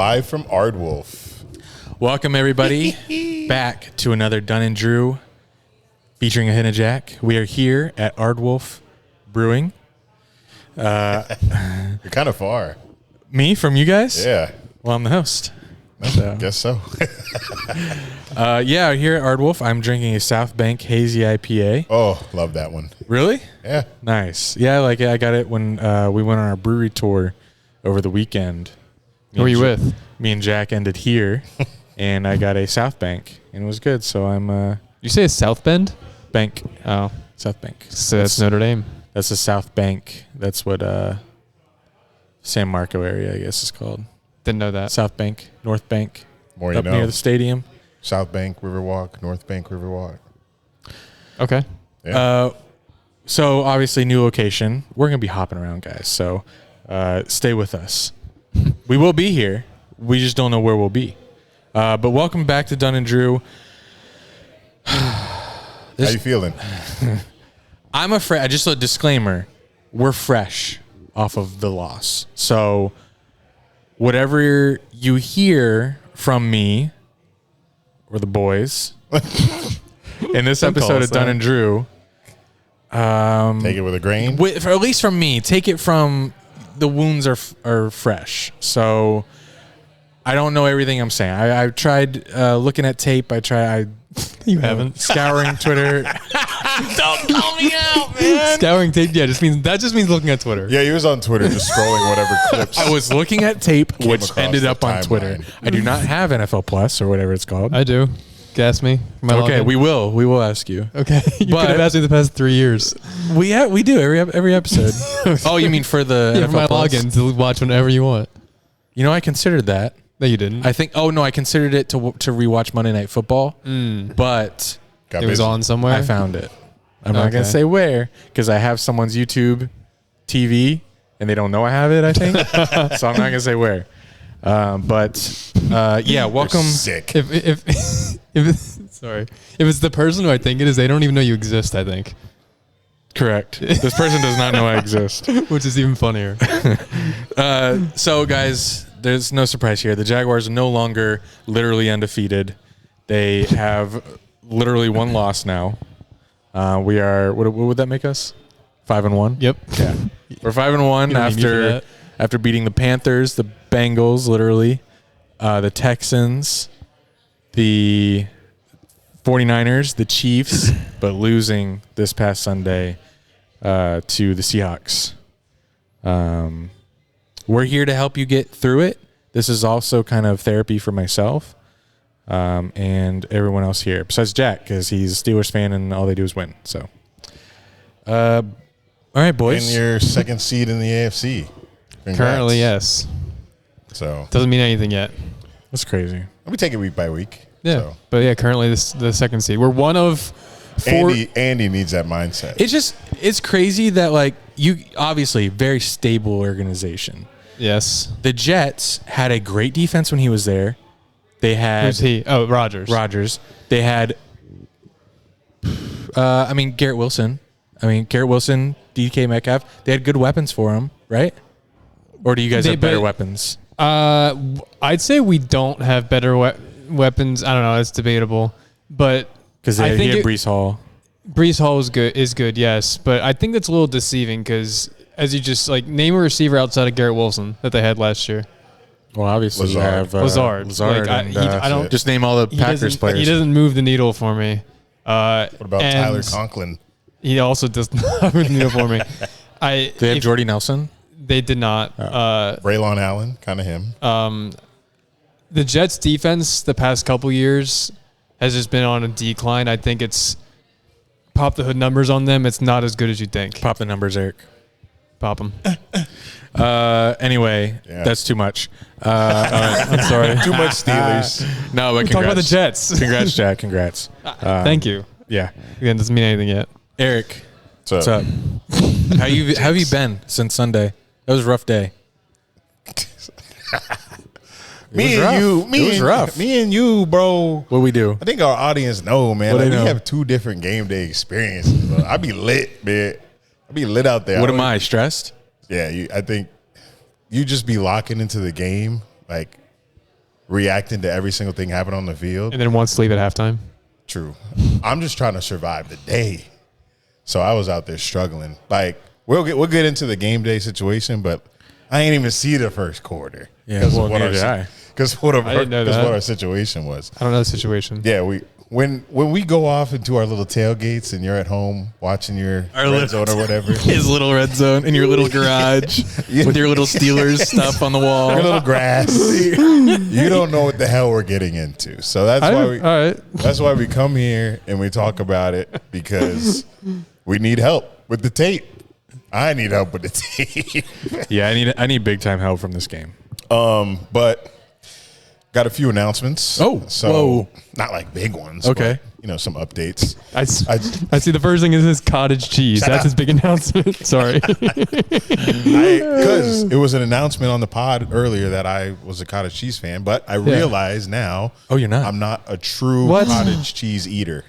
Live from Ardwolf. Welcome, everybody, back to another Dunn and Drew featuring a hint of Jack. We are here at Ardwolf Brewing. You're kind of far. Me from you guys? Yeah. Well, I'm the host. So. Guess so. Yeah, here at Ardwolf, I'm drinking a South Bank Hazy IPA. Oh, love that one. Really? Yeah. Nice. Yeah, like I got it when we went on our brewery tour over the weekend. Who were you with? Me and Jack ended here, and I got a South Bank, and it was good. So I'm You say a South Bend? Bank. Oh, South Bank. so that's Notre Dame. That's the South Bank. That's what San Marco area, I guess, is called. Didn't know that. South Bank, North Bank, More you up know. near the stadium. South Bank Riverwalk, North Bank Riverwalk. Okay. Yeah. So obviously, new location. We're gonna be hopping around, guys. So stay with us. We will be here. We just don't know where we'll be. But welcome back to Dunn and Drew. How you feeling? I'm afraid. Just a disclaimer: we're fresh off of the loss. So whatever you hear from me or the boys in this episode of Dunn and Drew, Take it with a grain. at least from me, take it from the wounds are fresh. So I don't know everything I'm saying. I've tried looking at tape. You haven't. Scouring Twitter. Don't call me out, man. Scouring tape. Yeah, that just means looking at Twitter. Yeah, he was on Twitter just scrolling whatever clips. I was looking at tape, which across ended the up on Twitter. timeline. I do not have NFL Plus or whatever it's called. I do. Gas me. Okay, we will ask you. Okay. You But- could have asked me the past 3 years. We do every episode. Oh, you mean for the Yeah, NFL for my Plus? login to watch whenever you want. You know, I considered that. No, you didn't. I think. Oh no, I considered it to rewatch Monday Night Football, but Got it was busy. on somewhere. I found it. I'm not gonna Okay. say where because I have someone's YouTube TV and they don't know I have it. I think so. I'm not gonna say where. But yeah, You're welcome. sick. If sorry, if it's the person who I think it is, they don't even know you exist. I think, Correct. This person does not know I exist. which is even funnier. So, guys, there's no surprise here. The Jaguars are no longer literally undefeated. They have literally one loss now. We are. What would that make us? 5-1. Yep. Yeah, we're 5-1 You don't need me for that. after beating the Panthers, the Bengals, literally, the Texans, the 49ers, the Chiefs, but losing this past Sunday to the Seahawks. We're here to help you get through it. This is also kind of therapy for myself and everyone else here, besides Jack, because he's a Steelers fan and all they do is win. So, all right, boys. In your second seed in the AFC. Congrats. Currently, yes. So Doesn't mean anything yet. That's crazy. we take it week by week. Yeah, So. but yeah, currently the second seed. We're one of four. Andy needs that mindset. It's crazy that, like, you obviously very stable organization. Yes. The Jets had a great defense when he was there. They had Who's he? Oh, Rodgers. They had, Garrett Wilson. DK Metcalf. They had good weapons for him, right? Or do you guys have better weapons? I'd say we don't have better weapons. I don't know. It's debatable, but Because I he think had Brees Hall. Brees Hall is good. Yes, but I think that's a little deceiving because as you just name a receiver outside of Garrett Wilson that they had last year. Well, obviously you have Lazard. Lazard. I don't just name all the Packers players. He doesn't move the needle for me. What about Tyler Conklin? He also does not move the needle for me. They have Jordy Nelson. They did not. Braylon Allen, kind of him. The Jets defense the past couple years has just been on a decline. I think it's pop the hood numbers on them. It's not as good as you think. Pop the numbers, Eric. Pop them. Anyway, that's too much. I'm sorry. Too much Steelers. No, but Talk about the Jets. Congrats, Jack. Congrats. Thank you. Yeah. Again, doesn't mean anything yet. Eric, So, what's up? How have you been since Sunday? That was a rough day. Me and you, bro. What we do? I think our audience know, man. What Like, they we know? have two different game day experiences. Bro. I be lit, man. I be lit out there. What am I, stressed? Yeah, I think you just be locking into the game. Like reacting to every single thing happening on the field. And then wants to leave at halftime. True. I'm just trying to survive the day. So I was out there struggling. Like, we'll get into the game day situation, but I ain't even see the first quarter. Yeah, well, neither did I. Because what I didn't know that. our situation was. I don't know the situation. Yeah, when we go off into our little tailgates and you're at home watching your red zone or whatever. His little red zone in your little garage with your little Steelers stuff on the wall. Your little grass. You don't know what the hell we're getting into. So that's why we come here and we talk about it, because we need help with the tape. I need help with the tape. Yeah, I need big time help from this game. But got a few announcements. Oh, so whoa. Not like big ones. Okay. But, some updates. I see the first thing is his cottage cheese. That's his big announcement. Sorry. Because it was an announcement on the pod earlier that I was a cottage cheese fan, but I realize now. Oh, you're not? I'm not a true cottage cheese eater.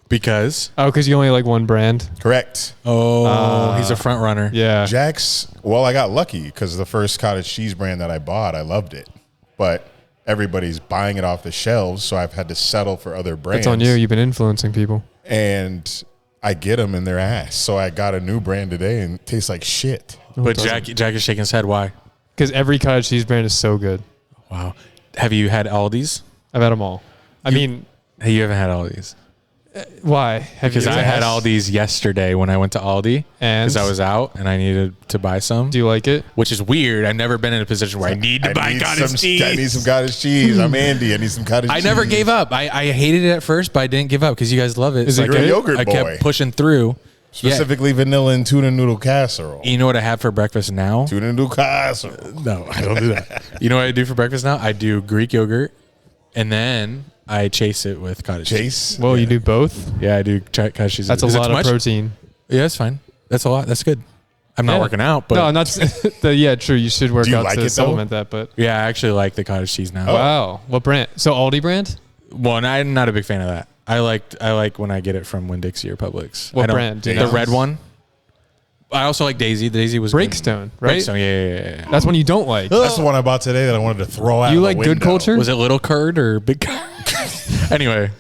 Because? Oh, because you only like one brand? Correct. Oh, he's a front runner. Yeah. Jack's, well, I got lucky because the first cottage cheese brand that I bought, I loved it. But everybody's buying it off the shelves, so I've had to settle for other brands. That's on you. You've been influencing people. And I get them in their ass. So I got a new brand today and it tastes like shit. But Jack is shaking his head. Why? Because every cottage cheese brand is so good. Wow. Have you had Aldi's? I've had them all. You haven't had Aldi's. Why? Because I had Aldi's yesterday when I went to Aldi. And? Because I was out and I needed to buy some. Do you like it? Which is weird. I've never been in a position where I need to buy cottage cheese. I need some cottage cheese. I'm Andy. I need some cottage cheese. I never gave up. I hated it at first, but I didn't give up because you guys love it. Is it You're a yogurt I boy. kept pushing through. Specifically vanilla and tuna noodle casserole. You know what I have for breakfast now? Tuna noodle casserole. No, I don't do that. You know what I do for breakfast now? I do Greek yogurt, and then I chase it with cottage cheese. Well, you do both? Yeah, I do cottage cheese. That's a lot of protein. Yeah, that's fine. That's a lot. That's good. I'm not working out, but no, not. Yeah, true. You should work out like to it, supplement that. But yeah, I actually like the cottage cheese now. Wow, what brand? So Aldi brand? Well, I'm not a big fan of that. I like when I get it from Winn-Dixie or Publix. What brand? The red one. I also like Daisy. The Daisy was Breakstone, good. right? Breakstone, yeah. That's one you don't like. That's the one I bought today that I wanted to throw out. You the like window. Good Culture? Was it Little Curd or Big Curd? Anyway.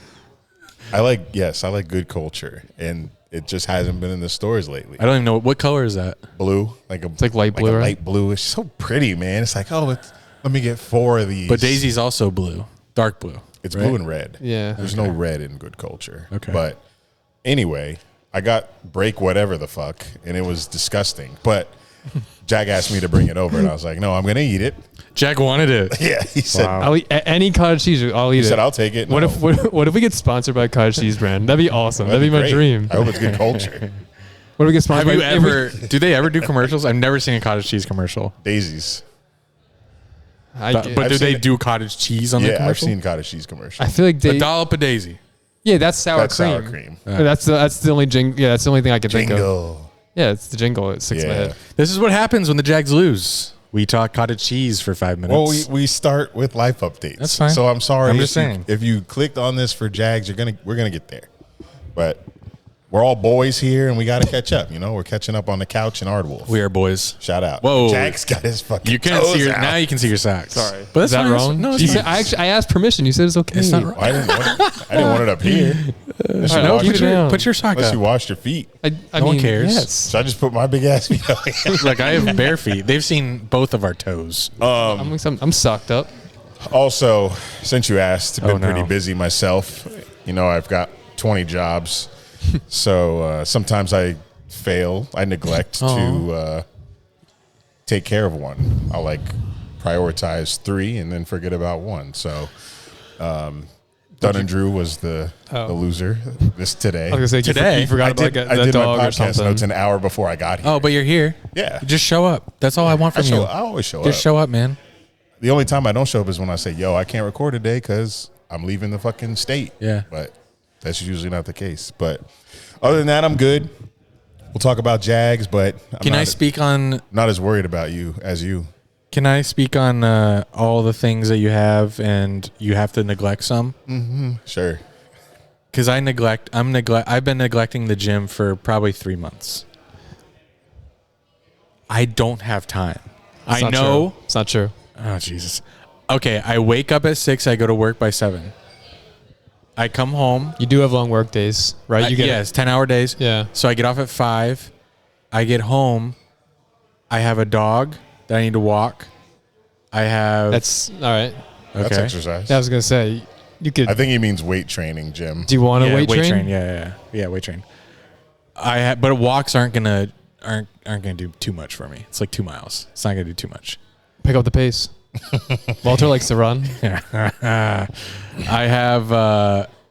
I like Good Culture, and it just hasn't been in the stores lately. I don't even know. What color is that? Blue. It's like light blue, right? Light blue. It's so pretty, man. It's like, let me get 4 of these. But Daisy's also blue. Dark blue. It's blue and red. Yeah. There's no red in Good Culture. Okay. But anyway, I got break whatever the fuck, and it was disgusting. But Jack asked me to bring it over, and I was like, no, I'm going to eat it. Jack wanted it. Yeah, he said. I'll eat any cottage cheese. I'll eat it. He said, I'll take it. What if we get sponsored by cottage cheese brand? That'd be awesome. That'd be my great. dream. I hope it's Good Culture. What if we get sponsored? Have you ever? Do they ever do commercials? I've never seen a cottage cheese commercial. Daisies. But do they do cottage cheese on the Yeah, commercial? I've seen cottage cheese commercials. I feel like A dollop of Daisy. Yeah, that's sour That's cream. sour cream. That's the only jingle. Yeah, that's the only thing I can think of. Jingle. Yeah, it's the jingle. It sticks in my Yeah. head. This is what happens when the Jags lose. We talk cottage cheese for 5 minutes. Well, we start with life updates. That's fine. So I'm sorry. I'm just saying. If you clicked on this for Jags, we're gonna get there. But we're all boys here, and we got to catch up. We're catching up on the couch in Ardwolf. We are boys. Shout out. Whoa. Jack's got his fucking. You can't toes see out. now. You can see your socks. Sorry, but is that's that fine. wrong? No, it's You fine. said, I asked permission. You said it's okay. It's not wrong. I didn't want it up here. Unless you All right, washed keep it your- down. Put your sock unless you up. washed your feet. I No one mean, cares. Yes. So I just put my big ass feet out. Like I have bare feet. They've seen both of our toes. I'm socked up. Also, since you asked, I've been no. pretty busy myself. I've got 20 jobs. So sometimes I fail. I neglect to take care of one. I'll prioritize 3 and then forget about 1. So Dunn and Drew was the loser today. I was gonna say Today? you forgot about I that did my dog or podcast something. notes an hour before I got here. Oh, but you're here. Yeah. Just show up. That's all I want from you. I always show up. Just show up, man. The only time I don't show up is when I say, yo, I can't record today because I'm leaving the fucking state. Yeah. But that's usually not the case. But other than that, I'm good. We'll talk about Jags, but Can I speak on? not as worried about you as you. Can I speak on all the things that you have and you have to neglect some? Sure. Because I've been neglecting the gym for probably 3 months. I don't have time. I know. It's not true. Oh Jesus! Okay, I wake up at 6. I go to work by 7. I come home. You do have long work days, right? Yes, 10-hour days. Yeah. So I get off at 5. I get home. I have a dog that I need to walk. I have. That's all right. That's Okay. exercise. Yeah, I was gonna say you could. I think he means weight training, Jim. Do you want to weight train? Yeah, weight train. But walks aren't gonna do too much for me. It's like 2 miles. It's not gonna do too much. Pick up the pace. Walter likes to run. I have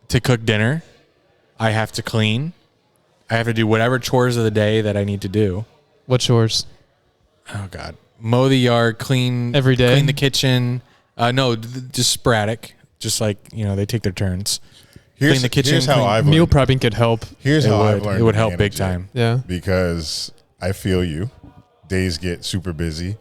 to cook dinner. I have to clean. I have to do whatever chores of the day that I need to do. What chores? Oh God, mow the yard, clean every day, clean the kitchen. No, just sporadic. Just like they take their turns. Clean the kitchen. Here's how I've meal learned. prepping could help. Here's how I've learned. It would to help big manage it. time. Yeah, Because I feel you. Days get super busy,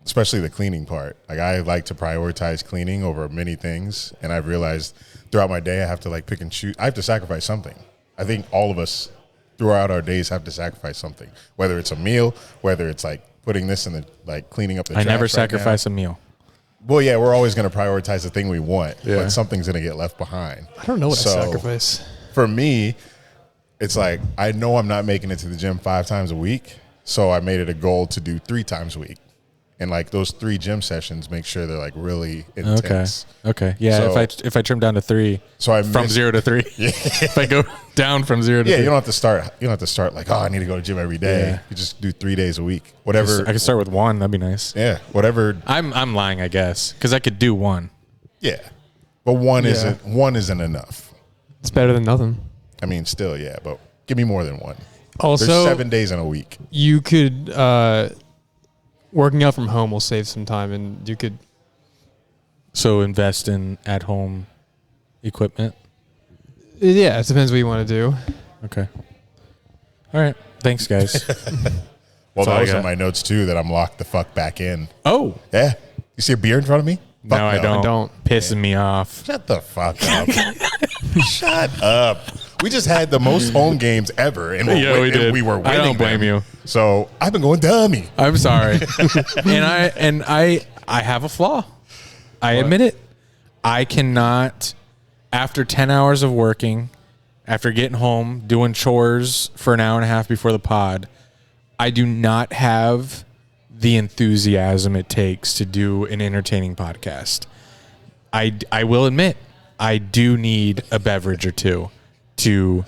especially the cleaning part. Like I like to prioritize cleaning over many things, and I've realized throughout my day I have to like pick and choose. I have to sacrifice something. I think all of us throughout our days have to sacrifice something, whether it's a meal, whether it's like putting this in the like cleaning up the trash. I never right sacrifice now. a meal. Well, yeah, we're always going to prioritize the thing we want, Yeah. but something's going to get left behind. I don't know what So, I sacrifice. For me, it's like I know I'm not making it to the gym 5 times a week, so I made it a goal to do 3 times a week. And like those 3 gym sessions, make sure they're like really intense. Okay. Yeah. So- if I trim down to 3, So I from 0 to 3. If I go down from 0 to 3. you don't have to start. You don't have to start like, oh, I need to go to the gym every day. Yeah. You just do 3 days a week, whatever. I could start with 1. That'd be nice. Yeah, whatever. I'm lying, I guess, because I could do 1. Yeah, but one isn't enough. It's better than nothing. I mean, still, yeah, but give me more than 1. Also, There's 7 days in a week. you could working out from home will save some time, and you could. So invest in at-home equipment. Yeah, it depends what you want to do. Okay. All right. Thanks, guys. Well, That's all that I was in got. my notes too. That I'm locked the fuck back in. Oh. Yeah, you see a beer in front of me? Fuck No, I don't. Pissing me off. Shut the fuck up. Shut up. We just had the most home games ever, and Yeah, we did. we were winning. I don't blame them. you. So I've been going dummy. I'm sorry. and I have a flaw. I admit it. I cannot, after 10 hours of working, after getting home, doing chores for an hour and a half before the pod, I do not have the enthusiasm it takes to do an entertaining podcast. I will admit, I do need a beverage or two to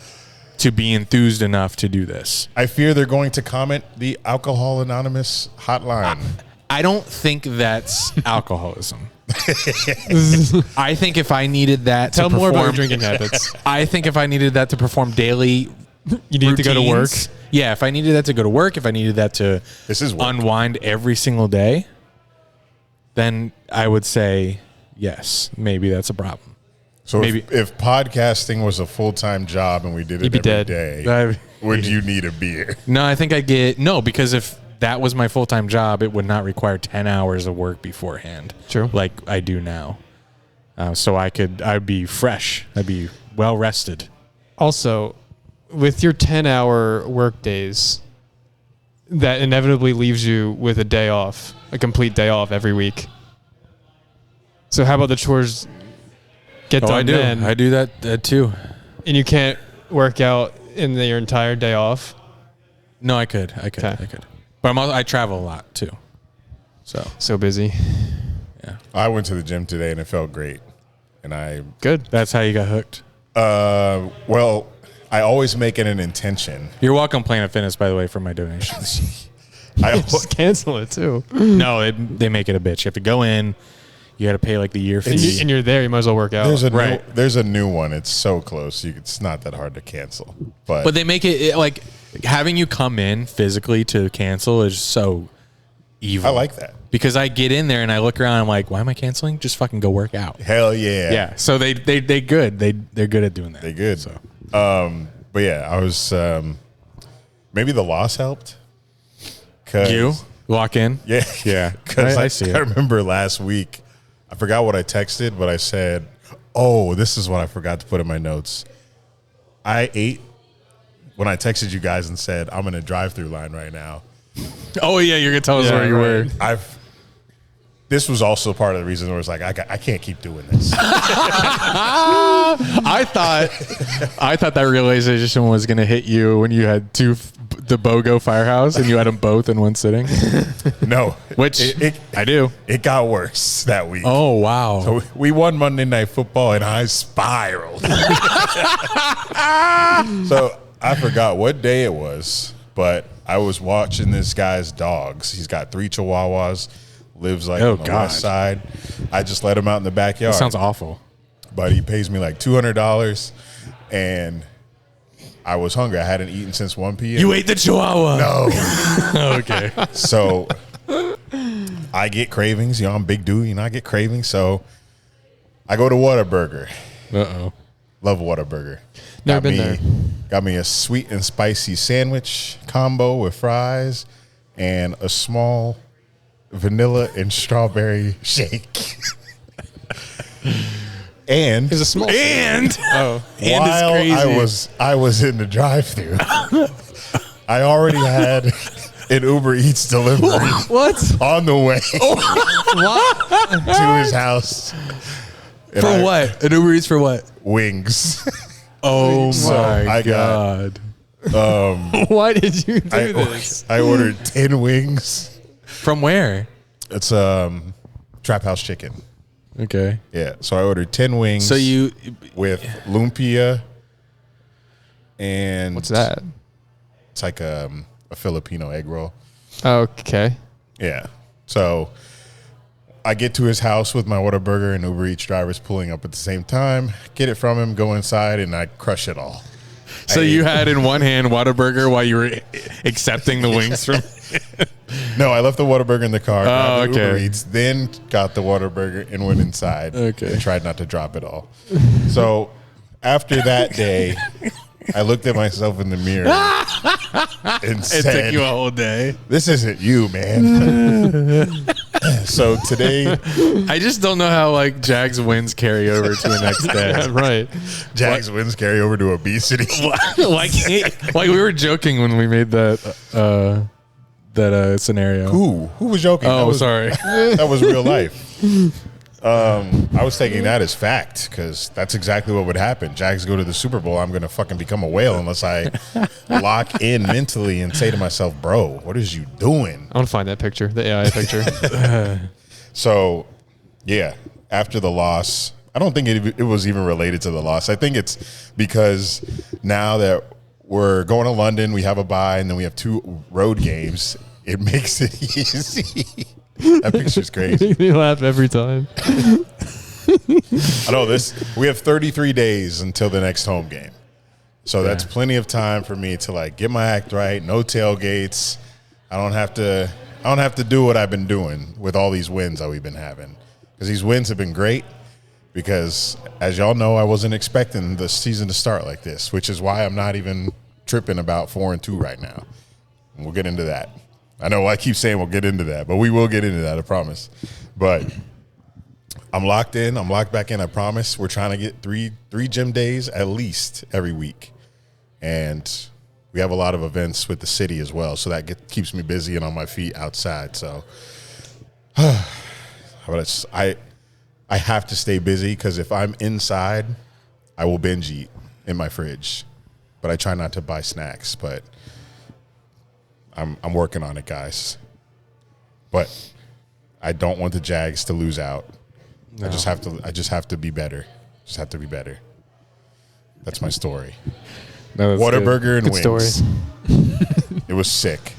be enthused enough to do this. I fear they're going to comment the Alcohol Anonymous hotline. I don't think that's alcoholism. I think if I needed that Tell to more perform, about your drinking habits. I think if I needed that to perform daily You need to go to work. routines, Yeah, if I needed that to go to work, if I needed that to This is work. unwind every single day, then I would say yes, maybe that's a problem. So maybe- if podcasting was a full-time job and we did it You'd be every dead. day, would you need a beer? No, I think because if that was my full-time job, it would not require 10 hours of work beforehand. True. Like I do now. So I'd be fresh. I'd be well rested. Also, with your 10-hour work days, that inevitably leaves you with a day off, a complete day off every week. So how about the chores get done I do. then, I do that too. and you can't work out in your entire day off? No, I could. Okay. But I travel a lot too. So busy. Yeah. I went to the gym today and it felt great. And Good. That's how you got hooked. well, I always make it an intention. You're welcome, Planet Fitness, by the way, for my donations. I Just cancel it too. No, they make it a bitch. You have to go in. You got to pay like the year fee. And you're there, you might as well work out. there's a new one. It's so close. It's not that hard to cancel. But they make it like having you come in physically to cancel is so evil. I like that. Because I get in there and I look around. I'm like, why am I canceling? Just fucking go work out. Hell yeah. Yeah. So they good. They're good at doing that. They good. So But yeah, I was maybe the loss helped. you walk in. Yeah. Yeah. Because I see it. I remember last week, I forgot what I texted, but I said, oh, this is what I forgot to put in my notes. I ate when I texted you guys and said, I'm in a drive-through line right now. Oh yeah, you're gonna tell us where you were. this was also part of the reason where it's like I can't keep doing this. I thought that realization was going to hit you when you had the BOGO Firehouse and you had them both in one sitting. No, which I do. It got worse that week. Oh wow! So we won Monday Night Football and I spiraled. So I forgot what day it was, but I was watching this guy's dogs. He's got 3 Chihuahuas. Lives on the west side. I just let him out in the backyard. That sounds awful. But he pays me like $200, and I was hungry. I hadn't eaten since 1 p.m. You ate the Chihuahua? No. Okay. So I get cravings. You know, I'm a big dude. You know, I get cravings. So I go to Whataburger. Uh-oh. Love Whataburger. Never been there. Got me a sweet and spicy sandwich combo with fries and a small vanilla and strawberry shake. And It's a small. And Oh, while I was in the drive-thru, I already had an Uber Eats delivery what? on the way What? to his house. And for what? An Uber Eats for what? Wings. Oh So my I got- God! Why did you do this? I ordered 10 wings. From where? It's Trap House Chicken. Okay. Yeah. So I ordered 10 wings. So you with lumpia and What's that? It's like a Filipino egg roll. Okay. Yeah. So I get to his house with my Whataburger and Uber Eats drivers pulling up at the same time. Get it from him, go inside, and I crush it all. So you had in one hand Whataburger while you were accepting the wings from. No, I left the Whataburger in the car. Grabbed the okay. Uber Eats, then got the Whataburger and went inside. Okay. And tried not to drop it all. So after that day, I looked at myself in the mirror and It said, took you a whole day. "This isn't you, man." So today, I just don't know how like Jags wins carry over to the next day. Right. Jags wins carry over to obesity. like we were joking when we made that scenario. Who was joking? Oh, That was- sorry. That was real life. I was taking that as fact because that's exactly what would happen. Jags go to the Super Bowl. I'm going to fucking become a whale unless I lock in mentally and say to myself, bro, what is you doing? I want to find that picture, the AI picture. So, yeah, after the loss, I don't think it was even related to the loss. I think it's because now that we're going to London, we have a bye, and then we have 2 road games. It makes it easy. That picture's crazy. Make me laugh every time. I know this. We have 33 days until the next home game, so that's plenty of time for me to like get my act right. No tailgates. I don't have to do what I've been doing with all these wins that we've been having, because these wins have been great. Because as y'all know, I wasn't expecting the season to start like this, which is why I'm not even tripping about 4-2 right now. And we'll get into that. I know I keep saying we'll get into that, but we will get into that, I promise. But I'm locked in. I'm locked back in, I promise. We're trying to get three gym days at least every week. And we have a lot of events with the city as well, so that keeps me busy and on my feet outside. So but I have to stay busy, because if I'm inside, I will binge eat in my fridge. But I try not to buy snacks, but I'm working on it, guys. But I don't want the Jags to lose out. No. I just have to be better. Just have to be better. That's my story. No, Whataburger and good wings. story. It was sick.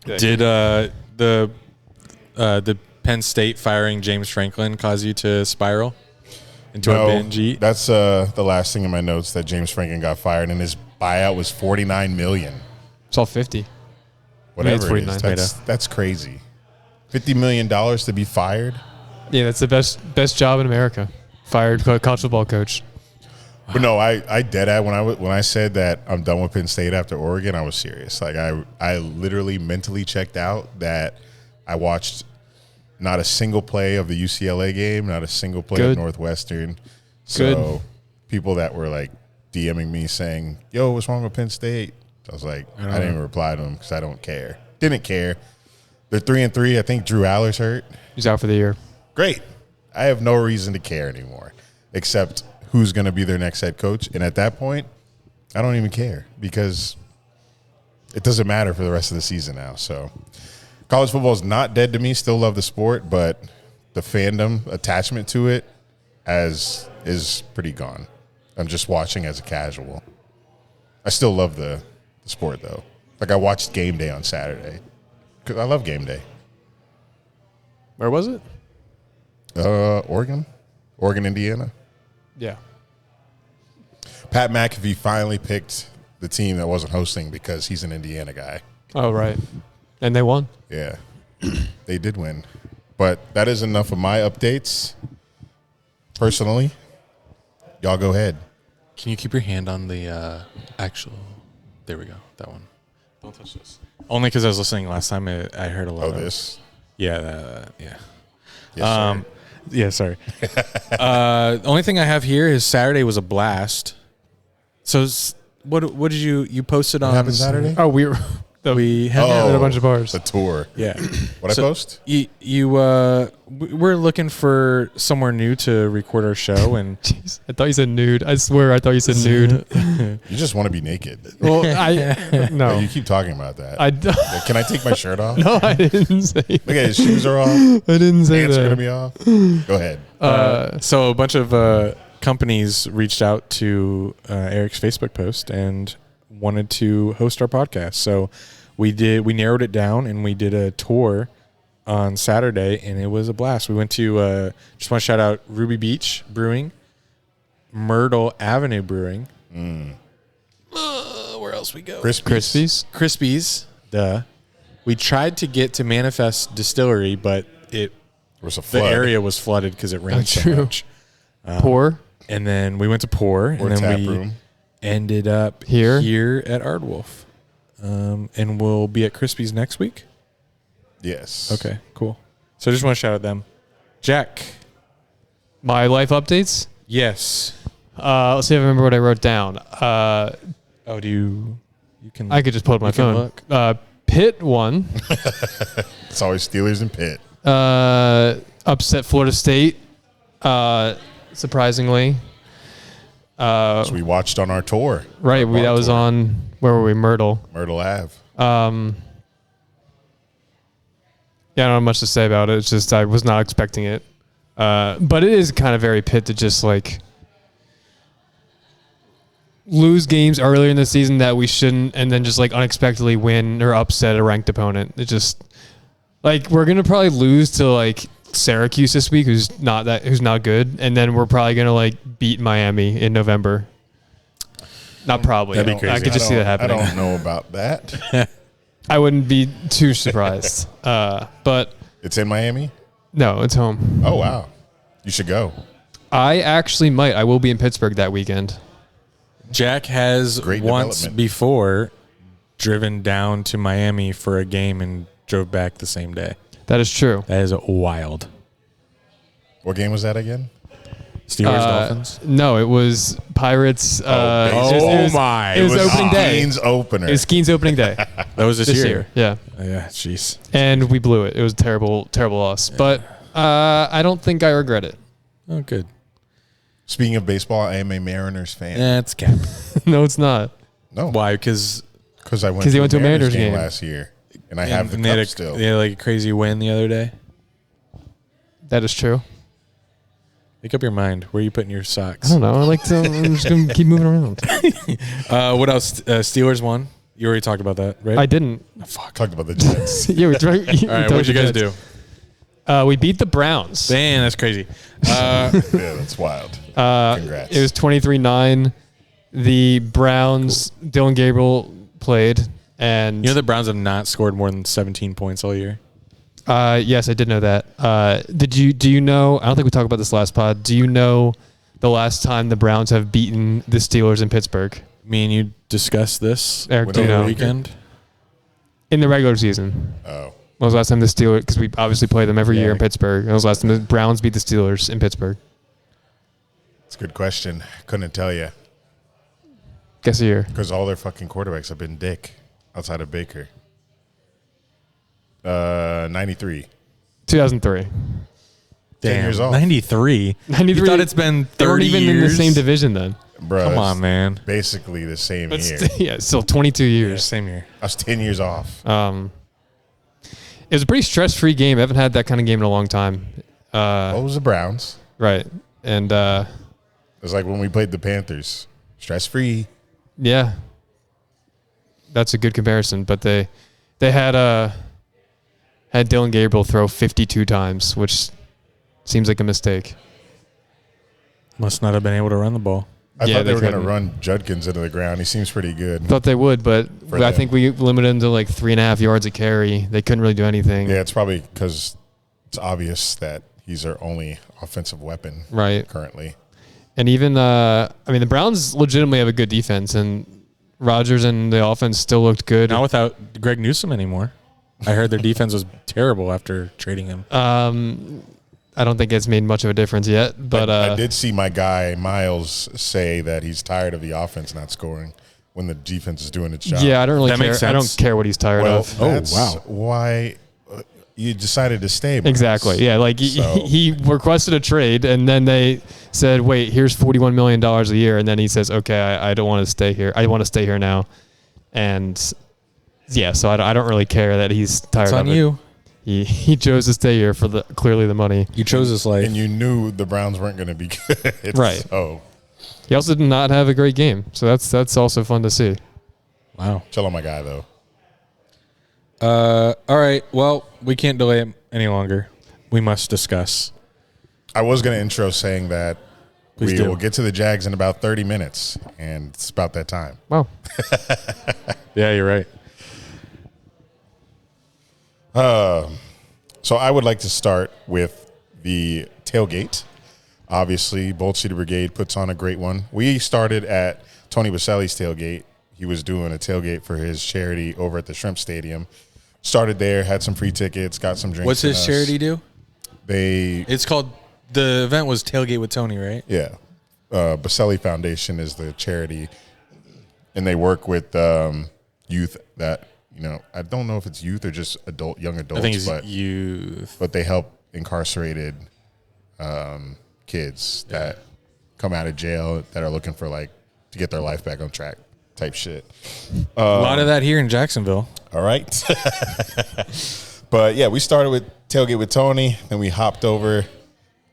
Did the Penn State firing James Franklin cause you to spiral into a binge eat? That's the last thing in my notes, that James Franklin got fired and his buyout was $49 million. It's all 50. Whatever it's it is. 49. That's crazy. $50 million to be fired. Yeah, that's the best job in America. Fired college football coach. But no, I dead at when I said that I'm done with Penn State after Oregon, I was serious. Like I literally mentally checked out. That I watched not a single play of the UCLA game, not a single play of Northwestern. So people that were like DMing me saying, "Yo, what's wrong with Penn State?" I was like, I didn't even reply to them because I don't care. Didn't care. They're 3-3. I think Drew Aller's hurt. He's out for the year. Great. I have no reason to care anymore, except who's going to be their next head coach. And at that point, I don't even care because it doesn't matter for the rest of the season now. So college football is not dead to me. Still love the sport, but the fandom attachment to it is pretty gone. I'm just watching as a casual. I still love the sport, though. Like, I watched Game Day on Saturday because I love Game Day. Where was it? Oregon, Indiana. Yeah. Pat McAfee finally picked the team that wasn't hosting because he's an Indiana guy. Oh, right. And they won. Yeah, they did win. But that is enough of my updates. Personally, y'all go ahead. Can you keep your hand on the actual? There we go. That one. Don't touch this. Only because I was listening last time. I heard a lot. Oh, this? Yeah. Yeah. Yes, sir. Yeah, sorry. The only thing I have here is Saturday was a blast. So what did you posted on happened Saturday? Oh, we had at a bunch of bars. The tour. Yeah. What I post? We're looking for somewhere new to record our show, and Jeez, I thought you said nude. I swear, I thought you said nude. You just want to be naked. Well, no. You keep talking about that. I Can I take my shirt off? no, I didn't say. Look at his shoes are off. I didn't say Pants are that. gonna be off. Go ahead. so a bunch of companies reached out to Eric's Facebook post and wanted to host our podcast. So we narrowed it down and we did a tour on Saturday, and it was a blast. We went to just want to shout out Ruby Beach Brewing, Myrtle Avenue Brewing. Where else we go? Crispies. Duh. We tried to get to Manifest Distillery, but There was a the flood. area was flooded because it rained That's so true. much. Pour And then we went to Pour, Or and then tap we room. ended up Here? at Ardwolf. And we'll be at Crispy's next week. Yes. Okay, cool. So I just want to shout out them. Jack. my life updates. Yes. Let's see if I remember what I wrote down. Oh, do you can I could just pull up my you can phone. look? Pitt won. It's always Steelers and Pitt. Upset Florida State. Surprisingly. So we watched on our tour. Right, Our that was tour. on, where were we? Myrtle. Myrtle Ave. Yeah, I don't have much to say about it. It's just I was not expecting it. But it is kind of very Pitt to just like lose games earlier in the season that we shouldn't, and then just like unexpectedly win or upset a ranked opponent. It just like we're gonna probably lose to like Syracuse this week, who's not good, and then we're probably gonna like beat Miami in November. Not probably. That'd be crazy. I could just see that happening. I don't know about that. I wouldn't be too surprised. But It's in Miami? no, it's home. Oh, wow. You should go. I actually might. I will be in Pittsburgh that weekend. Jack has Great once development. before driven down to Miami for a game and drove back the same day. That is true. That is wild. What game was that again? Steelers Dolphins. No, it was Pirates. baby. It was my! it was opening day. Skeen's opener. It was Skeen's opening day That was this year. Yeah. Yeah, jeez. And we blew it. It was a terrible, terrible loss. But I don't think I regret it. Oh, good. Speaking of baseball, I am a Mariners fan. That's cap. No, it's not. No, Why? Because because I went 'Cause to you a went to a Mariners Mariners game game. last year, and I have the they had cup still. They had like a crazy win the other day. That is true. Make up your mind. Where are you putting your I socks? don't know. I'm just going to keep moving around. What else? Steelers won. You already talked about that, right? I didn't. Fuck. Talked about the Jets. Yeah, we tried. All right, what'd you guys do? We beat the Browns. Damn, that's crazy. Yeah, that's wild. Congrats. It was 23-9. The Browns, Dylan Gabriel played, and You know the Browns have not scored more than 17 points all year. yes, I did know that. Do you know? I don't think we talked about this last pod. Do you know the last time the Browns have beaten the Steelers in Pittsburgh? Me and you discussed this Eric, When do you they over know? the weekend. In the regular season. Oh, When was the last time the Steelers? Because we obviously play them every Yeah. year in Pittsburgh. When was the last time the Browns beat the Steelers in Pittsburgh? it's a good question. Couldn't tell you Guess a year. because all their fucking quarterbacks have been dick outside of Baker. 93. 2003. 10 years off. 93. 93. You thought it's been 30 They weren't even years? in the same division then. Bro, Come on, man. Basically the same But year. yeah, still 22 Yeah, years. same year. I was 10 years off. It was a pretty stress-free game. I haven't had that kind of game in a long time. What was the Browns? Right. And It was like when we played the Panthers. Stress-free. yeah, that's a good comparison. But they had Dylan Gabriel throw 52 times, which seems like a mistake. Must not have been able to run the ball. I Yeah, thought they they were going to couldn't. run Judkins into the ground. He seems pretty good. Thought they would, but For I them. think we limited them to like 3.5 yards a carry. They couldn't really do anything. Yeah, it's probably because it's obvious that he's our only offensive weapon Right. currently. And even, the Browns legitimately have a good defense, and Rodgers and the offense still looked good. Not without Greg Newsome anymore. I heard their defense was terrible after trading him. I don't think it's made much of a difference yet, but I did see my guy Miles say that he's tired of the offense not scoring when the defense is doing its job. yeah, I don't really That care. makes I don't sense. care what he's tired Well, of. Oh, that's wow. why you decided to stay. Miles. Exactly. Yeah, like So- he requested a trade, and then they said, "Wait, here's $41 million a year," and then he says, "Okay, I don't want to stay here. I want to stay here now." And yeah, so I don't really care that he's tired It's of on it. you. He chose to stay here for clearly the money. You chose this life. And you knew the Browns weren't going to be good. Right. So He also did not have a great game, so that's also fun to see. Wow. chill on my guy, though. All right. Well, we can't delay it any longer. We must discuss. I was going to intro saying that Please we do. will get to the Jags in about 30 minutes, and it's about that time. Wow. Yeah, you're right. So I would like to start with the tailgate. Obviously, Bold City Brigade puts on a great one. We started at Tony Baselli's tailgate. He was doing a tailgate for his charity over at the Shrimp Stadium. Started there, had some free tickets, got some drinks. What's in his us. charity do? They, It's called, the event was Tailgate with Tony, right? yeah. Baselli Foundation is the charity, and they work with youth that, I don't know if it's youth or just young adults, I think it's but youth. but they help incarcerated kids that come out of jail that are looking for to get their life back on track type shit. A lot of that here in Jacksonville. All right. But yeah, we started with tailgate with Tony, then we hopped over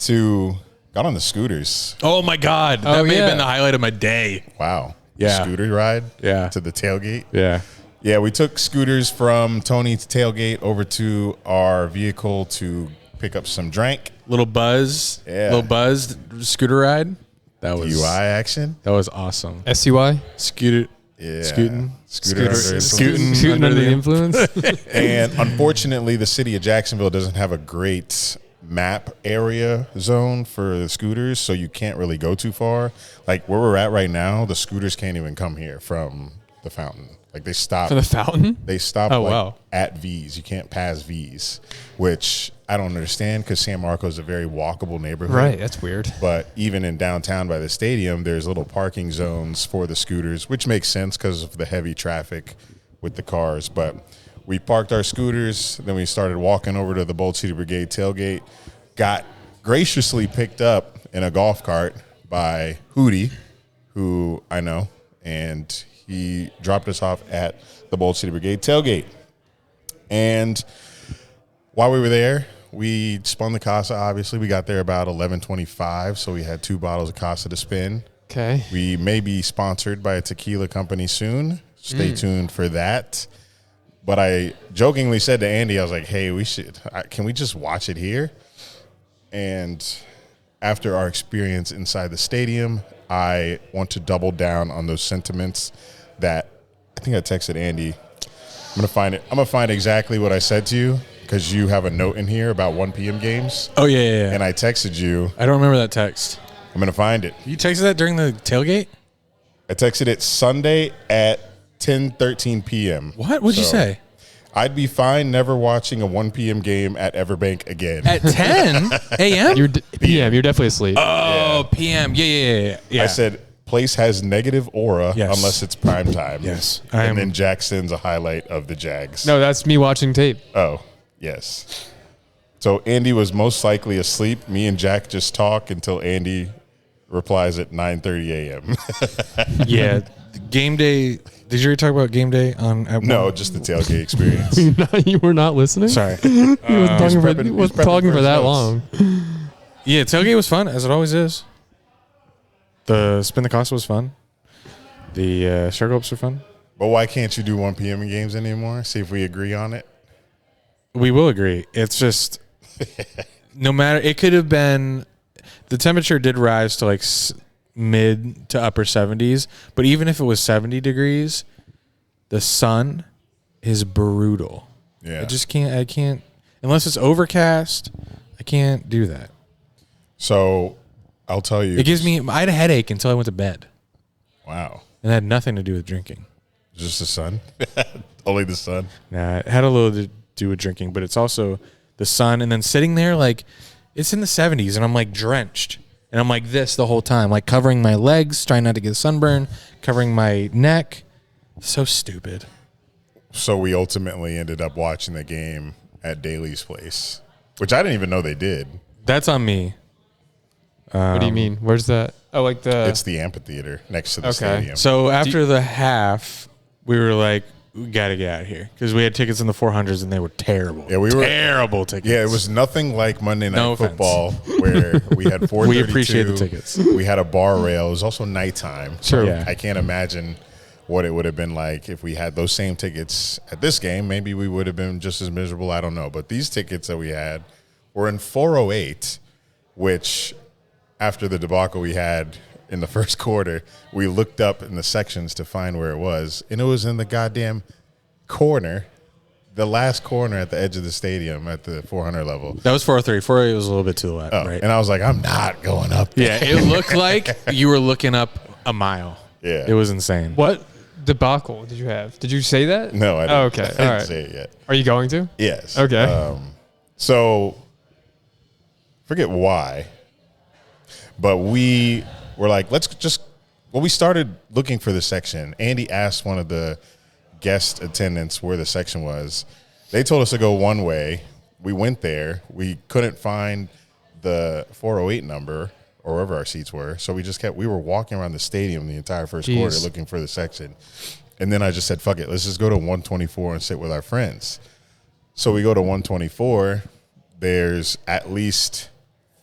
got on the scooters. Oh, my God. That Oh, may have yeah. been the highlight of my day. Wow. Yeah. Scooter ride Yeah. to the tailgate. Yeah. Yeah, we took scooters from Tony's tailgate over to our vehicle to pick up some drink. Little Buzz. Yeah. Little Buzz scooter ride. That was UI action. That was awesome. SUI? Scooter. Yeah. Scooting. Scooter under influence. Shooting under the influence? And unfortunately, the city of Jacksonville doesn't have a great map area zone for the scooters, so you can't really go too far. Like where we're at right now, the scooters can't even come here from the fountain. Like they stop. For the fountain? They stop Oh, wow. at V's. You can't pass V's, which I don't understand because San Marcos is a very walkable neighborhood. Right, that's weird. But even in downtown by the stadium, there's little parking zones for the scooters, which makes sense because of the heavy traffic with the cars. But we parked our scooters, then we started walking over to the Bold City Brigade tailgate, got graciously picked up in a golf cart by Hootie, who I know, and he dropped us off at the Bold City Brigade tailgate. And while we were there, we spun the Casa, obviously. We got there about 11:25, so we had 2 bottles of Casa to spin. Okay. We may be sponsored by a tequila company soon. Stay tuned for that. But I jokingly said to Andy, I was like, hey, can we just watch it here? And after our experience inside the stadium, I want to double down on those sentiments that I think I texted Andy. I'm going to find it. I'm going to find exactly what I said to you because you have a note in here about 1 p.m. games. Oh, yeah. And I texted you. I don't remember that text. I'm going to find it. You texted that during the tailgate? I texted it Sunday at 10:13 p.m. What? What'd you So, say? I'd be fine never watching a 1 p.m. game at Everbank again. At 10 a.m.? PM. You're definitely asleep. Oh, p.m. Yeah. I said, place has negative aura Yes. unless it's prime time. Yes. And then Jack sends a highlight of the Jags. No, that's me watching tape. Oh. Yes. So Andy was most likely asleep. Me and Jack just talk until Andy replies at 9:30 a.m. Yeah, game day. Did you already talk about game day on? No, just the tailgate experience. You were not listening. Sorry. He was talking for that notes. long. Yeah, tailgate was fun as it always is. The Spin the Costa was fun. The Sugar Hopes were fun. But why can't you do 1 p.m. games anymore? See if we agree on it. We will agree. It's just no matter. It could have been. The temperature did rise to like mid to upper 70s, but even if it was 70 degrees, the sun is brutal. Yeah. I can't unless it's overcast. I can't do that. So I'll tell you. It gives me. I had a headache until I went to bed, Wow. and it had nothing to do with drinking. Just the sun? Only the sun? Nah, it had a little to do with drinking, but it's also the sun, and then sitting there like it's in the 70s, and I'm like drenched, and I'm like this the whole time, like covering my legs, trying not to get sunburn, covering my neck. So stupid. So we ultimately ended up watching the game at Daly's place, which I didn't even know they did. That's on me. What do you mean? Where's that? Oh, like the. It's the amphitheater next to the Okay. stadium. So after the half, we were like, we got to get out of here because we had tickets in the 400s and they were terrible. Yeah, we were terrible tickets. Yeah, it was nothing like Monday Night No offense. Football where we had 432. We appreciate the tickets. We had a bar rail. It was also nighttime. True. Yeah. I can't imagine what it would have been like if we had those same tickets at this game. Maybe we would have been just as miserable. I don't know. But these tickets that we had were in 408, which after the debacle we had in the first quarter, we looked up in the sections to find where it was, and it was in the goddamn corner, the last corner at the edge of the stadium at the 400 level. That was 403. 408 was a little bit to the left, Oh, right? and I was like, I'm not going up there. Yeah, it looked like you were looking up a mile. Yeah. It was insane. What debacle did you have? Did you say that? No, I didn't. Oh, okay. I didn't All right. say it yet. Are you going to? Yes. Okay. So, forget why, but we were like, we started looking for the section. Andy asked one of the guest attendants where the section was. They told us to go one way. We went there. We couldn't find the 408 number or wherever our seats were. So we were walking around the stadium the entire first quarter looking for the section. And then I just said, fuck it, let's just go to 124 and sit with our friends. So we go to 124. There's at least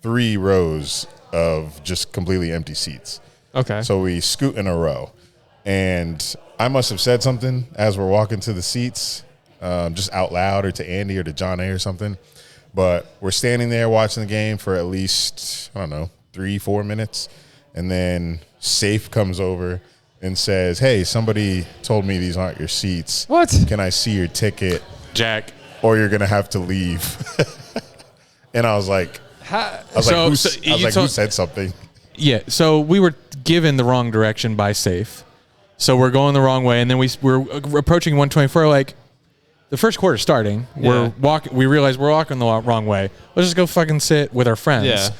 3 rows of just completely empty seats. Okay. So we scoot in a row. And I must have said something as we're walking to the seats, just out loud or to Andy or to John A or something. But we're standing there watching the game for at least, 3-4 minutes. And then Safe comes over and says, hey, somebody told me these aren't your seats. What? Can I see your ticket? Jack. Or you're going to have to leave. And I was like, who said something? Yeah, so we were given the wrong direction by Safe. So we're going the wrong way, and then we're approaching 124. Like the first quarter starting, Yeah. we realize we're walking the wrong way. Let's just go fucking sit with our friends. Yeah.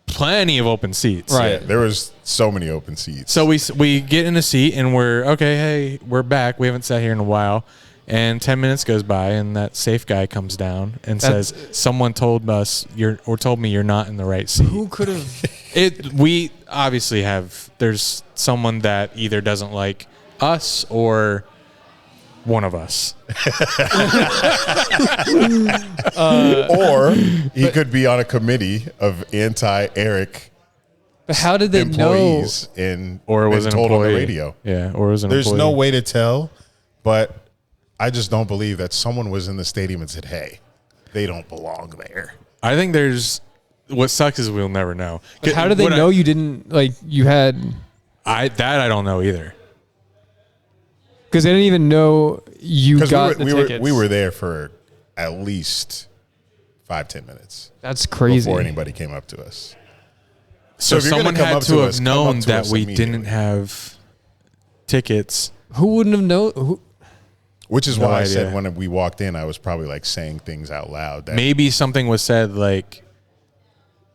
Plenty of open seats. Right. Yeah, there was so many open seats. So we get in a seat, and we're back. We haven't sat here in a while. And 10 minutes goes by, and that Safe guy comes down and says, someone told me you're not in the right seat. Who could have? We obviously have, there's someone that either doesn't like us or one of us. Or he could be on a committee of anti-Eric But how did they employees Or it was been an told on the employee. radio. Yeah, or it was an There's employee. no way to tell, but I just don't believe that someone was in the stadium and said, hey, they don't belong there. I think what sucks is we'll never know. But how did they know you didn't you had? I don't know either. Because they didn't even know you got the we tickets. we were there for at least 5-10 minutes. That's crazy. Before anybody came up to us. So if you're gonna someone come had up to to have us, come known up to that us we immediately. didn't have tickets. Who wouldn't have known? Which is No why I idea. said when we walked in, I was probably like saying things out loud. That Maybe something was said like,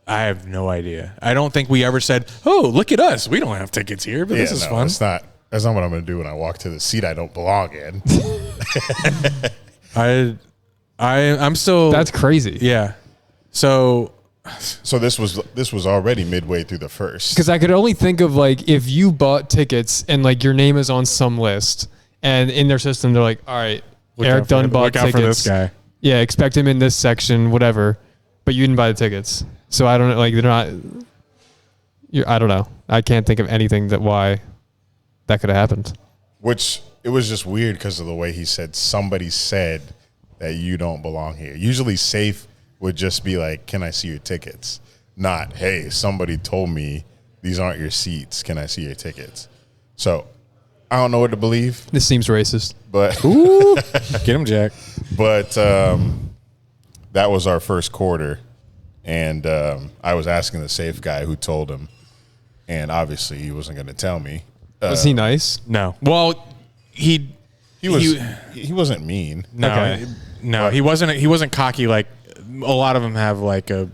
I have no idea. I don't think we ever said, oh, look at us. We don't have tickets here, but this is fun. That's not what I'm going to do when I walk to the seat I don't belong in. I I'm still. That's crazy. Yeah. So this was already midway through the first. Because I could only think of like if you bought tickets and like your name is on some list and in their system they're like, all right, Eric Dunn bought tickets. Look out for this guy. Yeah, expect him in this section, whatever. But you didn't buy the tickets, so I don't know. Like they're not. I don't know. I can't think of anything why that could have happened. Which it was just weird because of the way he said somebody said that you don't belong here. Usually safe would just be like, can I see your tickets? Not, hey, somebody told me these aren't your seats. Can I see your tickets? So I don't know what to believe. This seems racist. But Get him, Jack. But that was our first quarter. And I was asking the safe guy who told him. And obviously he wasn't going to tell me. Was he nice? No. Well, he wasn't mean. No, Okay. no, he wasn't. He wasn't cocky. Like a lot of them have. Like a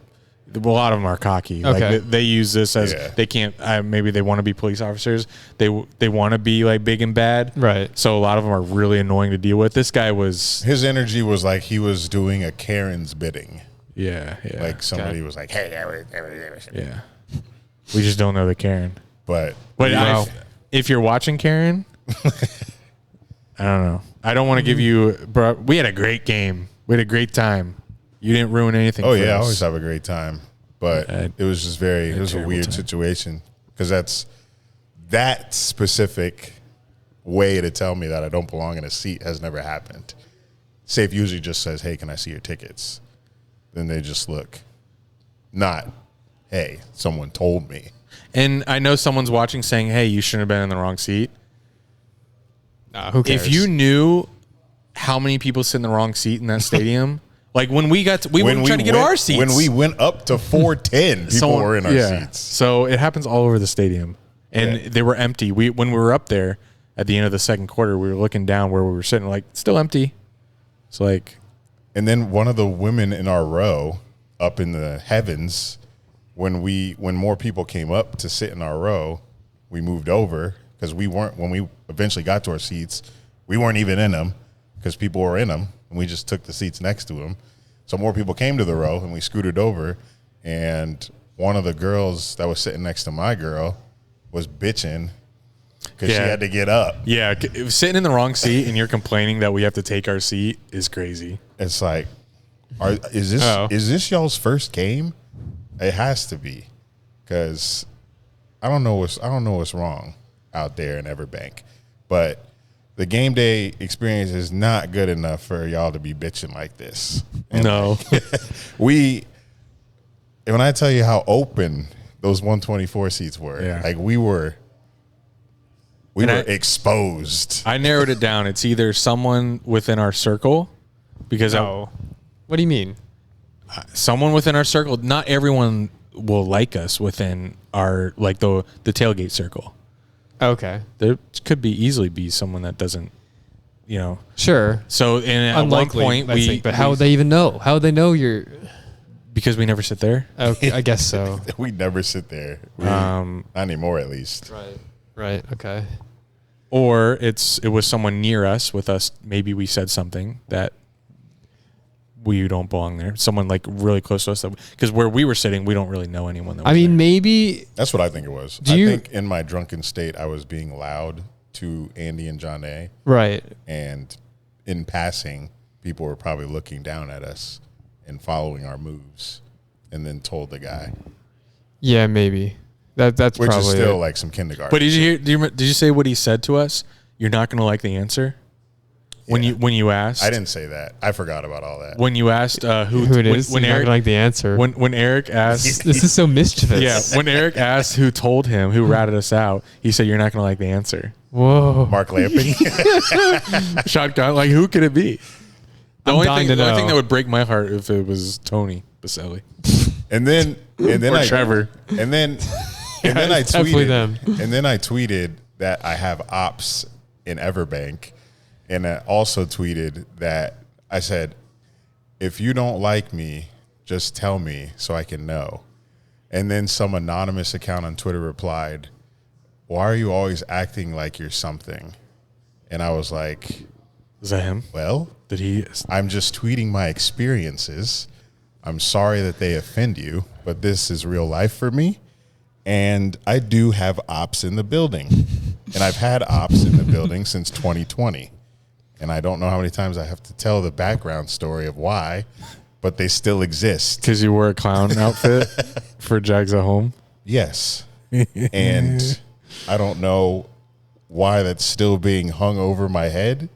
lot of them are cocky. Okay. Like they use this as they can't. Maybe they want to be police officers. They want to be like big and bad. Right. So a lot of them are really annoying to deal with. This guy was. His energy was like he was doing a Karen's bidding. Yeah. Like somebody was like, hey, Yeah. We just don't know the Karen. But if you're watching Karen, I don't know. I don't want to give you. Bro, we had a great game. We had a great time. You didn't ruin anything. Oh for yeah, I us. always have a great time. But it was just it was a weird situation because that specific way to tell me that I don't belong in a seat has never happened. Safe usually just says, hey, can I see your tickets? Then they just look. Not, hey, someone told me. And I know someone's watching saying, hey, you shouldn't have been in the wrong seat. Who cares? If you knew how many people sit in the wrong seat in that stadium, like when we got to, we were trying to get our seats. When we went up to 410, people were in our seats. So it happens all over the stadium. And they were empty. When we were up there at the end of the second quarter, we were looking down where we were sitting, like, still empty. It's like. And then one of the women in our row up in the heavens, when more people came up to sit in our row, we moved over because when we eventually got to our seats, we weren't even in them because people were in them, and we just took the seats next to them. So more people came to the row, and we scooted over, and one of the girls that was sitting next to my girl was bitching because she had to get up. Yeah, sitting in the wrong seat and you're complaining that we have to take our seat is crazy. It's like, is this y'all's first game? It has to be, because I don't know what's wrong out there in Everbank, but the game day experience is not good enough for y'all to be bitching like this. And no, when I tell you how open those 124 seats were, like we were exposed. I narrowed it down. It's either someone within our circle, because what do you mean? Someone within our circle. Not everyone will like us within our the tailgate circle. Okay. There could easily be someone that doesn't, Sure. So at one point but how would they even know? How would they know you're? Because we never sit there. Okay, I guess so. We never sit there. Not anymore, at least. Right. Okay. Or it was someone near us with us. Maybe we said something that we don't belong there. Someone like really close to us, because where we were sitting, we don't really know anyone. Maybe that's what I think it was. I think in my drunken state, I was being loud to Andy and John A. Right. And in passing, people were probably looking down at us and following our moves, and then told the guy. Yeah, maybe. That's which probably is still like some kindergarten. But did you hear? Did you say what he said to us? You're not going to like the answer. When you asked, I didn't say that. I forgot about all that. When you asked who it is, when Eric like the answer. When Eric asked, this is so mischievous. Yeah. When Eric asked who told him, who ratted us out, he said, "You're not going to like the answer." Whoa. Mark Lamping. Shotgun. Like, who could it be? The only thing that would break my heart if it was Tony Baselli. And then or Trevor. And then I tweeted that I have ops in Everbank. And I also tweeted that I said, if you don't like me, just tell me so I can know. And then some anonymous account on Twitter replied, why are you always acting like you're something? And I was like, Is that him? Well, Did he? I'm just tweeting my experiences. I'm sorry that they offend you, but this is real life for me. And I do have ops in the building. And I've had ops in the building since 2020. And I don't know how many times I have to tell the background story of why, but they still exist. Because you wore a clown outfit for Jags at Home? Yes. And I don't know why that's still being hung over my head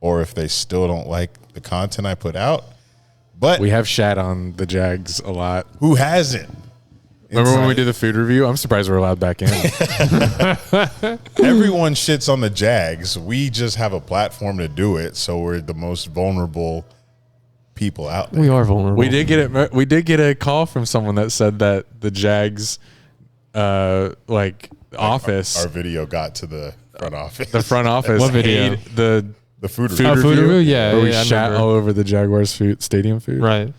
or if they still don't like the content I put out. But We have shat on the Jags a lot. who hasn't? Remember when we did the food review? I'm surprised we're allowed back in. Everyone shits on the Jags. We just have a platform to do it, so we're the most vulnerable people out there. We are vulnerable. We did get a call from someone that said that the Jags office, Our video got to the front office. the front office, What video? ate the the food food review. food review. review? Yeah, where we yeah, I shat remember. all over the Jaguars food stadium food. Right.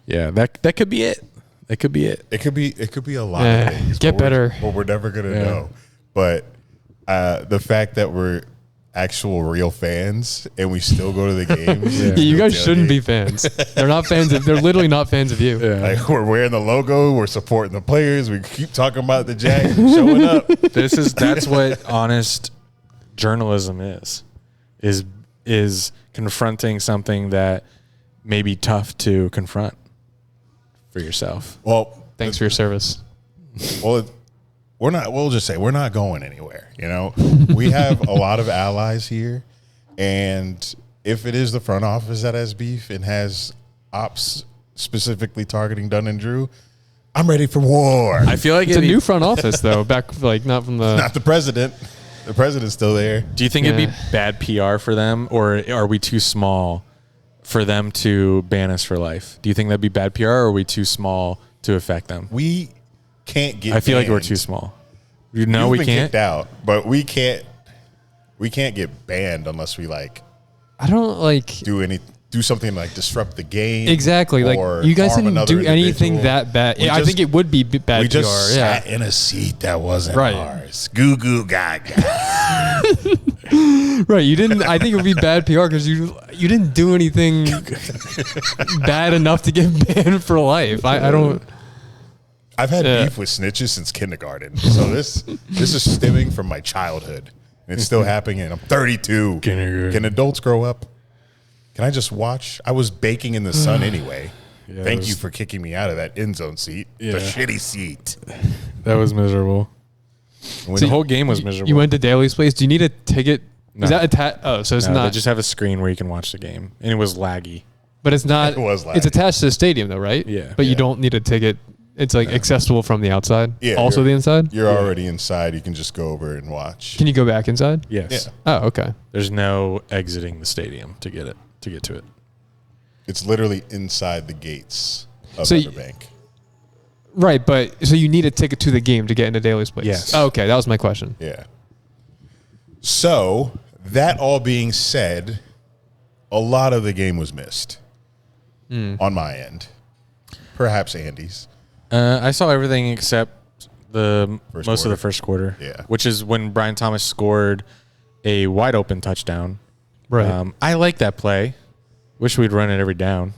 Yeah, that could be it. That could be it. It could be a lot Yeah, of things. get but better. But we're never gonna Yeah. know. But the fact that we're actual real fans and we still go to the games. Yeah. Yeah, you guys Tailgate. shouldn't be fans. They're not fans of. They're literally not fans of you. Yeah. Like we're wearing the logo, we're supporting the players, we keep talking about the Jags and showing up. That's what honest journalism is confronting something that may be tough to confront for yourself. Well, Thanks for your service. Well, we're not. We'll just say we're not going anywhere. You know, we have a lot of allies here, and if it is the front office that has beef and has ops specifically targeting Dunn and Drew, I'm ready for war. I feel like It's a it'd be- new front office though. Back not from the. Not the president. The president's still there. Do you think it'd be bad PR for them, or are we too small for them to ban us for life? Do you think that'd be bad PR, or are we too small to affect them? We can't get. I feel like we're banned. too small. No, You've we been can't. kicked out, but we can't. We can't get banned unless we like I don't like. do something like disrupt the game. Exactly. Like or you guys harm didn't another do anything individual. that bad. We I just- think it would be bad We just PR. Yeah. sat in a seat that wasn't Right. ours. Goo goo gaga. Right. You didn't. I think it would be bad PR because you didn't do anything bad enough to get banned for life. I don't. I've had Yeah. beef with snitches since kindergarten, so this is stemming from my childhood. And it's still happening, and I'm 32. Kindergarten. Can adults grow up? Can I just watch? I was baking in the sun anyway. Yeah, Thank it was- you for kicking me out of that end zone seat. Yeah. The shitty seat. That was miserable. When The whole game was miserable. You went to Daly's place. Do you need a ticket? No. Is that attached? Oh, so it's No, not. they just have a screen where you can watch the game, and it was laggy. but it's not. It was It's laggy. attached to the stadium though, right? Yeah. But you Yeah. don't need a ticket. It's like accessible from the outside. Yeah, Also you're- the inside. you're already inside, you can just go over and watch. Can you go back inside? Yes. Yeah. Oh, okay. There's no exiting the stadium to get to it. It's literally inside the gates of So y- Everbank. Right, but so you need a ticket to the game to get into Daly's place. Yes. Oh, okay, that was my question. Yeah. So, that all being said, a lot of the game was missed on my end. Perhaps Andy's. I saw everything except the First most of the quarter. first quarter. Yeah. Which is when Brian Thomas scored a wide open touchdown. Right. I like that play. Wish we'd run it every down.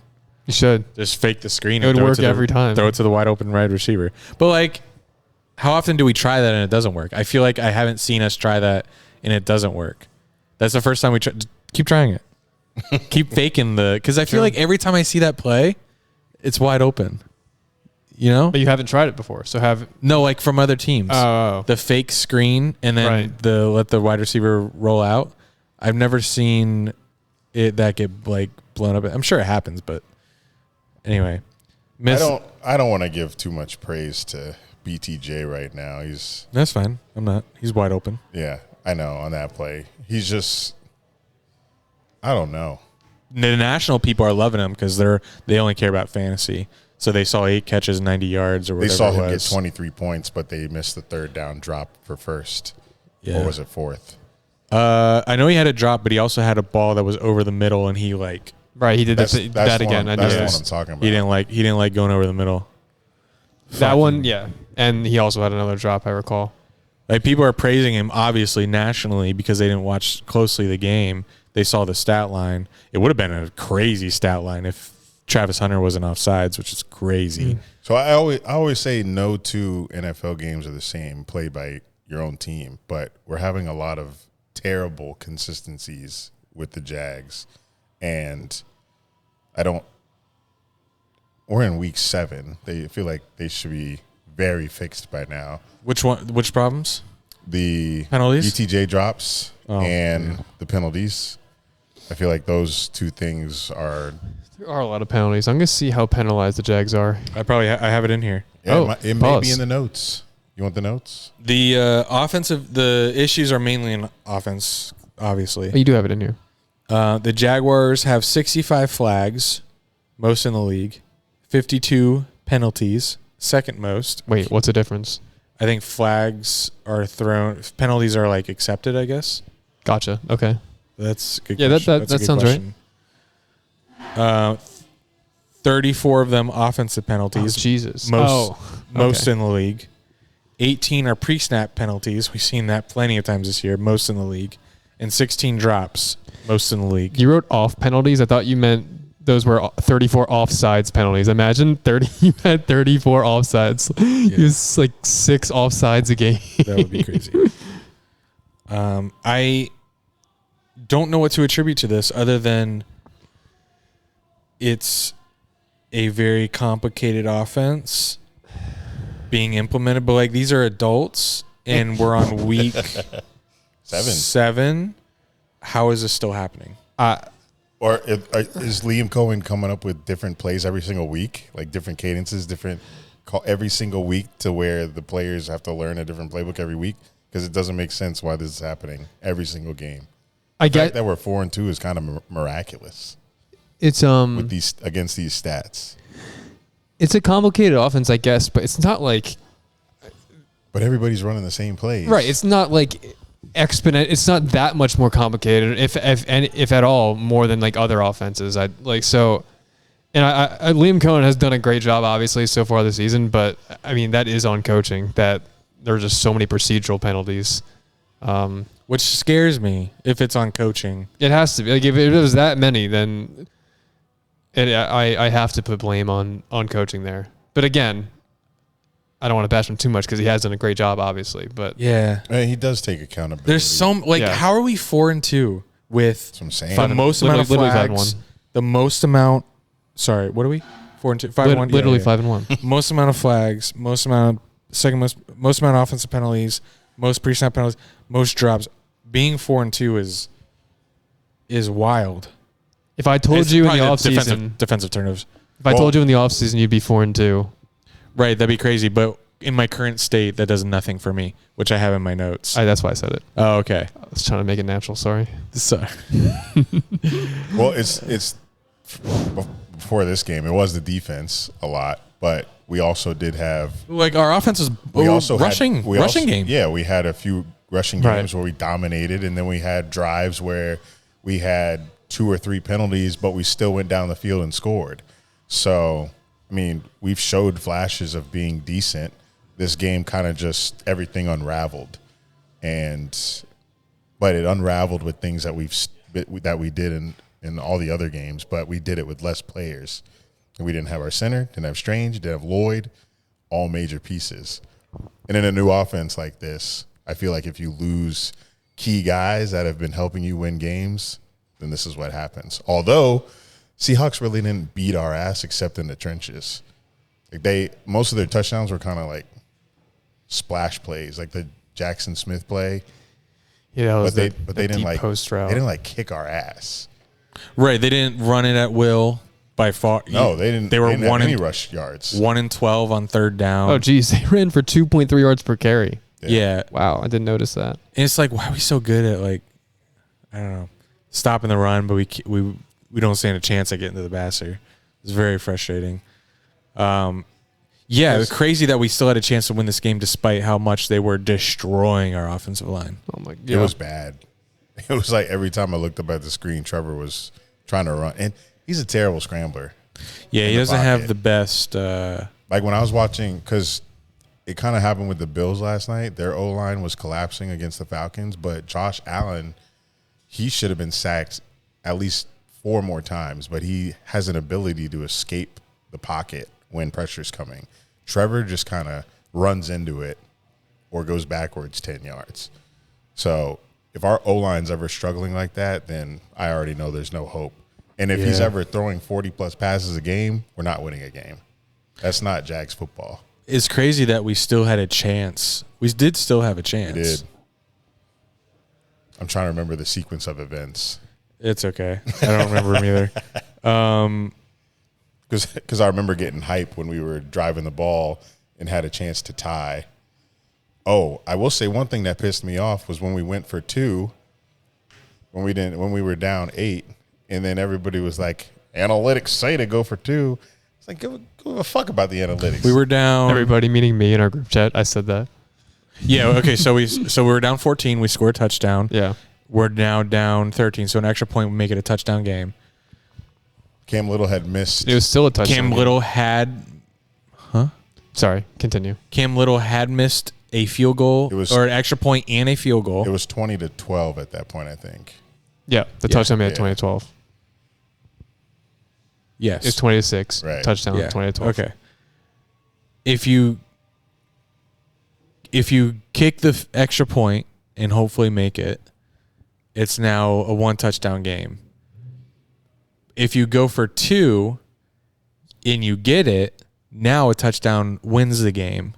You should. Just fake the screen. It and would throw work to the- every time. Throw it to the wide open wide receiver. But like, how often do we try that and it doesn't work? I feel like I haven't seen us try that and it doesn't work. That's the first time we try. Just keep trying it. Keep faking because I feel like every time I see that play, it's wide open. You know? But you haven't tried it before, so have. No, like from other teams. Oh. The fake screen and then Right. let the wide receiver roll out. I've never seen it that get like blown up. I'm sure it happens, but anyway. I don't want to give too much praise to BTJ right now. That's fine. I'm not. He's wide open. Yeah, I know on that play. He's just, I don't know. The national people are loving him because they only care about fantasy. So they saw 8 catches, 90 yards, or They whatever saw it him get was. 23 points, but they missed the third down drop for first. Yeah. Or was it fourth? I know he had a drop, but he also had a ball that was over the middle, and he like Right, he did That's that the again. one, I that's the noticed. one I'm talking about. he didn't like going over the middle. That one, yeah. And he also had another drop, I recall. Like people are praising him obviously nationally because they didn't watch closely the game. they saw the stat line. It would have been a crazy stat line if Travis Hunter wasn't offsides, which is crazy. So I always say no two NFL games are the same, played by your own team, but we're having a lot of terrible consistencies with the Jags, and we're in week 7. They feel like they should be very fixed by now. Which problems? The penalties, ETJ drops, and the penalties. I feel like those two things are. There are a lot of penalties. I'm going to see how penalized the Jags are. I have it in here. Yeah, it may be in the notes. You want the notes? The the issues are mainly in offense, obviously. You do have it in here. The Jaguars have 65 flags, most in the league, 52 penalties, second most. Wait, what's the difference? I think flags are thrown, penalties are like accepted, I guess. Gotcha. Okay. That's a good. Yeah, question. that sounds question. Right. 34 of them offensive penalties. Oh, Jesus. Most in the league. 18 are pre-snap penalties. We've seen that plenty of times this year, most in the league. And 16 drops, most in the league. You wrote off penalties? I thought you meant those were 34 offsides penalties. Imagine you had 34 offsides. Yeah. It's like 6 offsides a game. That would be crazy. I don't know what to attribute to this other than it's a very complicated offense being implemented. But like these are adults and we're on week 7. How is this still happening? Or is Liam Cohen coming up with different plays every single week, like different cadences, different every single week, to where the players have to learn a different playbook every week? Because it doesn't make sense why this is happening every single game. The fact that we're 4-2 is kind of miraculous. It's with these against these stats. It's a complicated offense, I guess, but it's not like. But everybody's running the same plays, right? It's not like It's not that much more complicated, if at all, more than like other offenses. Liam Cohen has done a great job, obviously, so far this season. But I mean, that is on coaching. That there are just so many procedural penalties, which scares me. If it's on coaching, it has to be. Like if it was that many, then I have to put blame on coaching there. But again, I don't want to bash him too much because he has done a great job, obviously. But yeah, he does take accountability. There's how are we 4-2 with the most amount of flags? The most amount. Sorry, what are we? 4-2, 5-1. Literally 5-1. Most amount of flags. Most amount of most amount of offensive penalties. Most pre-snap penalties. Most drops. Being 4-2 is wild. If I told you in the offseason defensive turnovers. If I told you in the offseason you'd be 4-2. Right, that'd be crazy. But in my current state, that does nothing for me, which I have in my notes. That's why I said it. Oh, okay. I was trying to make it natural. Sorry. Well, it's before this game, it was the defense a lot, but we also did have our offense is rushing game. Yeah, we had a few rushing games where we dominated, and then we had drives where we had 2 or 3 penalties, but we still went down the field and scored. So, I mean, we've showed flashes of being decent. This game kind of just everything unraveled, but it unraveled with things that we did in all the other games, but we did it with less players. And we didn't have our center, didn't have Strange, didn't have Lloyd, all major pieces. And in a new offense like this, I feel like if you lose key guys that have been helping you win games, then this is what happens. Although Seahawks really didn't beat our ass except in the trenches. Most of their touchdowns were kind of like splash plays, like the Jackson Smith play. Yeah, but they didn't like post route. They didn't like kick our ass. Right, they didn't run it at will by far. No, they didn't. They were didn't have any rush yards. 1-12 on third down. Oh, geez, they ran for 2.3 yards per carry. Yeah. Wow, I didn't notice that. And it's like, why are we so good at I don't know, stopping the run, but we don't stand a chance at getting to the passer. It's very frustrating. Yeah, it was crazy that we still had a chance to win this game despite how much they were destroying our offensive line. Oh my God. It was bad. It was like every time I looked up at the screen, Trevor was trying to run. And he's a terrible scrambler. Yeah, he doesn't have the best. Like when I was watching, because it kind of happened with the Bills last night. Their O-line was collapsing against the Falcons, but Josh Allen, he should have been sacked at least 4 more times, but he has an ability to escape the pocket when pressure's coming. Trevor just kind of runs into it or goes backwards 10 yards. So if our O-line's ever struggling like that, then I already know there's no hope. And if he's ever throwing 40-plus passes a game, we're not winning a game. That's not Jags football. It's crazy that we still had a chance. We did still have a chance. We did. I'm trying to remember the sequence of events. It's okay. I don't remember them either. Because I remember getting hype when we were driving the ball and had a chance to tie. Oh, I will say one thing that pissed me off was when we went for 2, when we were down 8, and then everybody was like, analytics say to go for 2. It's like, give a fuck about the analytics. We were down. Everybody, meaning me in our group chat, I said that. Yeah. Okay. So we were down 14. We scored a touchdown. Yeah. We're now down 13. So an extra point would make it a touchdown game. Cam Little had missed. It was still a touchdown. Cam Little had. Sorry, continue. Cam Little had missed a field goal or an extra point and a field goal. It was 20-12 at that point, I think. Yeah, the touchdown made it 2012. Yes. It's 20-6. Right. Touchdown 2012. Okay. If you kick the extra point and hopefully make it, it's now a 1 touchdown game. If you go for 2 and you get it, now a touchdown wins the game.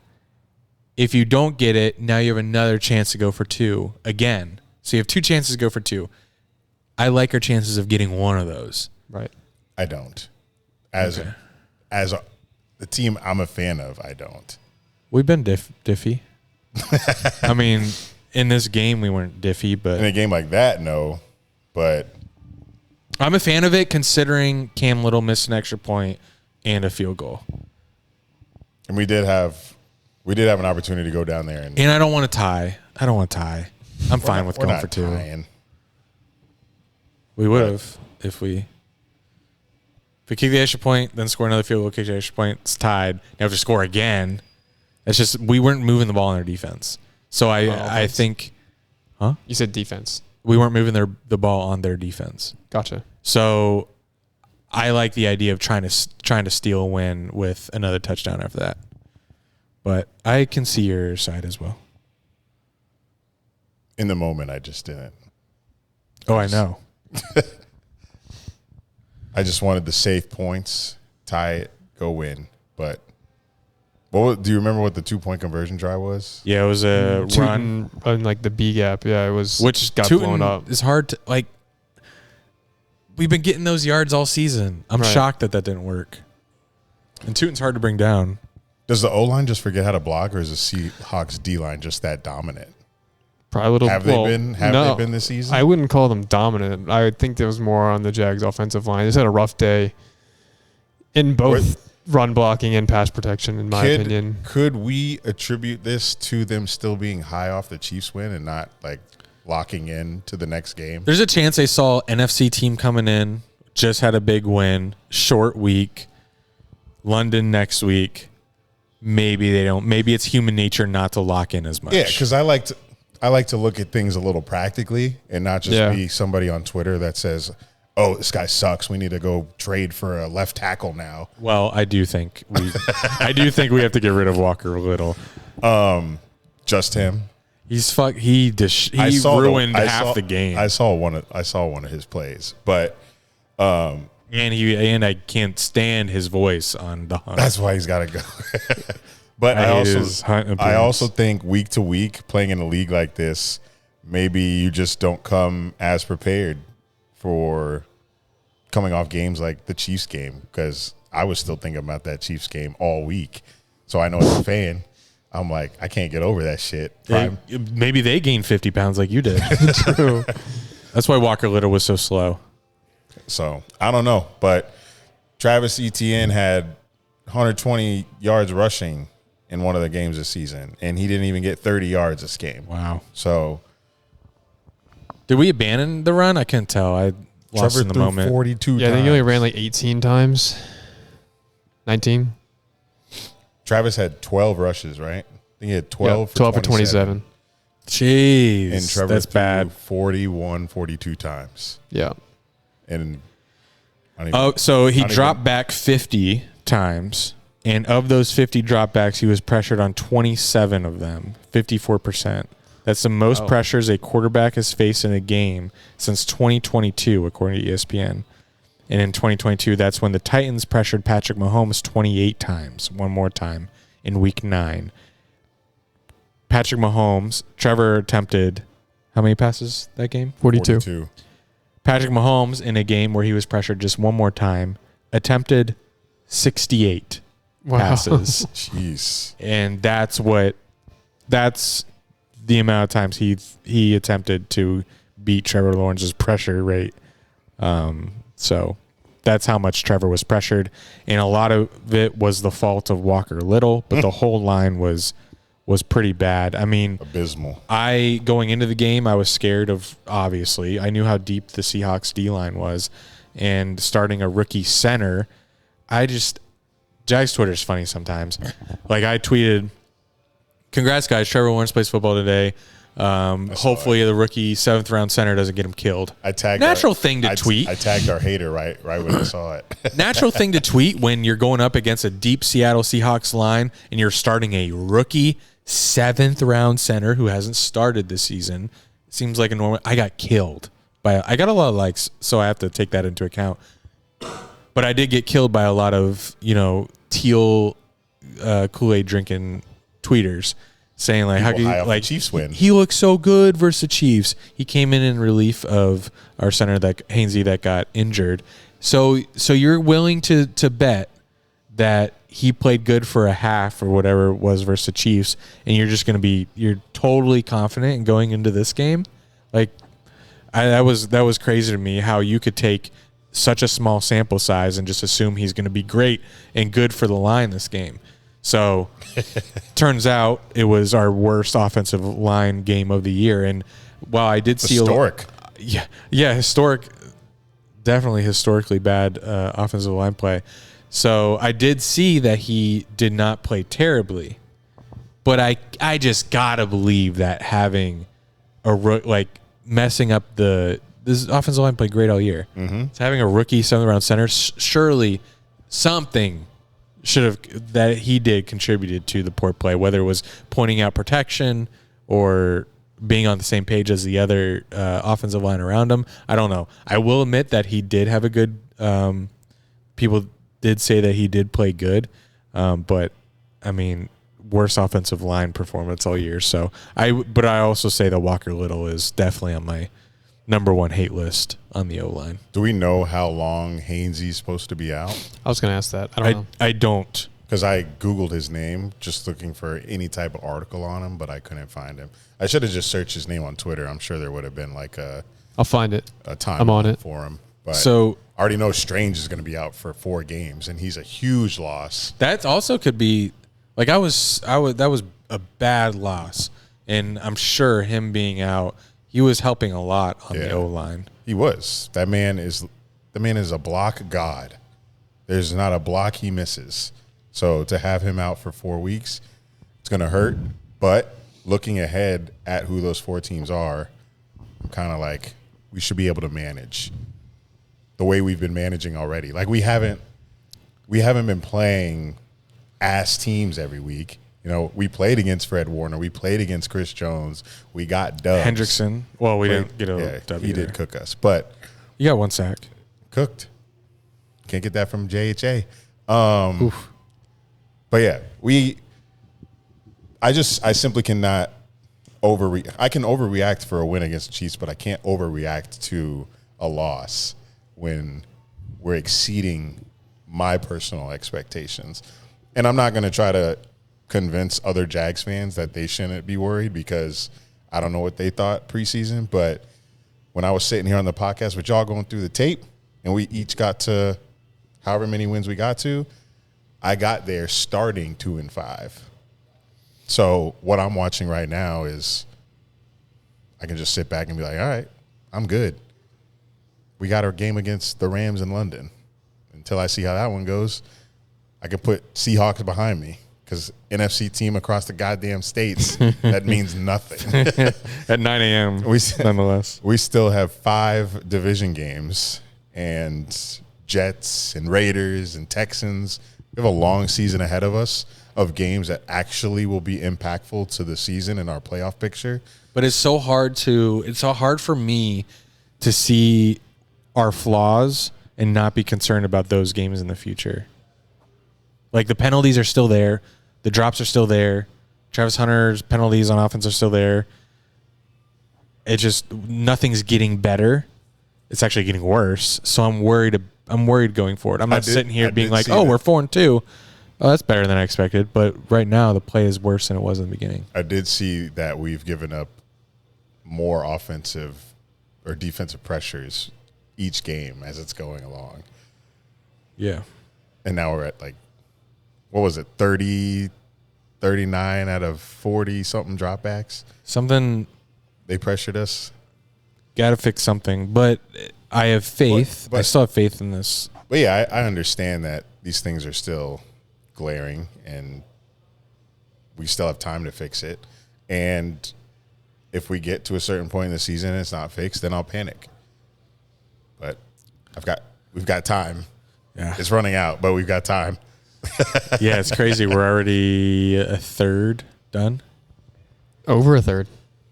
If you don't get it, now you have another chance to go for 2 again. So you have 2 chances to go for 2. I like our chances of getting one of those. Right. I don't. As the team I'm a fan of, I don't. We've been diffy. I mean, in this game we weren't diffy, but In a game like that, no. But I'm a fan of it considering Cam Little missed an extra point and a field goal. and we did have an opportunity to go down there and I don't want to tie. I'm fine with going for 2. Tying. We would have if we kick the extra point, then score another field goal, kick the extra point, it's tied. Now we have to score again. It's just we weren't moving the ball in our defense. So I think, You said defense. we weren't moving the ball on their defense. Gotcha. So I like the idea of trying to steal a win with another touchdown after that. But I can see your side as well. In the moment, I just didn't. Oh, I know. I just wanted the safe points, tie it, go win. But do you remember what the 2-point conversion try was? Yeah, it was a run. On like the B gap. Yeah, it was. Which got Tootin blown up. is hard to, like, we've been getting those yards all season. I'm shocked that didn't work. And Tootin's hard to bring down. Does the O-line just forget how to block, or is the Seahawks D-line just that dominant? Probably a little. Have they been this season? I wouldn't call them dominant. I would think there was more on the Jags offensive line. They just had a rough day in both run blocking and pass protection, in my opinion. Could we attribute this to them still being high off the Chiefs win and not like locking in to the next game? There's a chance they saw NFC team coming in, just had a big win, short week, London next week. Maybe they don't. Maybe it's human nature not to lock in as much. Yeah, because I like to look at things a little practically and not just be somebody on Twitter that says, "Oh, this guy sucks. We need to go trade for a left tackle now." Well, I do think we have to get rid of Walker Little. Just him. He's fuck. He ruined half the game. I saw one of his plays, but and I can't stand his voice on the hunt. that's why he's got to go. But I also think week to week playing in a league like this, maybe you just don't come as prepared for coming off games like the Chiefs game, because I was still thinking about that Chiefs game all week. So I know as a fan, I'm like, I can't get over that shit. Maybe they gained 50 pounds like you did. True. That's why Walker Little was so slow. So I don't know, but Travis Etienne had 120 yards rushing in one of the games this season, and he didn't even get 30 yards this game. Wow. So did we abandon the run? I couldn't tell. I lost Trevor in the threw moment. 42 Yeah, I think he only ran like 18 times. 19. Travis had 12 rushes, right? I think he had 12 for 27. Jeez, And Trevor that's threw bad. 42 times. Yeah. And so he dropped back 50 times, and of those 50 dropbacks, he was pressured on 27 of them, 54%. That's the most pressures a quarterback has faced in a game since 2022, according to ESPN. And in 2022, that's when the Titans pressured Patrick Mahomes 28 times, one more time, in Week 9. Patrick Mahomes, Trevor attempted how many passes that game? 42. Patrick Mahomes, in a game where he was pressured just one more time, attempted 68 passes. Jeez. And that's the amount of times he attempted to beat Trevor Lawrence's pressure rate. So that's how much Trevor was pressured. And a lot of it was the fault of Walker Little, but the whole line was pretty bad. I mean, abysmal. Going into the game, I was scared of, obviously. I knew how deep the Seahawks D-line was. And starting a rookie center, Jags Twitter is funny sometimes. Like, I tweeted, congrats, guys. Trevor Lawrence plays football today. Hopefully the rookie 7th-round center doesn't get him killed. I tagged thing to tweet. I tagged our hater right when I saw it. Natural thing to tweet when you're going up against a deep Seattle Seahawks line and you're starting a rookie 7th-round center who hasn't started this season. Seems like a normal. I got killed I got a lot of likes, so I have to take that into account. But I did get killed by a lot of teal Kool-Aid drinking tweeters saying like, how can you, Chiefs win? He looks so good versus the Chiefs. He came in relief of our center Hainsey that got injured. So you're willing to bet that he played good for a half or whatever it was versus the Chiefs, and you're totally confident in going into this game? Like, that was crazy to me how you could take such a small sample size and just assume he's going to be great and good for the line this game. So turns out it was our worst offensive line game of the year. And while I did see historic, historic, definitely historically bad offensive line play. So I did see that he did not play terribly, but I just gotta believe that having messing up this offensive line played great all year. Mm-hmm. So having a rookie 7th-round center, surely something that he did contributed to the poor play, whether it was pointing out protection or being on the same page as the other offensive line around him. I don't know. I will admit that he did have a good people did say that he did play good, but I mean, worst offensive line performance all year. So I also say that Walker Little is definitely on my number one hate list on the O-line. Do we know how long Hainsey's supposed to be out? I was going to ask that. I don't know. I don't. Because I Googled his name just looking for any type of article on him, but I couldn't find him. I should have just searched his name on Twitter. I'm sure there would have been I'll find it. A time I'm on it for him. But so I already know Strange is going to be out for 4 games, and he's a huge loss. That also could be that was a bad loss, and I'm sure him being out, he was helping a lot on the O-line. He was. The man is a block god. There's not a block he misses. So to have him out for 4 weeks, it's going to hurt. But looking ahead at who those 4 teams are, I'm kind of like, we should be able to manage the way we've been managing already. Like, we haven't been playing ass teams every week. We played against Fred Warner. We played against Chris Jones. We got dubs. Hendrickson. Well, we didn't get a W. He did cook us. But you got 1 sack. Cooked. Can't get that from JHA. But yeah, I simply cannot overreact. I can overreact for a win against the Chiefs, but I can't overreact to a loss when we're exceeding my personal expectations. And I'm not going to try to convince other Jags fans that they shouldn't be worried, because I don't know what they thought preseason. But when I was sitting here on the podcast with y'all going through the tape, and we each got to however many wins we got to, I got there starting 2-5. So what I'm watching right now is I can just sit back and be like, all right, I'm good. We got our game against the Rams in London. Until I see how that one goes, I can put Seahawks behind me, because NFC team across the goddamn states, that means nothing. At 9 a.m., nonetheless. We still have 5 division games, and Jets and Raiders and Texans. We have a long season ahead of us of games that actually will be impactful to the season and our playoff picture. But it's so hard for me to see our flaws and not be concerned about those games in the future. Like, the penalties are still there. The drops are still there. Travis Hunter's penalties on offense are still there. It just, nothing's getting better. It's actually getting worse. So I'm worried going forward. I'm not sitting here being like, oh, we're 4-2. Oh, that's better than I expected. But right now, the play is worse than it was in the beginning. I did see that we've given up more offensive or defensive pressures each game as it's going along. Yeah. And now we're at, like, what was it, 30, 39 out of 40-something dropbacks? Something. They pressured us. Got to fix something. But I have faith. I still have faith in this. But, yeah, I understand that these things are still glaring and we still have time to fix it. And if we get to a certain point in the season and it's not fixed, then I'll panic. But we've got time. Yeah. It's running out, but we've got time. Yeah, it's crazy. We're already a third done. Over a third.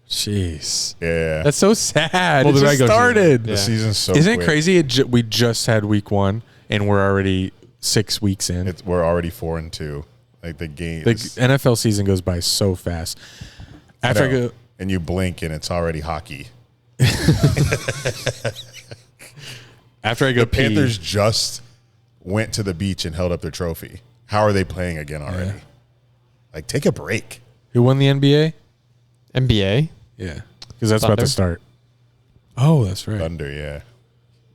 Jeez. Yeah. That's so sad. Well, It the just regular started. The season's so Isn't quick. it crazy? We just had week 1 and we're already 6 weeks in. We're already 4-2. Like, the game. The NFL season goes by so fast. After I go, and you blink and it's already hockey. after I go The pee, Panthers just went to the beach and held up their trophy. How are they playing again already? Yeah. Like, take a break. who won the NBA? NBA? Yeah, because that's about Thunder? to start. Oh, that's right. Thunder, yeah.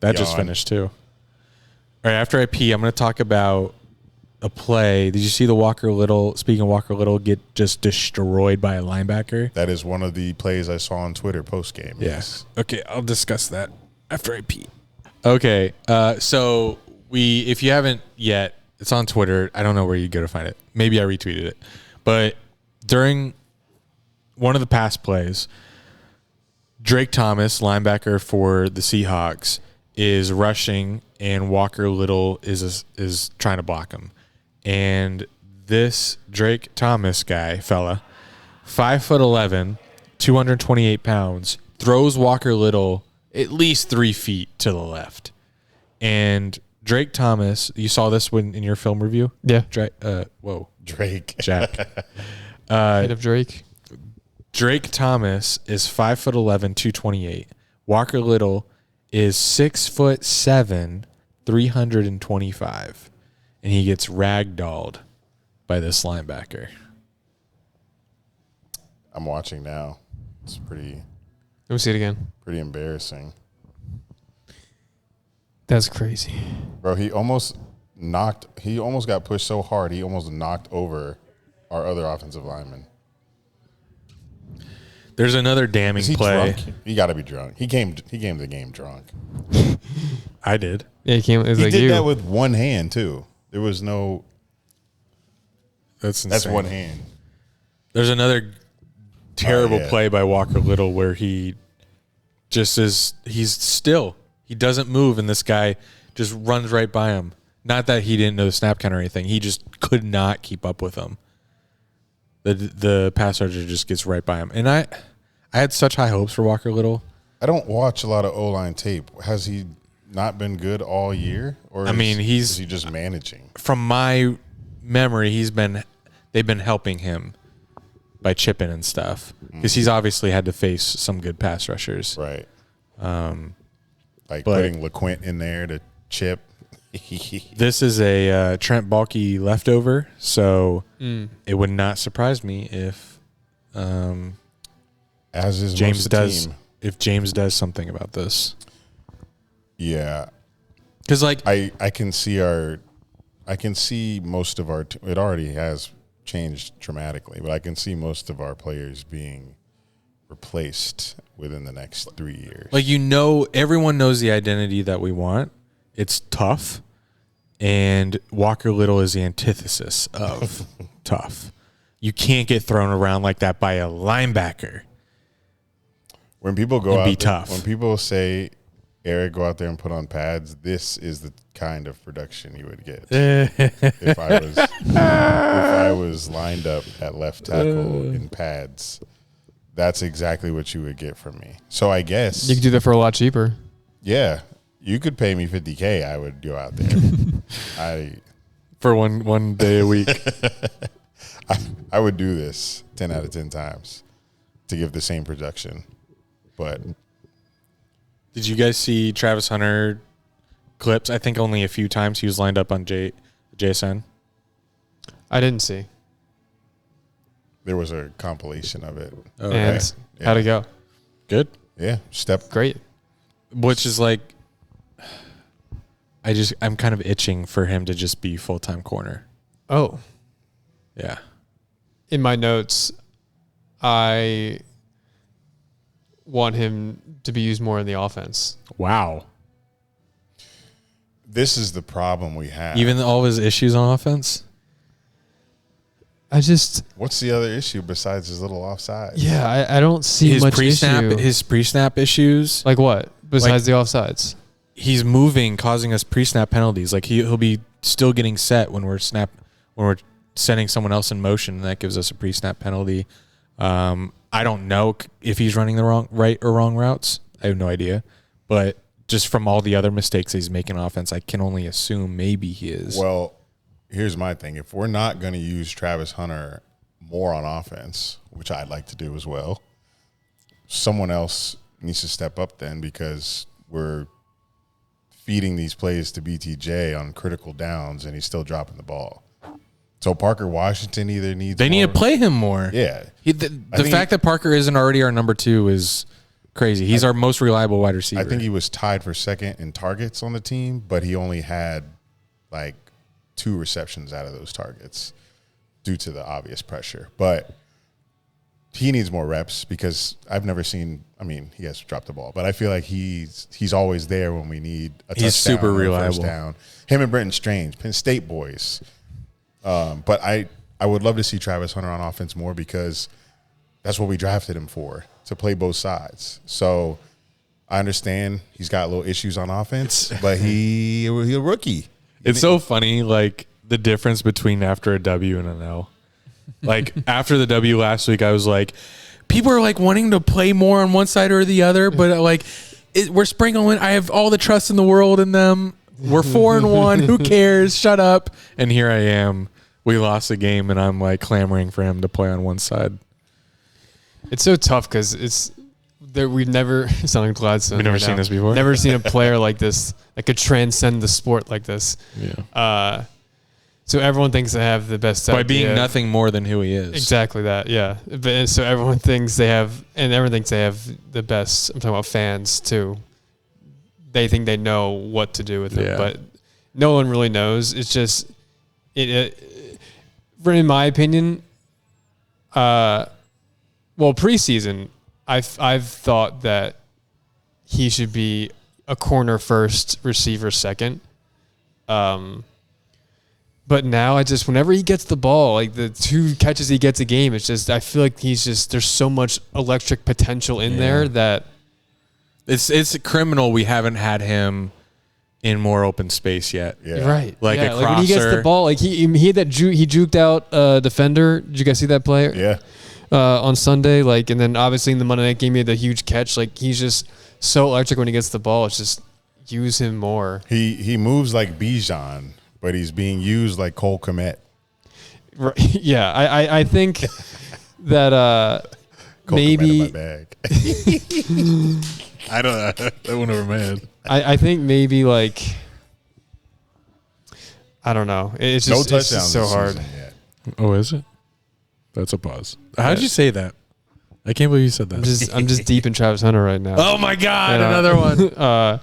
That just Yawn. finished too. All right, after I pee, I'm going to talk about a play. Did you see the Walker Little, speaking of Walker Little, get just destroyed by a linebacker? That is one of the plays I saw on Twitter post-game. Yes. Okay, I'll discuss that after I pee. Okay, so if you haven't yet, it's on Twitter. I don't know where you go to find it. Maybe I retweeted it. But during one of the past plays, Drake Thomas, linebacker for the Seahawks, is rushing, and Walker Little is trying to block him. And this Drake Thomas fella, 5'11", 228 pounds, throws Walker Little at least 3 feet to the left. And Drake Thomas, you saw this in your film review? Yeah. Drake. Jack. Head of Drake. Drake Thomas is 5'11", 228. Walker Little is 6'7", 325. And he gets ragdolled by this linebacker. I'm watching now. It's pretty Let me see it again. embarrassing. That's crazy. Bro, he almost got pushed so hard, he almost knocked over our other offensive lineman. There's another damning Is he play. drunk? He got to be drunk. He came to the game drunk. I did. Yeah, he came. It was He like did you. that with one hand, too. There was no... That's insane. That's one hand. There's another terrible yeah. play by Walker Little where he just he's still. He doesn't move, and this guy just runs right by him. Not that he didn't know the snap count or anything. He just could not keep up with him. The pass rusher just gets right by him. And I had such high hopes for Walker Little. I don't watch a lot of O-line tape. Has he not been good all year? Or is he just managing? From my memory, they've been helping him by chipping and stuff. Because he's obviously had to face some good pass rushers. Right. But putting LeQuint in there to chip. This is a Trent Baalke leftover, so it would not surprise me if As is James most of the does team. if James does something about this. Yeah. Because I can see most of our it already has changed dramatically, but I can see most of our players being replaced within the next 3 years. everyone knows the identity that we want. It's tough, and Walker Little is the antithesis of tough. You can't get thrown around like that by a linebacker. When people go And out be there- tough. when people say Eric go out there and put on pads, this is the kind of production you would get if I was lined up at left tackle in pads. That's exactly what you would get from me. So I guess You could do that for a lot cheaper. yeah, you could pay me $50K. I would go out there. For one day a week. I would do this 10 out of 10 times to give the same production. But Did you guys see Travis Hunter clips? I think only a few times he was lined up on JSN. I didn't see. there was a compilation of it. Oh, And okay. how'd it go? Good. Yeah, Great. Which is like, I'm kind of itching for him to just be full-time corner. Oh, Yeah. in my notes, I want him to be used more in the offense. Wow. This is the problem we have. Even all of his issues on offense? What's the other issue besides his little offside? Yeah, I don't see His much pre-snap, issue. his pre-snap issues. Like what? Besides the offsides? He's moving, causing us pre-snap penalties. Like he'll be still getting set when we're setting someone else in motion, and that gives us a pre-snap penalty. I don't know if he's running the right or wrong routes. I have no idea. But just from all the other mistakes he's making on offense, I can only assume maybe he is. Well, here's my thing. If we're not going to use Travis Hunter more on offense, which I'd like to do as well, someone else needs to step up then, because we're feeding these plays to BTJ on critical downs and he's still dropping the ball. So Parker Washington either needs They need to play him more. Yeah. The fact that Parker isn't already our number 2 is crazy. He's our most reliable wide receiver. I think he was tied for second in targets on the team, but he only had like 2 receptions out of those targets due to the obvious pressure. But he needs more reps, because I've never seen – I mean, he has dropped the ball, but I feel like he's always there when we need a touchdown. He's super or a reliable. first down. Him and Brenton Strange, Penn State boys. But I would love to see Travis Hunter on offense more, because that's what we drafted him for, to play both sides. So I understand he's got little issues on offense, but he's a rookie. It's so funny, like, the difference between after a W and an L. Like, after the W last week, I was like, people are, like, wanting to play more on one side or the other, but, like, we're sprinkling. I have all the trust in the world in them. We're 4-1. Who cares? Shut up. And here I am. We lost the game, and I'm, like, clamoring for him to play on one side. It's so tough because we've never – sounding Gladstone. We've never seen this before? Never seen a player like this that could transcend the sport like this. Yeah. So everyone thinks they have the best By idea. being nothing more than who he is. Exactly that, yeah. But so everyone thinks they have, and everyone thinks they have the best. I'm talking about fans too. They think they know what to do with him, but no one really knows. It's just, in my opinion, preseason, I've thought that he should be a corner first, receiver second. But now whenever he gets the ball, like the 2 catches he gets a game, it's just, I feel like there's so much electric potential in there that it's criminal we haven't had him in more open space yet. Yeah. right. Like a like when he gets the crosser. ball, like he had that he juked out defender. Did you guys see that play? Yeah. On Sunday, like, and then obviously in the Monday night game he had the huge catch. Like, he's just so electric when he gets the ball. It's just use him more. He moves like Bijan, but he's being used like Cole Kmet. Right. Yeah, I think that Cole maybe Kmet in my bag. I don't know. That went over my head. I think maybe like, I don't know. It's No just, touchdowns it's just so this hard. season yet. Oh, is it? That's a pause. How'd you say that? I can't believe you said that. I'm just deep in Travis Hunter right now. Oh my God, Yeah. another one.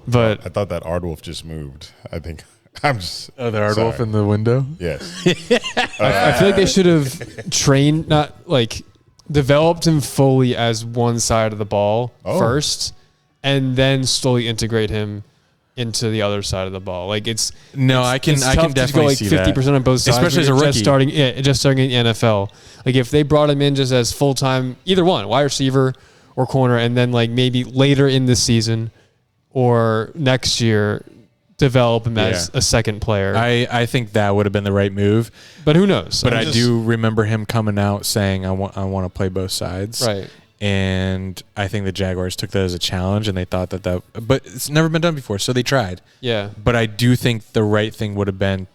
But I thought that Aardwolf just moved. I think I'm just. Oh, the Aardwolf sorry. in the window? Yes. I feel like they should have trained, not like developed him fully as one side of the ball first, and then slowly integrate him into the other side of the ball. Like it's I can tough definitely to go like see that. 50% on both sides, Especially as a when you're rookie. just starting in the NFL. Like if they brought him in just as full time, either one, wide receiver or corner, and then like maybe later in the season or next year develop him as a second player. I think that would have been the right move. But who knows? But I do remember him coming out saying, I want to play both sides. Right. And I think the Jaguars took that as a challenge, and they thought that but it's never been done before, so they tried. Yeah. But I do think the right thing would have been,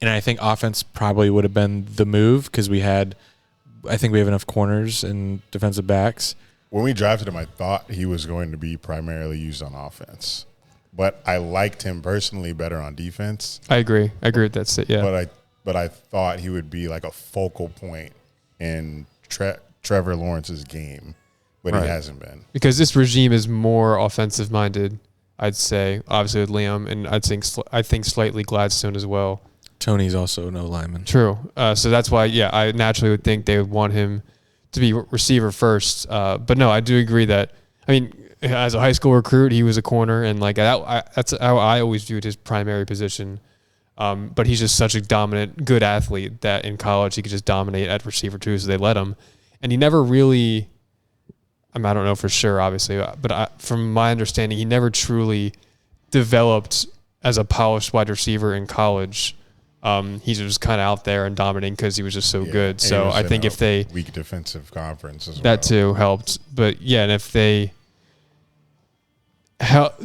and I think offense probably would have been the move, because I think we have enough corners and defensive backs. When we drafted him, I thought he was going to be primarily used on offense, but I liked him personally better on defense. I agree with that. Yeah. But I thought he would be like a focal point in Trevor Lawrence's game. But he hasn't been. Because this regime is more offensive minded, I'd say, obviously with Liam, and I think slightly Gladstone as well. Tony's also no lineman. True. So that's why, I naturally would think they would want him to be receiver first. But no, I do agree that, as a high school recruit, he was a corner, and that's how I always viewed his primary position. But he's just such a dominant, good athlete that in college he could just dominate at receiver too, so they let him. And he never really, I don't know for sure, obviously, but from my understanding, he never truly developed as a polished wide receiver in college. He's just kind of out there and dominating because he was just so good. So I think if they weak defensive conference as well, that too helped. But and if they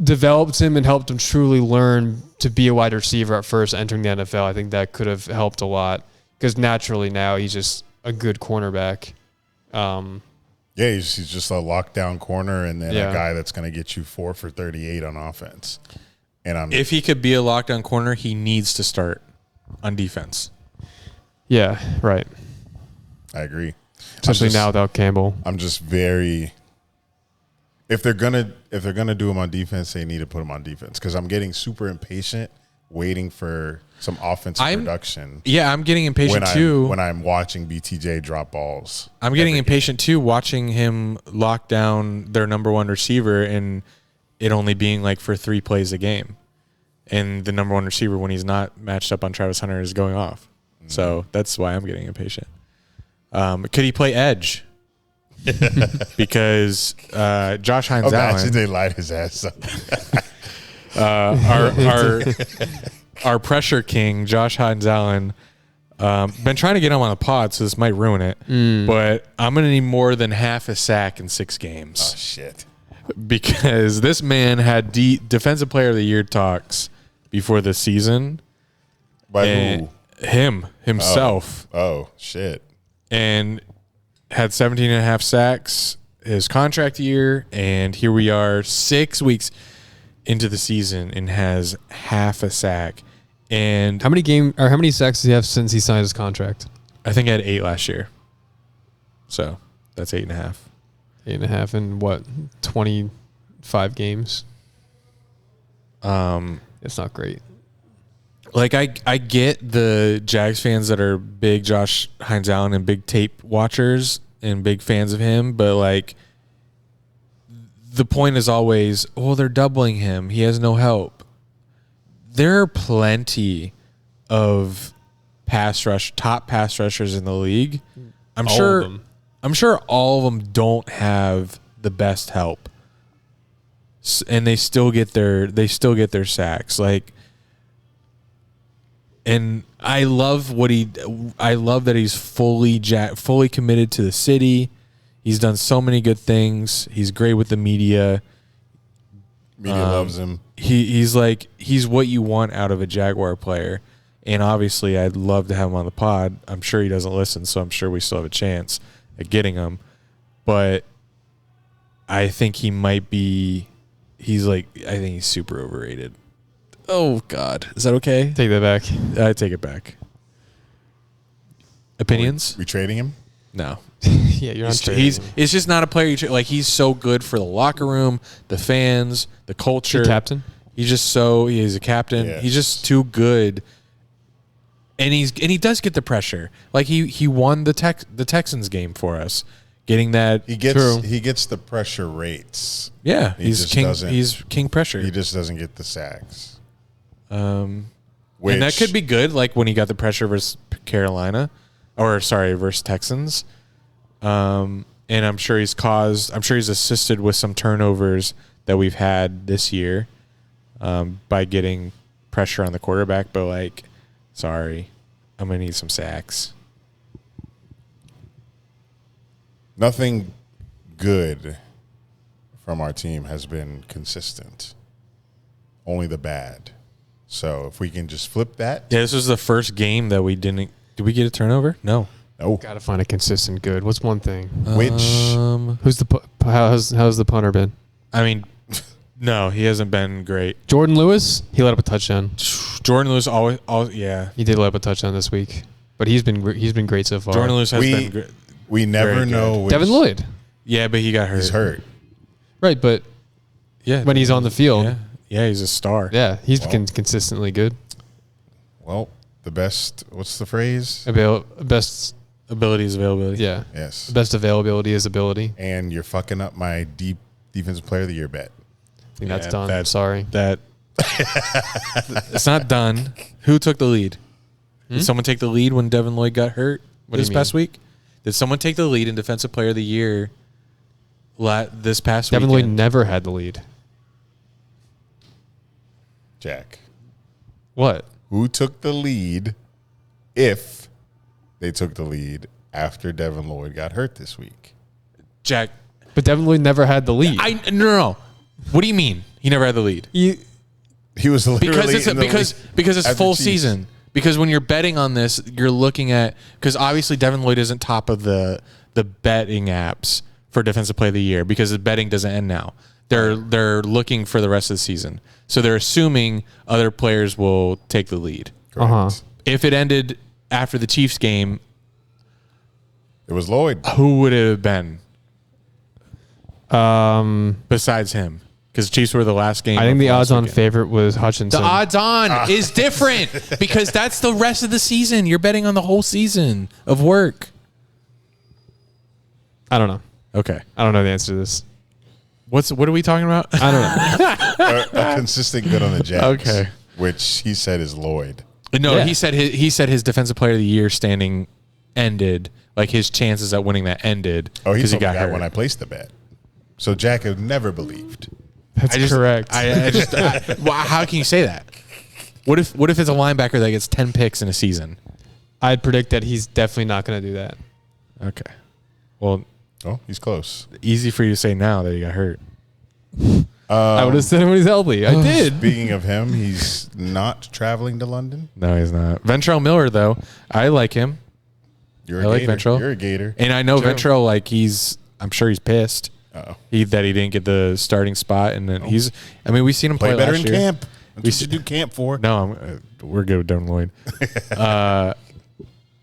developed him and helped him truly learn to be a wide receiver at first, entering the NFL, I think that could have helped a lot, because naturally now he's just a good cornerback. He's just a lockdown corner, and then a guy that's going to get you 4 for 38 on offense. And if he could be a lockdown corner, he needs to start on defense. Yeah, right. I agree. Especially now without Campbell. I'm just very. If they're gonna do him on defense, they need to put him on defense, because I'm getting super impatient waiting for some offensive production. Yeah, I'm getting impatient too. When I'm watching BTJ drop balls. I'm getting impatient too, watching him lock down their number one receiver and it only being like for 3 plays a game. And the number one receiver, when he's not matched up on Travis Hunter, is going off. So that's why I'm getting impatient. Could he play edge? Because Josh Hines Allen. They light his ass up. Our pressure king, Josh Hines Allen, been trying to get him on the pod, so this might ruin it. But I'm going to need more than half a sack in 6 games. Oh, shit. Because this man had Defensive Player of the Year talks before the season. By who? Himself. Oh, shit. And had 17.5 sacks his contract year, and here we are 6 weeks into the season and has half a sack. And how many sacks does he have since he signed his contract? I think he had 8 last year. So that's 8.5. 8.5 in what, 25 games? It's not great. Like I get the Jags fans that are big Josh Hines Allen and big tape watchers and big fans of him, but like the point is always, they're doubling him. He has no help. There are plenty of top pass rushers in the league. I'm sure all of them don't have the best help, and they still get their sacks. Like, and I love that he's fully committed to the city. He's done so many good things. He's great with the media. Media loves him. He's what you want out of a Jaguar player. And obviously I'd love to have him on the pod. I'm sure he doesn't listen, so I'm sure we still have a chance at getting him. But I think he might be I think he's super overrated. Oh God. Is that okay? Take that back. I take it back. Opinions? We trading him? No. Yeah, you're not trading him. It's just not a player he's so good for the locker room, the fans, the culture. The captain? He's a captain. Yeah. He's just too good. And he does get the pressure. Like he won the Texans game for us. Getting that he gets the pressure rates. Yeah, he's king pressure. He just doesn't get the sacks. And that could be good, like when he got the pressure versus versus Texans. And I'm sure he's assisted with some turnovers that we've had this year. by getting pressure on the quarterback. But, like, sorry, I'm going to need some sacks. Nothing good from our team has been consistent. Only the bad. So if we can just flip that. Yeah, this was the first game that we didn't. Did we get a turnover? No. Got to find a consistent good. What's one thing? Which Who's the how's the punter been? I mean, no, he hasn't been great. Jordan Lewis. He let up a touchdown. Jordan Lewis always yeah. He did let up a touchdown this week, but he's been great so far. Jordan Lewis has been great. We never know. Devin Lloyd. Yeah, but he got hurt. He's hurt. Right, but yeah, when he's on the field, yeah, he's a star. yeah, he's been consistently good. Well, the best. What's the phrase? Best ability is availability. Yeah. Yes. Best availability is ability. And you're fucking up my defensive player of the year bet. I think that's done. I'm sorry. It's not done. Who took the lead? Did someone take the lead when Devin Lloyd got hurt this past week? Did someone take the lead in defensive player of the year this past week? Devin Lloyd never had the lead. Jack. What? Who took the lead if they took the lead after Devin Lloyd got hurt this week? Jack. But Devin Lloyd never had the lead. No. What do you mean? He never had the lead? He was literally because it's full season. Because when you're betting on this, you're looking at because obviously Devin Lloyd isn't top of the betting apps for defensive play of the year because the betting doesn't end now. They're looking for the rest of the season, so they're assuming other players will take the lead. If it ended after the Chiefs game, it was Lloyd. Who would it have been? Besides him. Because Chiefs were the last game. I think the odds-on favorite was Hutchinson. The odds-on is different because that's the rest of the season. You're betting on the whole season of work. I don't know. Okay. I don't know the answer to this. What are we talking about? I don't know. a consistent good on the Jags. Okay. Which he said is Lloyd. No, he said his defensive player of the year standing ended. Like his chances at winning that ended. Oh, he got that hurt when I placed the bet. So Jack had never believed. That's correct. How can you say that? What if it's a linebacker that gets 10 picks in a season? I'd predict that he's definitely not going to do that. Okay. Well, he's close. Easy for you to say now that he got hurt. I would have said him when he's healthy. I did. Speaking of him, he's not traveling to London. No, he's not. Ventrell Miller, though, I like him. I like Ventrell. You're a Gator. And I know Ventrell, I'm sure he's pissed. Uh-oh. That he didn't get the starting spot, and then we've seen him play better last in year. camp. That's what you do camp for. No, we're good with Devin Lloyd.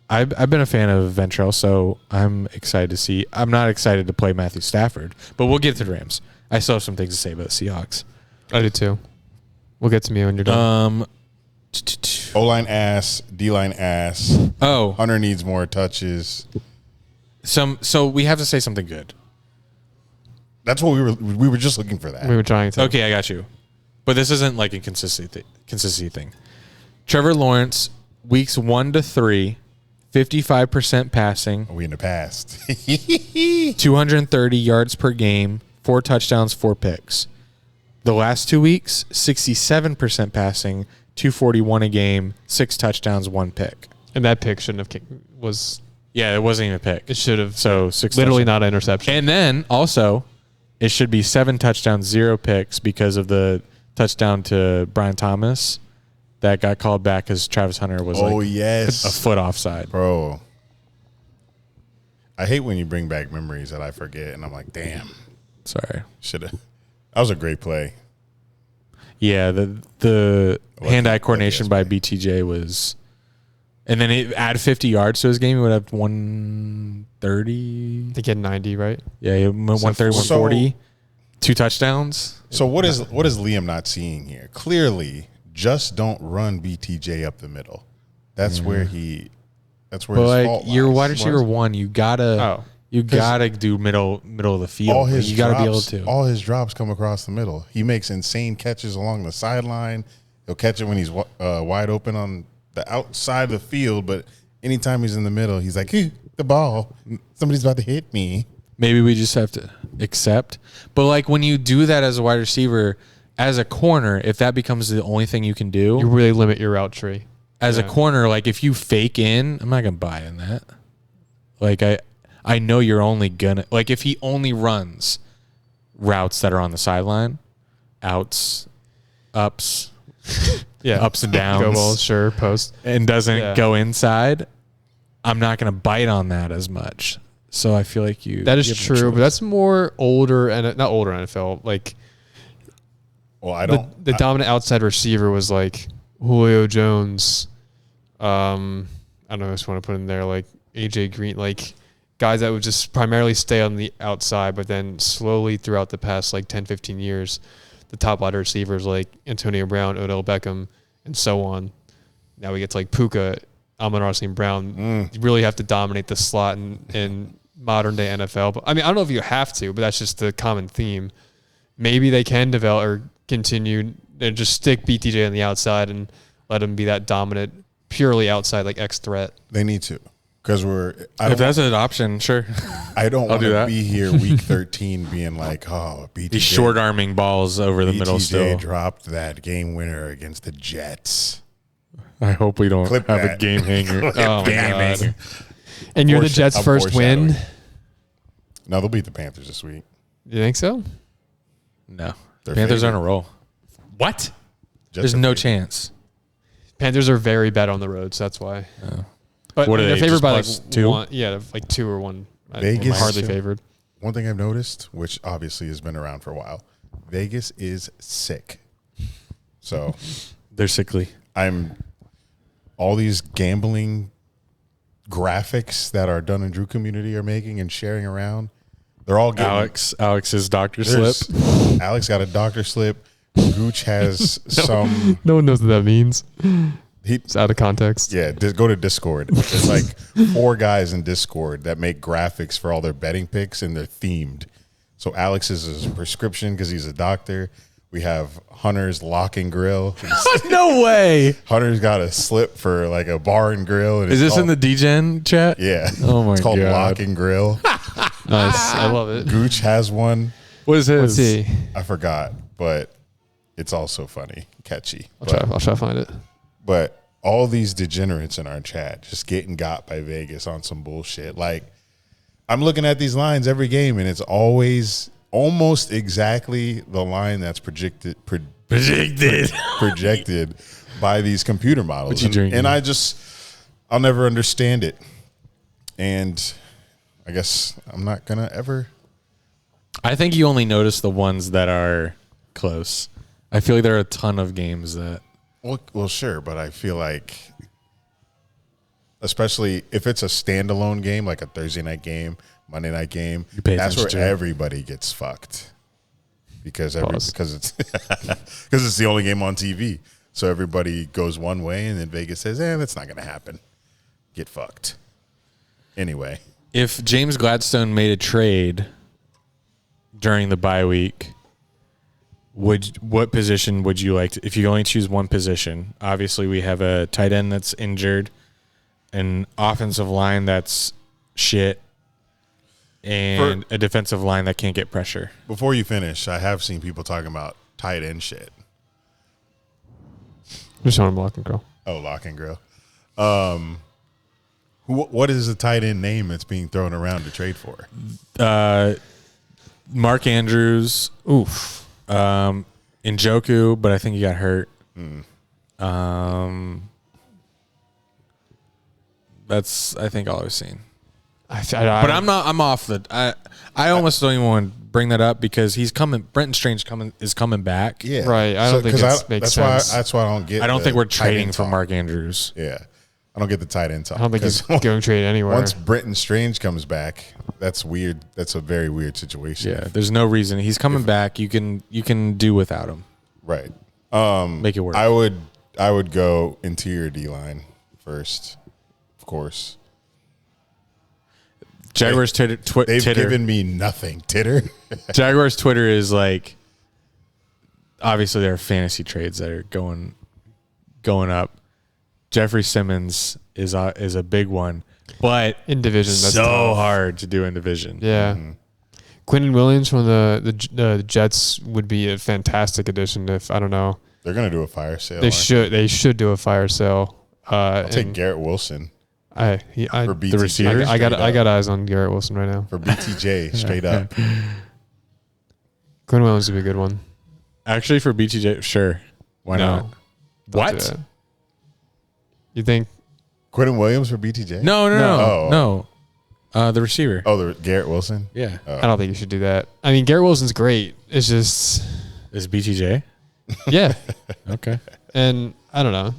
I've been a fan of Ventrell, so I'm excited to see. I'm not excited to play Matthew Stafford, but we'll get to the Rams. I still have some things to say about the Seahawks. I do too. We'll get to me when you're done. O-line ass, D-line ass. Oh. Hunter needs more touches. So we have to say something good. That's what we were just looking for that. We were trying to. Okay, I got you. But this isn't like a consistency thing. Trevor Lawrence, weeks 1 to 3, 55% passing. Are we in the past? 230 yards per game, 4 touchdowns, 4 picks. The last 2 weeks, 67% passing, 241 a game, 6 touchdowns, 1 pick. And that pick shouldn't have was. Yeah, it wasn't even a pick. It should have. So 6 literally touchdowns. not an interception. And then also, it should be 7 touchdowns, 0 picks because of the touchdown to Brian Thomas that got called back because Travis Hunter was a foot offside. Bro. I hate when you bring back memories that I forget, and I'm like, damn. Sorry. Should have. That was a great play. Yeah, the hand-eye coordination by BTJ was... And then it add 50 yards to his game, he would have 130. They get 90, right? Yeah, 130, 140. 2 touchdowns. So what is Liam not seeing here? Clearly, just don't run BTJ up the middle. That's where his fault lies. You're wide receiver 1. You gotta do middle of the field. You gotta be able to. All his drops come across the middle. He makes insane catches along the sideline. He'll catch it when he's wide open on the outside of the field, but anytime he's in the middle, he's like, the ball. Somebody's about to hit me. Maybe we just have to accept. But like when you do that as a wide receiver, as a corner, if that becomes the only thing you can do, You really limit your route tree. as a corner, like if you fake in, I'm not gonna buy in that. Like I know you're only gonna like if he only runs routes that are on the sideline, outs, ups, ups and downs, Go balls, sure, post. and doesn't go inside, I'm not gonna bite on that as much. So I feel like That is true, but that's more older and not older NFL. Like, Well, I don't. The dominant outside receiver was like Julio Jones. I don't know. I just want to put in there like AJ Green, like guys that would just primarily stay on the outside, but then slowly throughout the past like 10, 15 years, the top wide receivers like Antonio Brown, Odell Beckham, and so on. Now we get to like Puka, Amon-Ra St. Brown. You really have to dominate the slot in modern day NFL. But I mean, I don't know if you have to, but that's just the common theme. Maybe they can develop or continue and just stick BTJ on the outside and let him be that dominant, purely outside like X threat. They need to, because if that's an option, sure. I don't want do to that. be here week 13 being like, oh, BTJ. He's short arming balls over the middle still. BTJ dropped that game winner against the Jets. I hope we don't Clip have that. a game hanger. Oh my God. And you're the Jets' first win. No, they'll beat the Panthers this week. You think so? No. They're Panthers are favored. on a roll. What? Jets There's are no favored. chance. Panthers are very bad on the road, so that's why. But What are they're they, favored just by like plus two? one. Yeah, like 2 or 1. Vegas- Hardly favored. One thing I've noticed, which obviously has been around for a while, Vegas is sick. So They're sickly. all these gambling graphics that our Dunn and Drew community are making and sharing around, they're all getting Alex's doctor slip. Alex got a doctor slip. Gooch has some. No one knows what that means. He, It's out of context. yeah, go to Discord. There's like 4 guys in Discord that make graphics for all their betting picks, and they're themed. So Alex's is a prescription because he's a doctor. We have Hunter's Lock and Grill. No way. Hunter's got a slip for like a bar and grill. And Is it's this in the DGen chat? Yeah. Oh my It's called God. Lock and Grill. Nice. I love it. Gooch has one. What is his? Let's see. I forgot, but it's also funny, catchy. I'll try to find it. But all these degenerates in our chat just getting got by Vegas on some bullshit. Like, I'm looking at these lines every game, and it's always almost exactly the line that's projected by these computer models. What you drinking? And I'll never understand it. And I guess I'm not gonna ever. I think you only notice the ones that are close. I feel like there are a ton of games that. Well, sure, but I feel like, especially if it's a standalone game, like a Thursday night game, Monday night game, pay that's where attention to it. everybody gets fucked because it's because it's the only game on TV. So everybody goes one way, and then Vegas says, that's not going to happen. Get fucked. Anyway. If James Gladstone made a trade during the bye week, what position would you like to, if you only choose one position? Obviously, we have a tight end that's injured, an offensive line that's shit, and a defensive line that can't get pressure. Before you finish, I have seen people talking about tight end shit. Just on Lock and Grill. Oh, Lock and Grill. What is the tight end name that's being thrown around to trade for? Mark Andrews. Oof. Njoku, but I think he got hurt. That's I think all I've seen. But I'm off the. I almost don't even want to bring that up because he's coming. Brenton Strange is coming back. Yeah, Right. I don't think it makes sense. That's why I don't get. I don't think we're trading for talk. Mark Andrews. Yeah, I don't get the tight end talk. I don't think he's going trade anywhere. Once Brenton Strange comes back, that's weird. That's a very weird situation. Yeah, there's no reason he's coming back. You can do without him. Right. Make it work. I would go interior D line first, of course. Jaguars They've Twitter. given me nothing. Titter. Jaguars Twitter is like. Obviously, there are fantasy trades that are going up. Jeffrey Simmons is a big one, but in division, that's so tough. hard to do in division. Yeah. Quinnen Williams from the Jets would be a fantastic addition. If I don't know, They're gonna do a fire sale. they should do a fire sale. I'll take Garrett Wilson for BTJ. the receivers? I got eyes on Garrett Wilson right now. For BTJ, straight up. Quinnen Williams would be a good one. Actually, for BTJ, sure. Why not? Don't do What? that. You think? Quinnen Williams for BTJ? No. The receiver. Oh, the Garrett Wilson? Yeah. I don't think you should do that. I mean, Garrett Wilson's great. It's just, Is BTJ? yeah. Okay. And I don't know.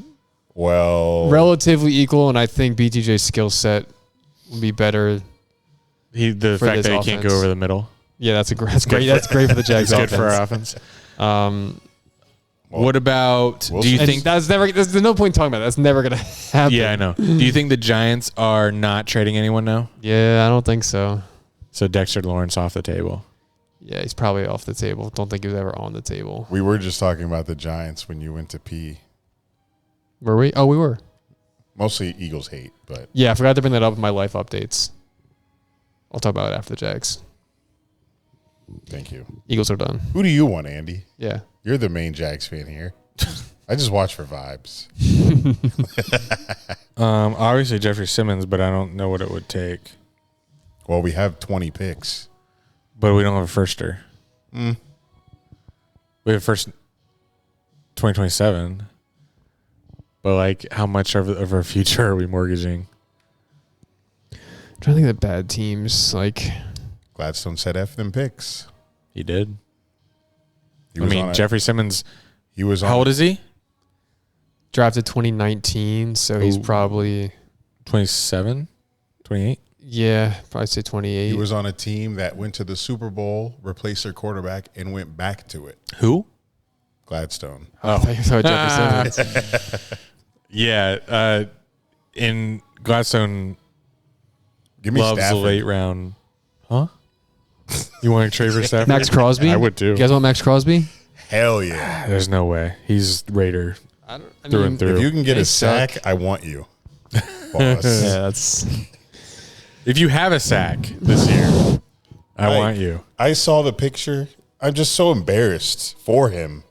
Well, Relatively equal, and I think BTJ's skill set would be better. The For fact this that he can't go offense. over the middle. Yeah, that's great. That's great for the Jags. It's good for our offense. offense. well, What about? Wilson- Do you And think? there's no point talking about that. That's never gonna happen. Yeah, I know. Do you think the Giants are not trading anyone now? Yeah, I don't think so. So Dexter Lawrence off the table. Yeah, he's probably off the table. Don't think he was ever on the table. we were just talking about the Giants when you went to pee. Were we? Oh, we were. Mostly Eagles hate, but Yeah, I forgot to bring that up in my life updates. I'll talk about it after the Jags. thank you. Eagles are done. Who do you want, Andy? Yeah. You're the main Jags fan here. I just watch for vibes. Obviously Jeffrey Simmons, but I don't know what it would take. Well, we have 20 picks. But we don't have a firster. Mm. We have first 2027. But like, how much of our future are we mortgaging? I'm trying to think of the bad teams. Like, Gladstone said F them picks. He did. He I was mean, on Jeffrey Simmons. He was on How old is he? drafted 2019, so he's Ooh. probably, 27, 28. yeah, probably say 28. He was on a team that went to the Super Bowl, replaced their quarterback, and went back to it. Who? Gladstone. I thought you were talking about Jeffrey Simmons. Yeah. In Gladstone Give me loves the Stafford. late round. Huh? You want to trade for Stafford? Max Crosby? I would too. You guys want Max Crosby? Hell yeah. There's no way. He's Raider through and through. If you can get They a sack, suck. I want you. Boss. Yeah, that's. If you have a sack this year, I want you. I saw the picture. I'm just so embarrassed for him.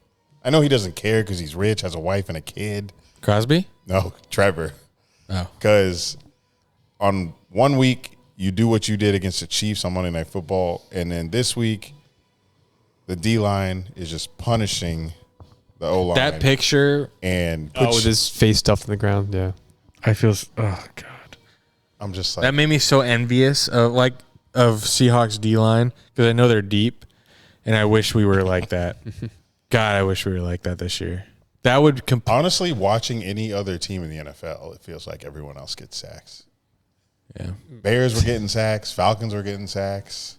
I know he doesn't care because he's rich, has a wife and a kid. Crosby? No, Trevor. Oh. Because on 1 week, you do what you did against the Chiefs on Monday Night Football. And then this week, the D-line is just punishing the O-line. That picture, And With his face stuffed in the ground. Yeah. I feel, oh, God. I'm just like, That made me so envious of Seahawks D-line because I know they're deep, and I wish we were like that. God, I wish we were like that this year. That would honestly, watching any other team in the NFL, it feels like everyone else gets sacks. yeah. Bears were getting sacks. Falcons were getting sacks.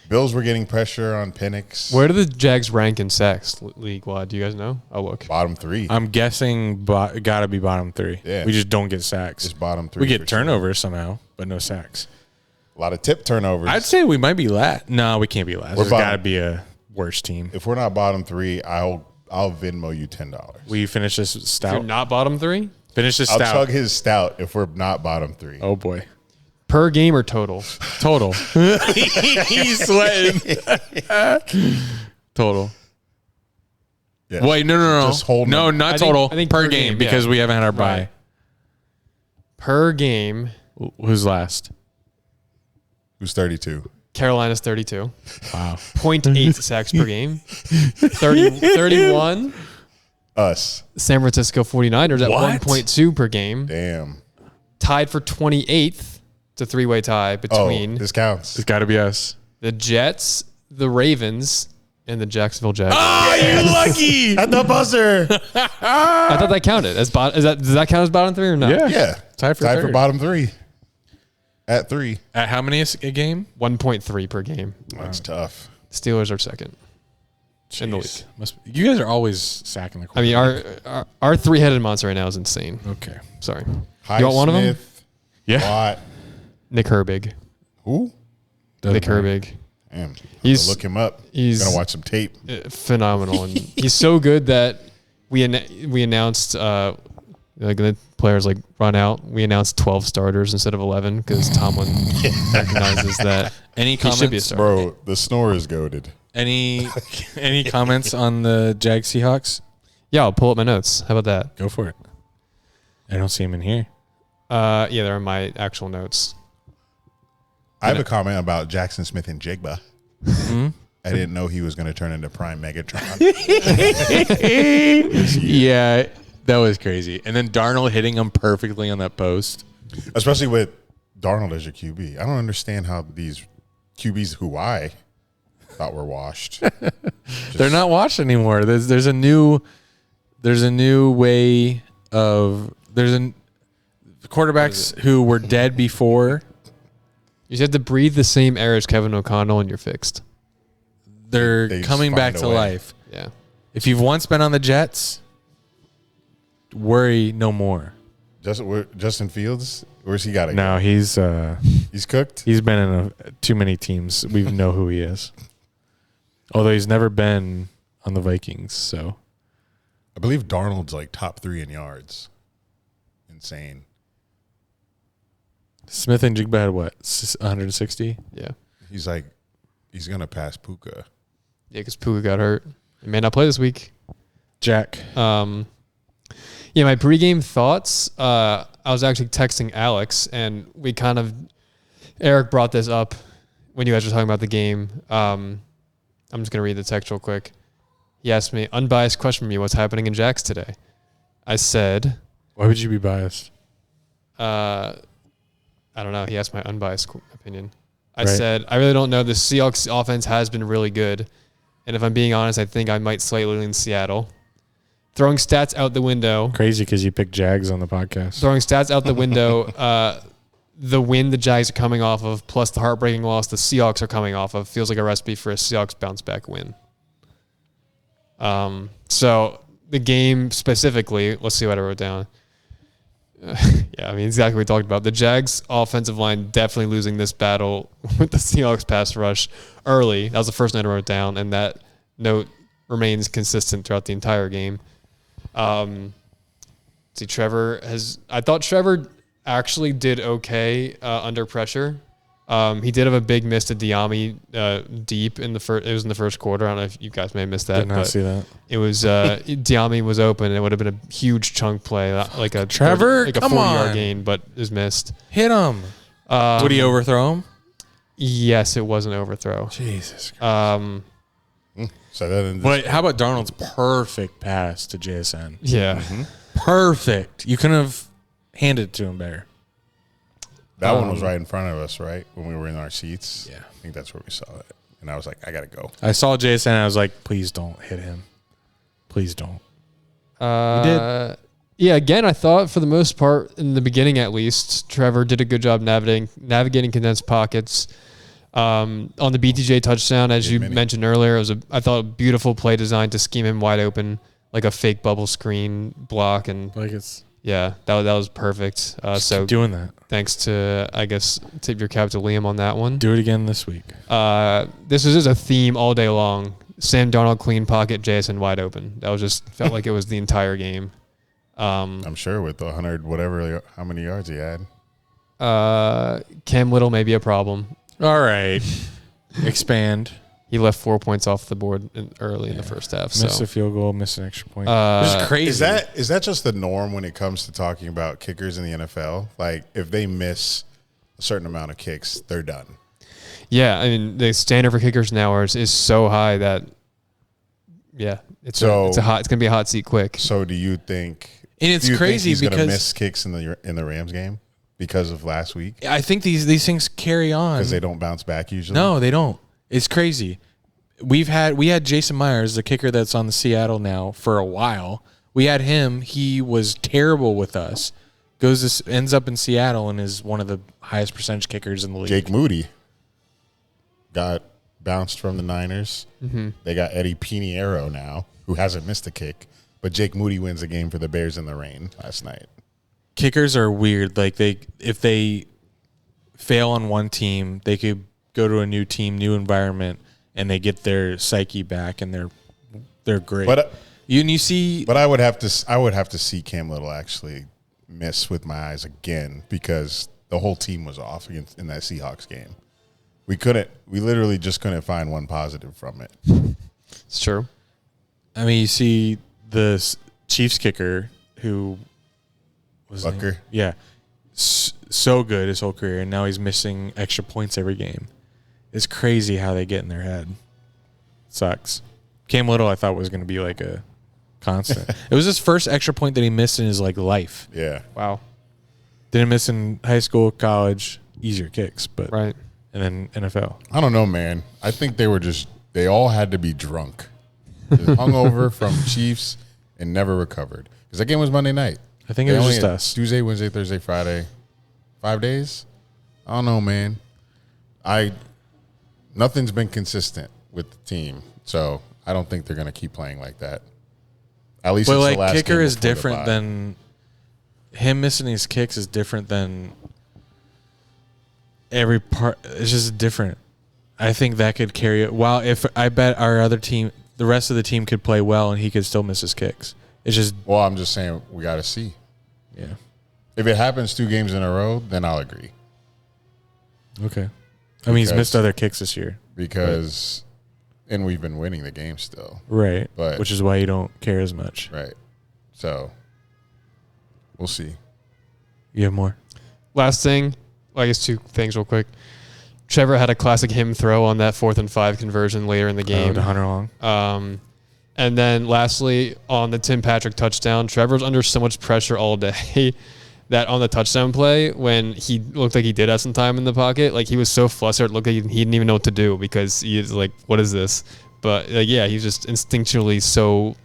Bills were getting pressure on Penix. Where do the Jags rank in sacks league-wide? Do you guys know? I'll look. Bottom three. I'm guessing got to be bottom three. Yeah. We just don't get sacks. Just bottom three. We get for sure. turnovers somehow, but no sacks. A lot of tip turnovers. I'd say we might be last. No, we can't be last. There's bottom. got to be a worse team. If we're not bottom three, I'll Venmo you $10. We finish this If you're stout. not bottom three? Finish this I'll stout. chug his stout if we're not bottom three. Oh boy. Per game or total? Total. He's sweating. Total. Yeah. Wait, no. Just hold no, them. not I think- total. I think per per game, game, because yeah. we haven't had our bye. Right. Per game, Who's last? Who's 32? Carolina's 32. Wow. 0.8 sacks per game. 31. Us. San Francisco 49ers at What? 1.2 per game. Damn. Tied for 28th. It's a three-way tie between This counts. It's got to be us. the Jets, the Ravens, and the Jacksonville Jaguars. Oh, you're lucky. At the buzzer. I thought that counted. Does that count as bottom three or not? Yeah. Tied for third. bottom three. At 3. At how many a game? 1.3 per game. That's tough. Steelers are second in the league. Jeez. You guys are always sacking the I mean, our three-headed monster right now is insane. Okay. Sorry. Highsmith, You want one of them? Yeah. Watt. Nick Herbig. Who? Nick Herbig. Damn. He's- Look him up. he's- Gonna watch some tape. Phenomenal. And he's so good that we announced like players like run out, we announced 12 starters instead of 11 because Tomlin recognizes that Any he should be a comments, starter. Bro, the snore is goated. any comments on the Jags Seahawks? Yeah, I'll pull up my notes. How about that? Go for it. I don't see him in here. Yeah, they're in my actual notes. I have a comment about Jackson Smith and Jigba. Hmm? I didn't know he was going to turn into Prime Megatron. Yeah, that was crazy. And then Darnold hitting him perfectly on that post. Especially with Darnold as your QB. I don't understand how these QBs who I thought were washed. They're not watched anymore. There's a new way of quarterbacks who were dead before. You just have to breathe the same air as Kevin O'Connell and you're fixed. They're They just coming back find to a way. life. Yeah. If you've once been on the Jets, worry no more. Justin Fields, where's he got to No, he's cooked? he's been in too many teams. We know who he is. Although he's never been on the Vikings, so I believe Darnold's like top 3 in yards. Insane. Smith and Jigba had what, 160? Yeah. He's going to pass Puka. Yeah, because Puka got hurt. He may not play this week. Jack. Yeah, my pregame thoughts. I was actually texting Alex, and Eric brought this up when you guys were talking about the game. I'm just going to read the text real quick. He asked me, unbiased question from you, what's happening in Jax today? I said, Why would you be biased? I don't know. He asked my unbiased opinion. I Right. said, I really don't know. The Seahawks offense has been really good. And if I'm being honest, I think I might slightly lean Seattle. Throwing stats out the window. Crazy because you picked Jags on the podcast. Throwing stats out the window. The win the Jags are coming off of, plus the heartbreaking loss the Seahawks are coming off of, feels like a recipe for a Seahawks bounce back win. So the game specifically, let's see what I wrote down. Yeah, I mean, exactly what we talked about. The Jags offensive line definitely losing this battle with the Seahawks pass rush early. That was the first note I wrote down, and that note remains consistent throughout the entire game. I thought Trevor actually did okay under pressure. He did have a big miss to Diami deep in the first. It was in the first quarter. I don't know if you guys may have missed that. Did not see that. It was Diami was open. And it would have been a huge chunk play, like a Trevor, like a come 40-yard on. gain, but is missed. Hit him. Would he overthrow him? Yes, it was an overthrow. Jesus. So that But how about Darnold's perfect pass to JSN? Yeah. Perfect. You couldn't have handed it to him better. that one was right in front of us, right? When we were in our seats. Yeah. I think that's where we saw it. And I was like, I got to go. I saw JSN and I was like, please don't hit him. Please don't. did. Yeah, again, I thought for the most part, in the beginning at least, Trevor did a good job navigating condensed pockets. On the BTJ touchdown, as you mentioned earlier, it was I thought a beautiful play design to scheme him wide open, like a fake bubble screen block, and Like it's yeah, that was perfect. So keep doing that. thanks to, I guess, tip your cap to Liam on that one. Do it again this week. This was just a theme all day long. Sam Darnold clean pocket, Jason wide open. That was just felt like it was the entire game. I'm sure with the 100, whatever, how many yards he had. Cam Little may be a problem. All right. Expand. He left 4 points off the board early in the first half. Miss So a field goal, miss an extra point. This is crazy. Is that just the norm when it comes to talking about kickers in the NFL? Like, if they miss a certain amount of kicks, they're done. yeah, I mean the standard for kickers now is so high that it's gonna be a hot seat quick. So do you think? And it's do you crazy think he's because gonna miss kicks in the Rams game because of last week I think these things carry on. because they don't bounce back usually. No, they don't. It's crazy. We had Jason Myers, the kicker that's on the Seattle now for a while. We had him. He was terrible with us. Ends up in Seattle and is one of the highest percentage kickers in the league. Jake Moody got bounced from the Niners. Mm-hmm. They got Eddie Pinheiro now, who hasn't missed a kick, but Jake Moody wins the game for the Bears in the rain last night. Kickers are weird. Like if they fail on one team, they could go to a new team, new environment, and they get their psyche back, and they're great. But you see, but I would have to see Cam Little actually miss with my eyes again because the whole team was off in that Seahawks game. We literally just couldn't find one positive from it. It's true. I mean, you see the Chiefs kicker who was Bucker. Yeah. So good his whole career, and now he's missing extra points every game. It's crazy how they get in their head. Sucks. Cam Little, I thought, was going to be like a constant. It was his first extra point that he missed in his life. Yeah. Wow. Didn't miss in high school, college, easier kicks, but Right. and then NFL. I don't know, man. I think they all had to be drunk. Just hungover from Chiefs and never recovered. Because that game was Monday night. I think They it was only just had us. Tuesday, Wednesday, Thursday, Friday. 5 days? I don't know, man. Nothing's been consistent with the team. So I don't think they're going to keep playing like that. At least But it's the last kicker game is before the different bye. than him missing his kicks is different than every part. It's just different. I think that could carry it. Well, if I bet our other team, the rest of the team could play well and he could still miss his kicks. It's just Well, I'm just saying we got to see. yeah. If it happens 2 games in a row, then I'll agree. Okay. I mean, he's Because- missed other kicks this year. Because, and we've been winning the game still. Right. But- which is why you don't care as much. Right. So, we'll see. You have more? Last thing, well, I guess 2 things real quick. Trevor had a classic him throw on that 4th and 5 conversion later in the game. To Hunter Long. And then lastly, on the Tim Patrick touchdown, Trevor's under so much pressure all day that on the touchdown play, when he looked like he did have some time in the pocket, like he was so flustered, it looked like he didn't even know what to do because he is like, what is this? But yeah, he's just instinctually so,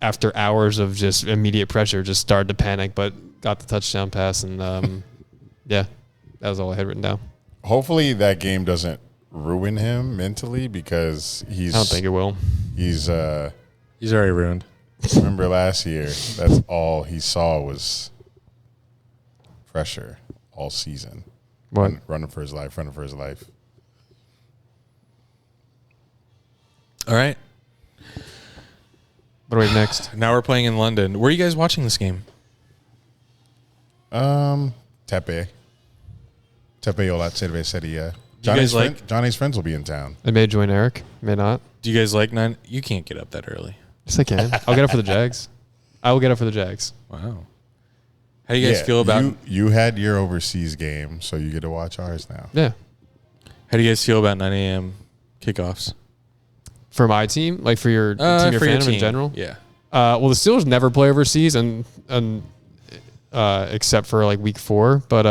after hours of just immediate pressure, just started to panic, but got the touchdown pass. And yeah, that was all I had written down. Hopefully that game doesn't ruin him mentally because I don't think it will. he's already ruined. remember last year, that's all he saw was pressure all season. What? Running for his life. All right. What do we have next? Now we're playing in London. Where are you guys watching this game? Tepe Ola Cerveceria. Do you guys like- Johnny's friends will be in town. I may join Eric, may not. Do you guys like 9? You can't get up that early. Yes, I can. I'll get up for the Jags. I will get up for the Jags. Wow. How do you guys feel about you had your overseas game, so you get to watch ours now. Yeah. How do you guys feel about 9 a.m. kickoffs? For my team, like for your team, your for your fandom team. in general. Yeah. Well, the Steelers never play overseas, and except for like week 4. But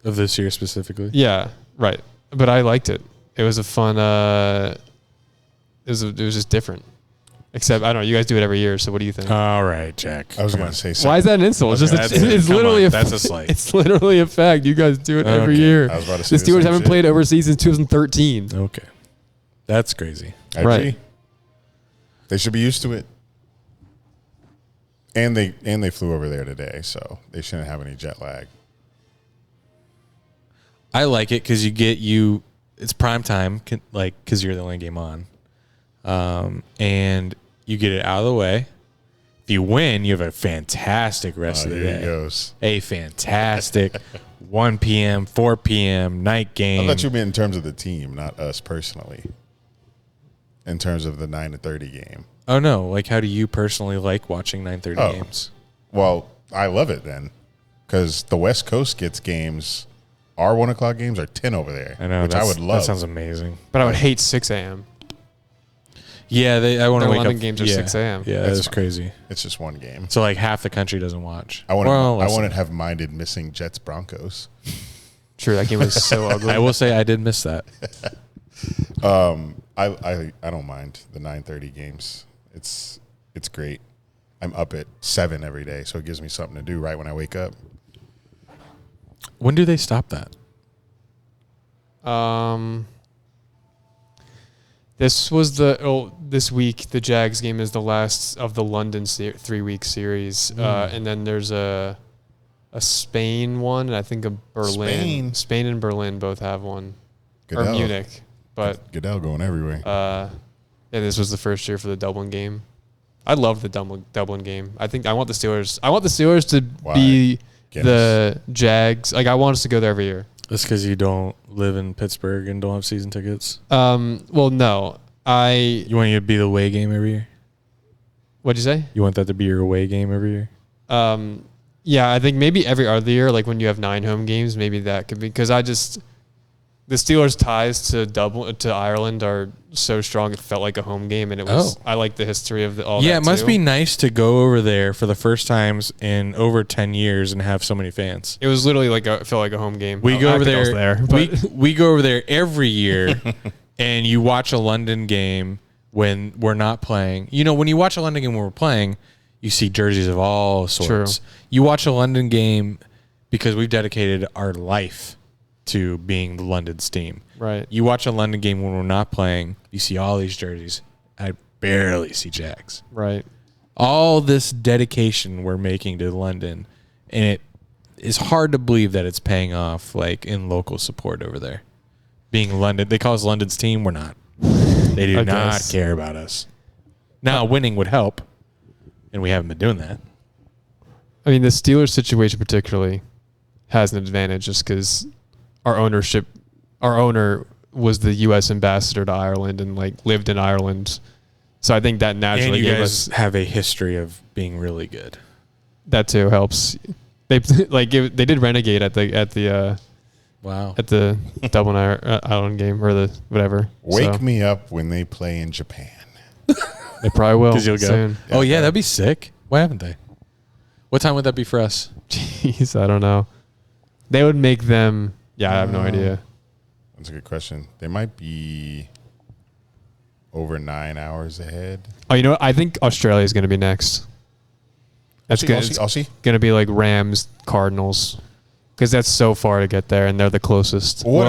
Of this year specifically. yeah, right. But I liked it. It was a fun. It was just different. Except I don't know. You guys do it every year, so what do you think? All right, Jack. I was Come going on. to say something. Why is that an insult? It's just it's come literally on, a that's a slight. It's literally a fact. You guys do it every Okay. year. I was about to The say the Steelers same haven't shit. played overseas since 2013. Okay. That's crazy. I Right. agree. They should be used to it. And they flew over there today, so they shouldn't have any jet lag. I like it because it's prime time, because you're the only game on. And you get it out of the way. If you win, you have a fantastic rest of the Here day. he goes. A fantastic 1 p.m., 4 p.m. night I game. thought you meant in terms of the team, not us personally. In terms of the 9-30 game. Oh, no. Like, how do you personally like watching 9:30 Oh. games? Well, I love it then, because the West Coast gets games. Our 1 o'clock games are 10 over there, I know. which I would love. That sounds amazing. But I would hate 6 a.m. Yeah, I want to Their wake London up. games are 6 a.m. Yeah, That's that's fine. crazy. It's just one game. So, like, half the country doesn't watch. I wouldn't have minded missing Jets Broncos. True, that game was so ugly. I will say I did miss that. I don't mind the 9:30 games. It's great. I'm up at 7 every day, so it gives me something to do right when I wake up. When do they stop that? This week the Jags game is the last of the London 3-week series, and then there's a Spain one, and I think a Berlin. Spain and Berlin both have one, Goodell. or Munich. But Goodell going everywhere. yeah, this was the first year for the Dublin game. I love the Dublin game. I think I want the Steelers. I want the Steelers to Why? be Guinness. the Jags. Like I want us to go there every year. That's because you don't live in Pittsburgh and don't have season tickets. Well, no. You want it to be the away game every year? What'd you say? You want that to be your away game every year? Yeah, I think maybe every other year, like when you have 9 home games, maybe that could be because the Steelers' ties to Ireland are so strong. It felt like a home game, and it was. I like the history of all. Yeah, that it must too. be nice to go over there for the first times in over 10 years and have so many fans. It was literally it felt like a home game. We go over there. but We go over there every year, and you watch a London game when we're not playing. You know, when you watch a London game when we're playing, you see jerseys of all sorts. True. You watch a London game because we've dedicated our life to being the London's team. Right. You watch a London game when we're not playing, you see all these jerseys. I barely see Jags. Right. All this dedication we're making to London, and it is hard to believe that it's paying off like in local support over there. Being London, they call us London's team. We're not. They do not care about us. Now, winning would help, and we haven't been doing that. I mean, the Steelers situation particularly has an advantage just because our owner was the U.S. ambassador to Ireland and like lived in Ireland. So I think that naturally and you gave guys us have a history of being really good. that too helps. They they did renegade at the Wow. at the Dublin Ireland game or the whatever. Wake me up when they play in Japan. They probably will. 'Cause you'll go. Soon. Oh yeah, that'd be sick. Why haven't they? What time would that be for us? Jeez, I don't know. They would make them. Yeah, I have no idea. That's a good question. They might be over 9 hours ahead. Oh, you know what? I think Australia is going to be next. That's good. I'll see. Going to be like Rams, Cardinals, because that's so far to get there, and they're the closest. What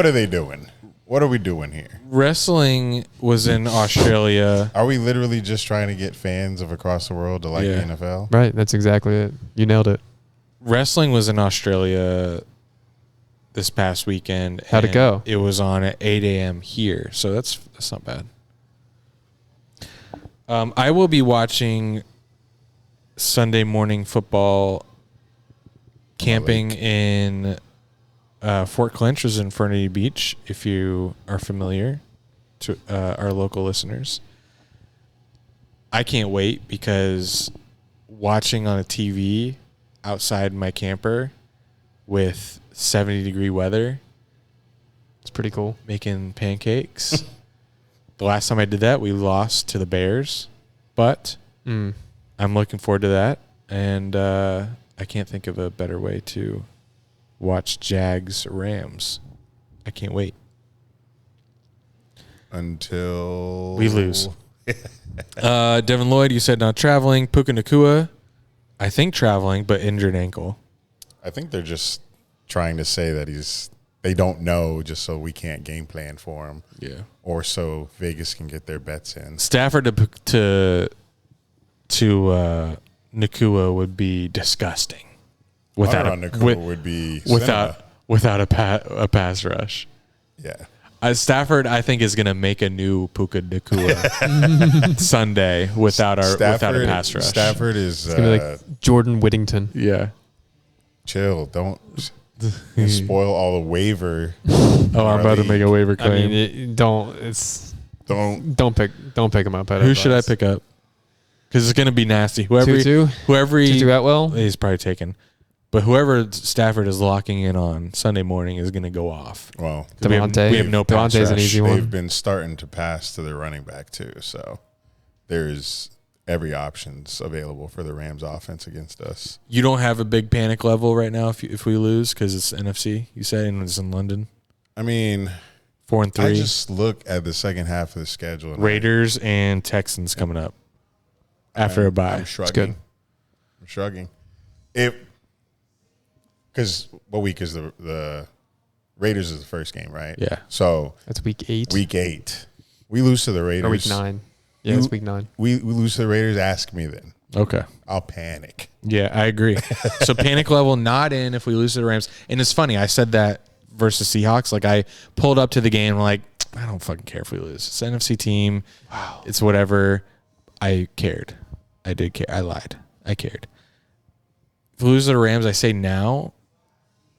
are they doing? What are we doing here? Wrestling was in Australia. Are we literally just trying to get fans of across the world to like Yeah. the NFL? Right, that's exactly it. You nailed it. Wrestling was in Australia this past weekend. How'd it and go? It was on at 8 a.m. here, so that's not bad. I will be watching Sunday morning football camping in Fort Clinch, is Infinity Beach, if you are familiar to our local listeners. I can't wait because watching on a TV outside my camper with 70-degree weather, It's pretty cool. making pancakes. The last time I did that, we lost to the Bears, but I'm looking forward to that, and I can't think of a better way to watch Jags Rams. I can't wait Until we lose. Devin Lloyd, you said not traveling. Puka Nakua, I think traveling, but injured ankle. I think they're just trying to say that they don't know, just so we can't game plan for him. Yeah. Or so Vegas can get their bets in. Stafford to Nakua would be disgusting. Without Nakua would be without a pass rush. Yeah. Stafford, I think, is going to make a new Puka Nakua Sunday without a pass rush. Stafford is It's going to be like Jordan Whittington. Yeah. chill. Don't spoil all the waiver. Oh, I'm about to make a waiver I claim. mean, don't pick him up. Who should I pick up? Because it's going to be nasty. Whoever Tutu Atwell. He's probably taken. But whoever Stafford is locking in on Sunday morning is going to go off. Well, We have no pass Devontae's an rush. easy one. they've been starting to pass to their running back too. So there's every options available for the Rams offense against us. You don't have a big panic level right now if we lose because it's NFC, you said, and it's in London. I mean, 4-3. I just look at the second half of the schedule. And Raiders and Texans coming up after a bye. I'm shrugging. good. I'm shrugging. Because what week is the Raiders is the first game, right? Yeah. So That's week 8. week 8, we lose to the Raiders. Or week 9. Yeah, it's week 9. We lose to the Raiders. Ask me then. Okay. I'll panic. Yeah, I agree. So panic level not in if we lose to the Rams. And it's funny, I said that versus Seahawks. Like I pulled up to the game like, I don't fucking care if we lose. It's an NFC team. Wow. It's whatever. I cared. I did care. I lied. I cared. If we lose to the Rams, I say now,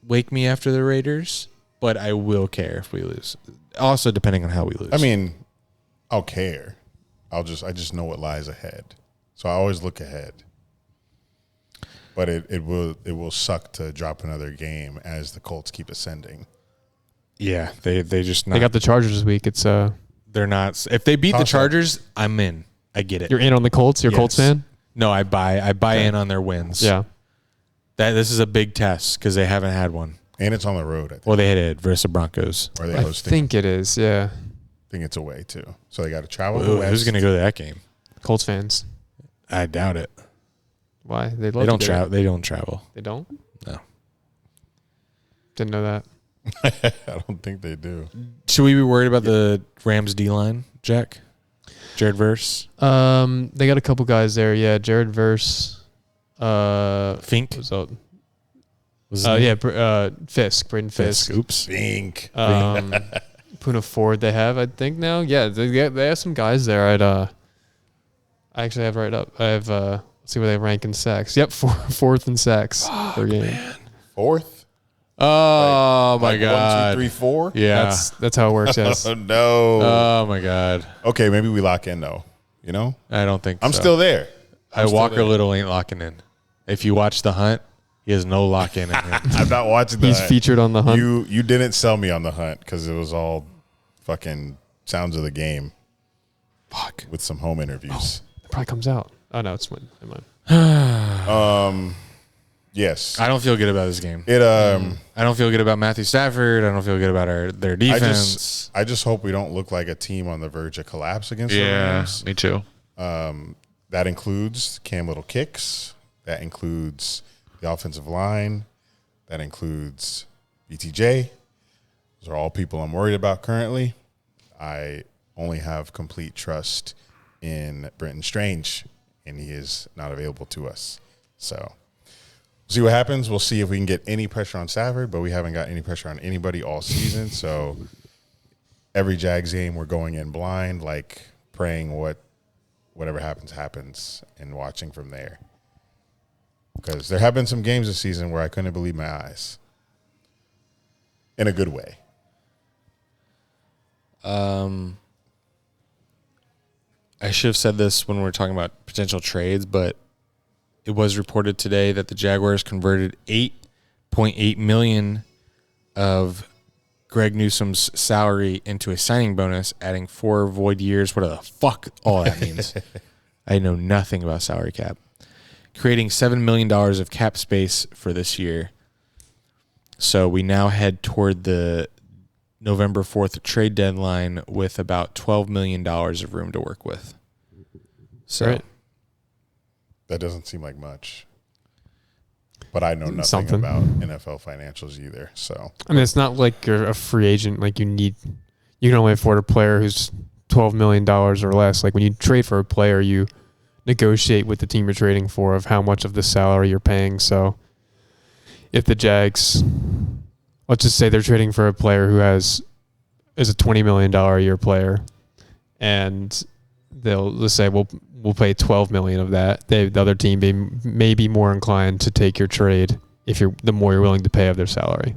wake me after the Raiders, but I will care if we lose. Also, depending on how we lose. I mean, I'll care. I just know what lies ahead. So I always look ahead. But it will suck to drop another game as the Colts keep ascending. yeah, they just not. They got the Chargers this week. It's They're not. If they beat the Toss-up. Chargers, I'm in. I get it. you're in on the Colts. You're a Colts Yes. fan. No, I buy in on their wins. Yeah. This is a big test because they haven't had one. And it's on the road, I think. Well, they had it versus the Broncos. Or are they I hosting? think it is. Yeah. I think it's away, too. So they got to travel Ooh, west. who's going to go to that game? Colts fans. I doubt it. Why? They They don't travel. They don't travel. They don't. No. Didn't know that. I don't think they do. Should we be worried about the Rams D line, Jack? Jared Verse, They got a couple guys there. Yeah, Jared Verse. Fink. Was out. Was his name? Fisk. Braden Fisk. Oops. Bink. Puna Ford. They have, I think now. Yeah, they have some guys there. I actually have right up. I have. Let's see where they rank in sacks. Yep, fourth in sacks per game. Fourth? Oh my Like God. 1, 2, 3, 4? Yeah. That's how it works. Yes. Oh, no. Oh my God. Okay, maybe we lock in, though. You know? I don't think I'm so. still there. I'm still Walker there. Little ain't locking in. If you watch The Hunt, he has no lock in him. I'm not watching the He's Hunt. featured on the Hunt. You didn't sell me on the Hunt because it was all fucking sounds of the game. Fuck. With some home interviews. It probably comes out. Oh no, it's when. Never mind. Yes. I don't feel good about this game. It I don't feel good about Matthew Stafford. I don't feel good about their defense. I just hope we don't look like a team on the verge of collapse against the Rams. me too. That includes Cam Little kicks. That includes the offensive line. That includes BTJ. Those are all people I'm worried about currently. I only have complete trust in Brenton Strange, and he is not available to us. So see what happens. We'll see if we can get any pressure on Stafford, but we haven't got any pressure on anybody all season. So every Jags game, we're going in blind, like praying whatever happens, and watching from there. Because there have been some games this season where I couldn't believe my eyes. In a good way. I should have said this when we were talking about potential trades, but it was reported today that the Jaguars converted $8.8 million of Greg Newsom's salary into a signing bonus, adding 4 void years, whatever the fuck all that means. I know nothing about salary cap. Creating $7 million of cap space for this year. So we now head toward the November 4th trade deadline with about $12 million of room to work with. So Right. That doesn't seem like much. But I know nothing Something. about NFL financials either. So I mean, it's not like you're a free agent. Like you can only afford a player who's $12 million or less. Like when you trade for a player, you negotiate with the team you're trading for of how much of the salary you're paying. So if the Jags, let's just say they're trading for a player who is a $20 million a year player, and let's say we'll pay $12 million of that. The other team may be more inclined to take your trade if the more you're willing to pay of their salary.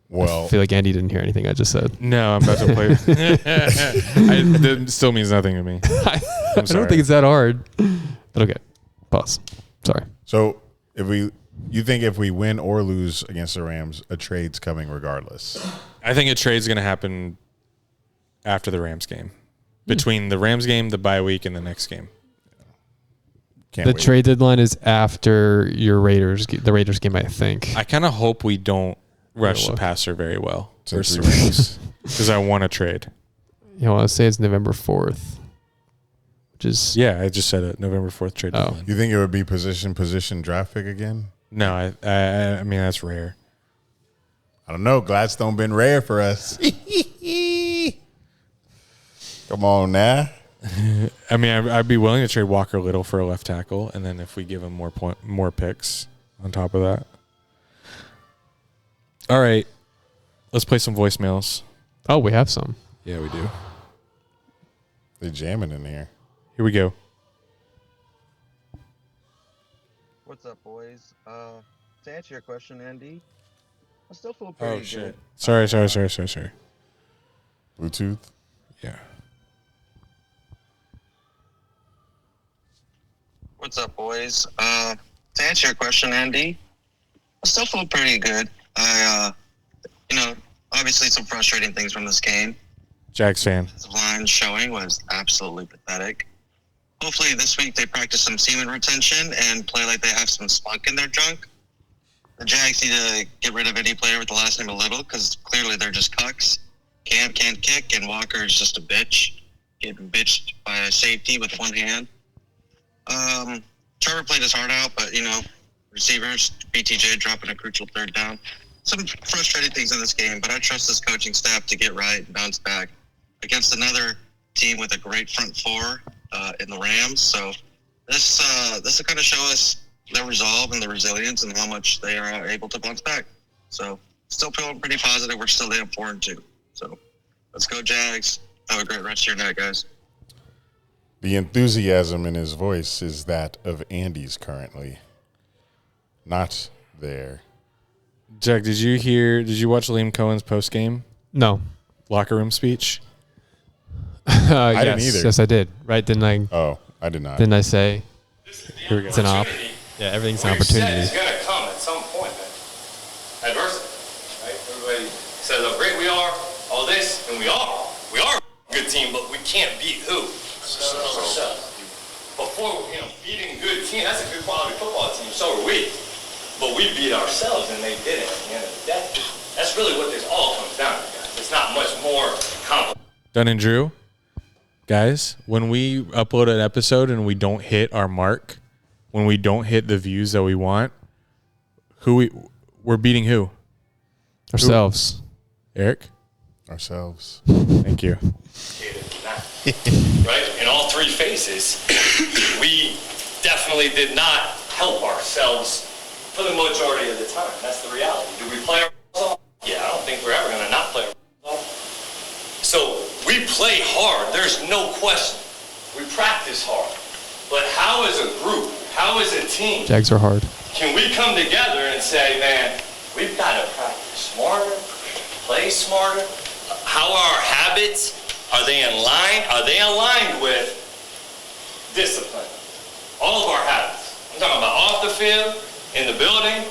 well, I feel like Andy didn't hear anything I just said. no, I'm about to play. That still means nothing to me. I I'm sorry. don't think it's that hard. But okay, pause. Sorry. so you think if we win or lose against the Rams, a trade's coming regardless? I think a trade's going to happen after the Rams game. Between the Rams game, the bye week, and the next game. Can't The wait. trade deadline is after the Raiders game, I think. I kind of hope we don't rush the look. passer very well It's in versus 3 the Rams weeks. because I want to trade. I want to say it's November 4th, which is Yeah, I just said it. November 4th trade Oh. deadline. You think it would be position draft pick again? No, I mean, that's rare. I don't know. Gladstone been rare for us. Come on now. I mean, I'd be willing to trade Walker Little for a left tackle, and then if we give him more picks on top of that. All right, let's play some voicemails. we have some. Yeah, we do. They're jamming in here. Here we go. What's up, boys? To answer your question, Andy, I still feel Oh pretty shit! good. Sorry. Bluetooth. Yeah. What's up, boys? To answer your question, Andy, I still feel pretty good. Obviously some frustrating things from this game. Jags fan. The line showing was absolutely pathetic. Hopefully this week they practice some semen retention and play like they have some spunk in their junk. The Jags need to get rid of any player with the last name of Little because clearly they're just cucks. Cam can't kick, and Walker is just a bitch. Getting bitched by a safety with one hand. Trevor played his heart out, but, receivers, BTJ dropping a crucial third down. Some frustrating things in this game, but I trust this coaching staff to get right and bounce back against another team with a great front four in the Rams. So this will kind of show us their resolve and the resilience and how much they are able to bounce back. So still feeling pretty positive. We're still damn 4-2. So let's go Jags. Have a great rest of your night, guys. The enthusiasm in his voice is that of Andy's currently. Not there. Jack, did you watch Liam Cohen's post game No. locker room speech? I didn't either. Yes, I did. Right? Didn't I? Oh, I did not. Didn't I say Here we go. it's an op? Yeah, everything's an opportunity. It's going to come at some point, man. Adversity, right? Everybody says how great we are, all this, and we are. We are a good team, but we can't beat who? Ourselves. Before, beating good team, that's a good quality football team, so are we. But we beat ourselves, and they didn't at the end of the day. That's really what this all comes down to, guys. It's not much more complicated. Dunn and Drew, guys, when we upload an episode and we don't hit our mark, when we don't hit the views that we want, we're beating who? Ourselves. Eric? Ourselves. Thank you. Right? In all three phases, we definitely did not help ourselves for the majority of the time. That's the reality. Do we play ourselves? Yeah, I don't think we're ever going to not play ourselves. So we play hard. There's no question. We practice hard. But how as a group, how as a team, Jags are hard. can we come together and say, man, we've got to practice smarter, play smarter? How are our habits? Are they in line? Are they aligned with discipline? All of our habits. I'm talking about off the field, in the building,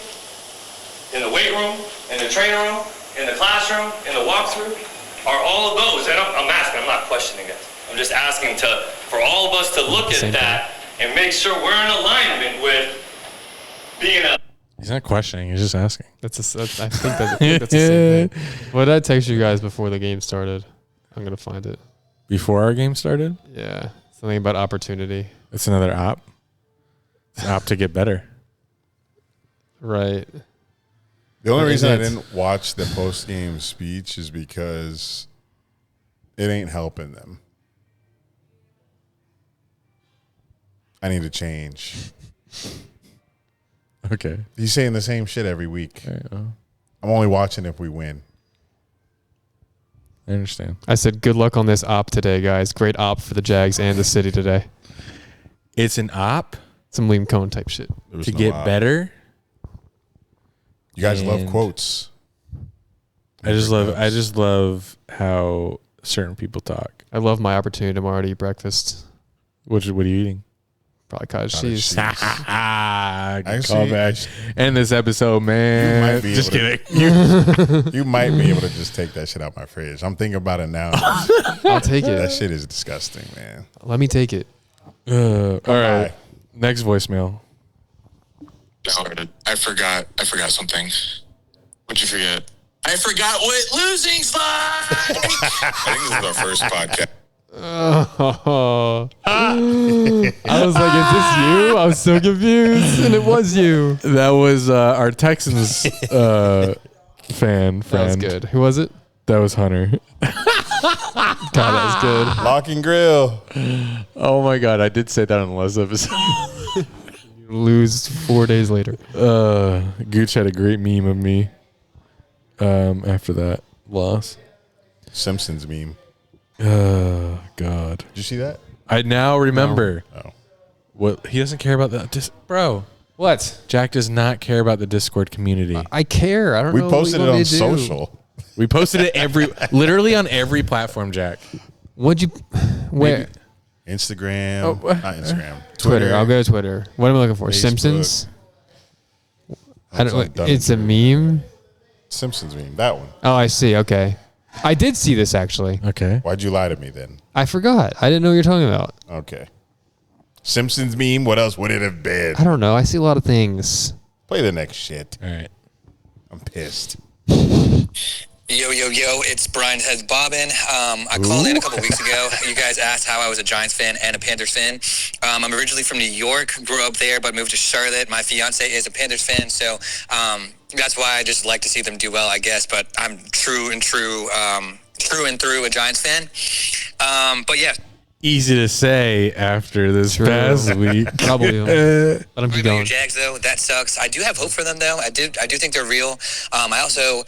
in the weight room, in the training room, in the classroom, in the walkthrough. Are all of those, and I'm asking, I'm not questioning it. I'm just asking for all of us to look at that and make sure we're in alignment with being a... He's not questioning. He's just asking. I think that's the same thing. What did I text you guys before the game started? I'm going to find it. Before our game started? Yeah. Something about opportunity. It's another op. It's an op to get better. Right. The only reason I didn't watch the post-game speech is because it ain't helping them. I need to change. Okay. He's saying the same shit every week. I'm only watching if we win. I understand. I said, good luck on this op today, guys. Great op for the Jags and the city today. It's an op Some Liam Cohen type shit. to get better. You guys love And quotes. I just love how certain people talk. I love my opportunity tomorrow to eat breakfast. What are you eating? Probably cottage Cottage cheese. cheese. Call back. End this episode, man. You might be Just able kidding. You might be able to just take that shit out my fridge. I'm thinking about it now. I'll take That it. shit is disgusting, man. Let me take it. All right. Bye. Next voicemail. I forgot something. What'd you forget? I forgot what losing's like. I think this is our first podcast. Oh. I was like, is this you? I was so confused. And it was you. That was our Texans friend. That was good. Who was it? That was Hunter. God, that was good. Lock and grill. Oh my God, I did say that on the last episode. Lose 4 days later. Gooch had a great meme of me after that loss. Simpsons meme. Oh God. Did you see that? I now remember. Oh. What he doesn't care about that. Just bro. What? Jack does not care about the Discord community. I care. I don't We know. posted it what you on want me to do. social. We posted it literally on every platform, Jack. What'd you? Where? Instagram. Not Instagram. Twitter. I'll go to Twitter. What am I looking for? Facebook. Simpsons. I That's don't. on It's a meme. Simpsons meme. That one. Oh, I see. Okay, I did see this actually. Okay. Why'd you lie to me then? I forgot. I didn't know what you're talking about. Okay. Simpsons meme. What else would it have been? I don't know. I see a lot of things. Play the next shit. All right. I'm pissed. Yo, it's Brian Head Bobbin. I called in a couple weeks ago. You guys asked how I was a Giants fan and a Panthers fan. I'm originally from New York, grew up there, but moved to Charlotte. My fiance is a Panthers fan, so that's why I just like to see them do well, I guess. But I'm true and through a Giants fan. But yeah. Easy to say after this past week. Probably. Let them keep going. Jags, though, that sucks. I do have hope for them, though. I do think they're real. I also,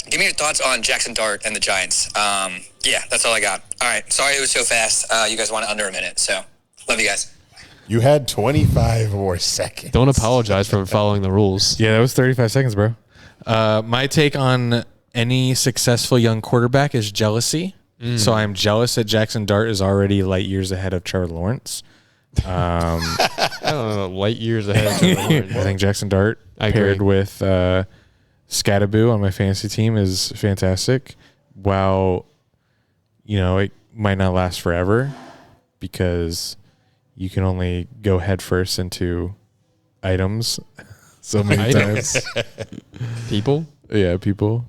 give me your thoughts on Jackson Dart and the Giants. Yeah, that's all I got. All right. Sorry it was so fast. You guys want it under a minute, so love you guys. You had 25 more seconds. Don't apologize for following the rules. Yeah, that was 35 seconds, bro. My take on any successful young quarterback is jealousy. So I'm jealous that Jackson Dart is already light years ahead of Trevor Lawrence. I don't know. Light years ahead. Of Trevor Lawrence. I think Jackson Dart paired with Scattaboo on my fantasy team is fantastic. While, it might not last forever because you can only go headfirst into items so many times. People? Yeah, people.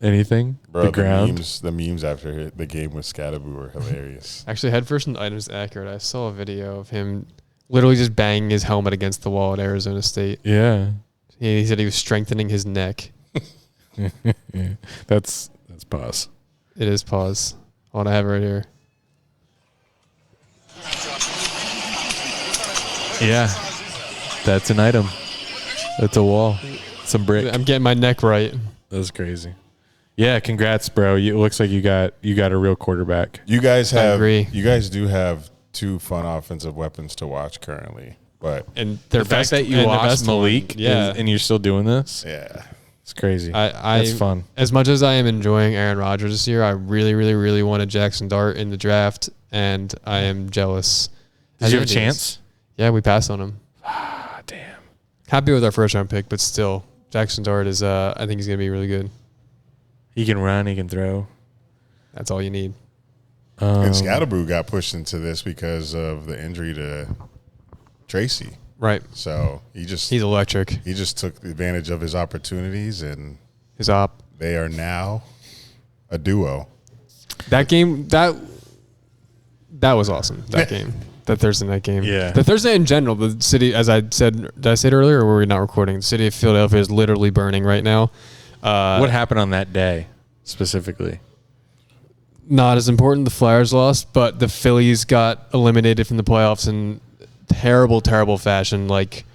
Anything. Bro, the ground. The memes after the game with Scattaboo were hilarious. Actually, headfirst in items accurate. I saw a video of him literally just banging his helmet against the wall at Arizona State. Yeah. He said he was strengthening his neck. That's pause. It is pause. What I have right here. Yeah. That's an item. That's a wall. Some brick. I'm getting my neck right. That's crazy. Yeah, congrats, bro. It looks like you got a real quarterback. You guys agree. You guys do have two fun offensive weapons to watch currently, but And The fact that you lost Malik, and you're still doing this, yeah, it's crazy. That's fun. As much as I am enjoying Aaron Rodgers this year, I really, really, really wanted Jackson Dart in the draft, and I am jealous. Did you have a chance? Yeah, we passed on him. Ah, damn. Happy with our first round pick, but still, Jackson Dart is. I think he's gonna be really good. He can run. He can throw. That's all you need. and Scattaboo got pushed into this because of the injury to Tracy. Right. So he's electric. He just took advantage of his opportunities, and his op. They are now a duo. That game that was awesome. That game. That Thursday night game. Yeah. The Thursday in general, the city, as I said, did I say it earlier or were we not recording? The city of Philadelphia is literally burning right now. What happened on that day specifically? Not as important. The Flyers lost, but the Phillies got eliminated from the playoffs in terrible, terrible fashion. Like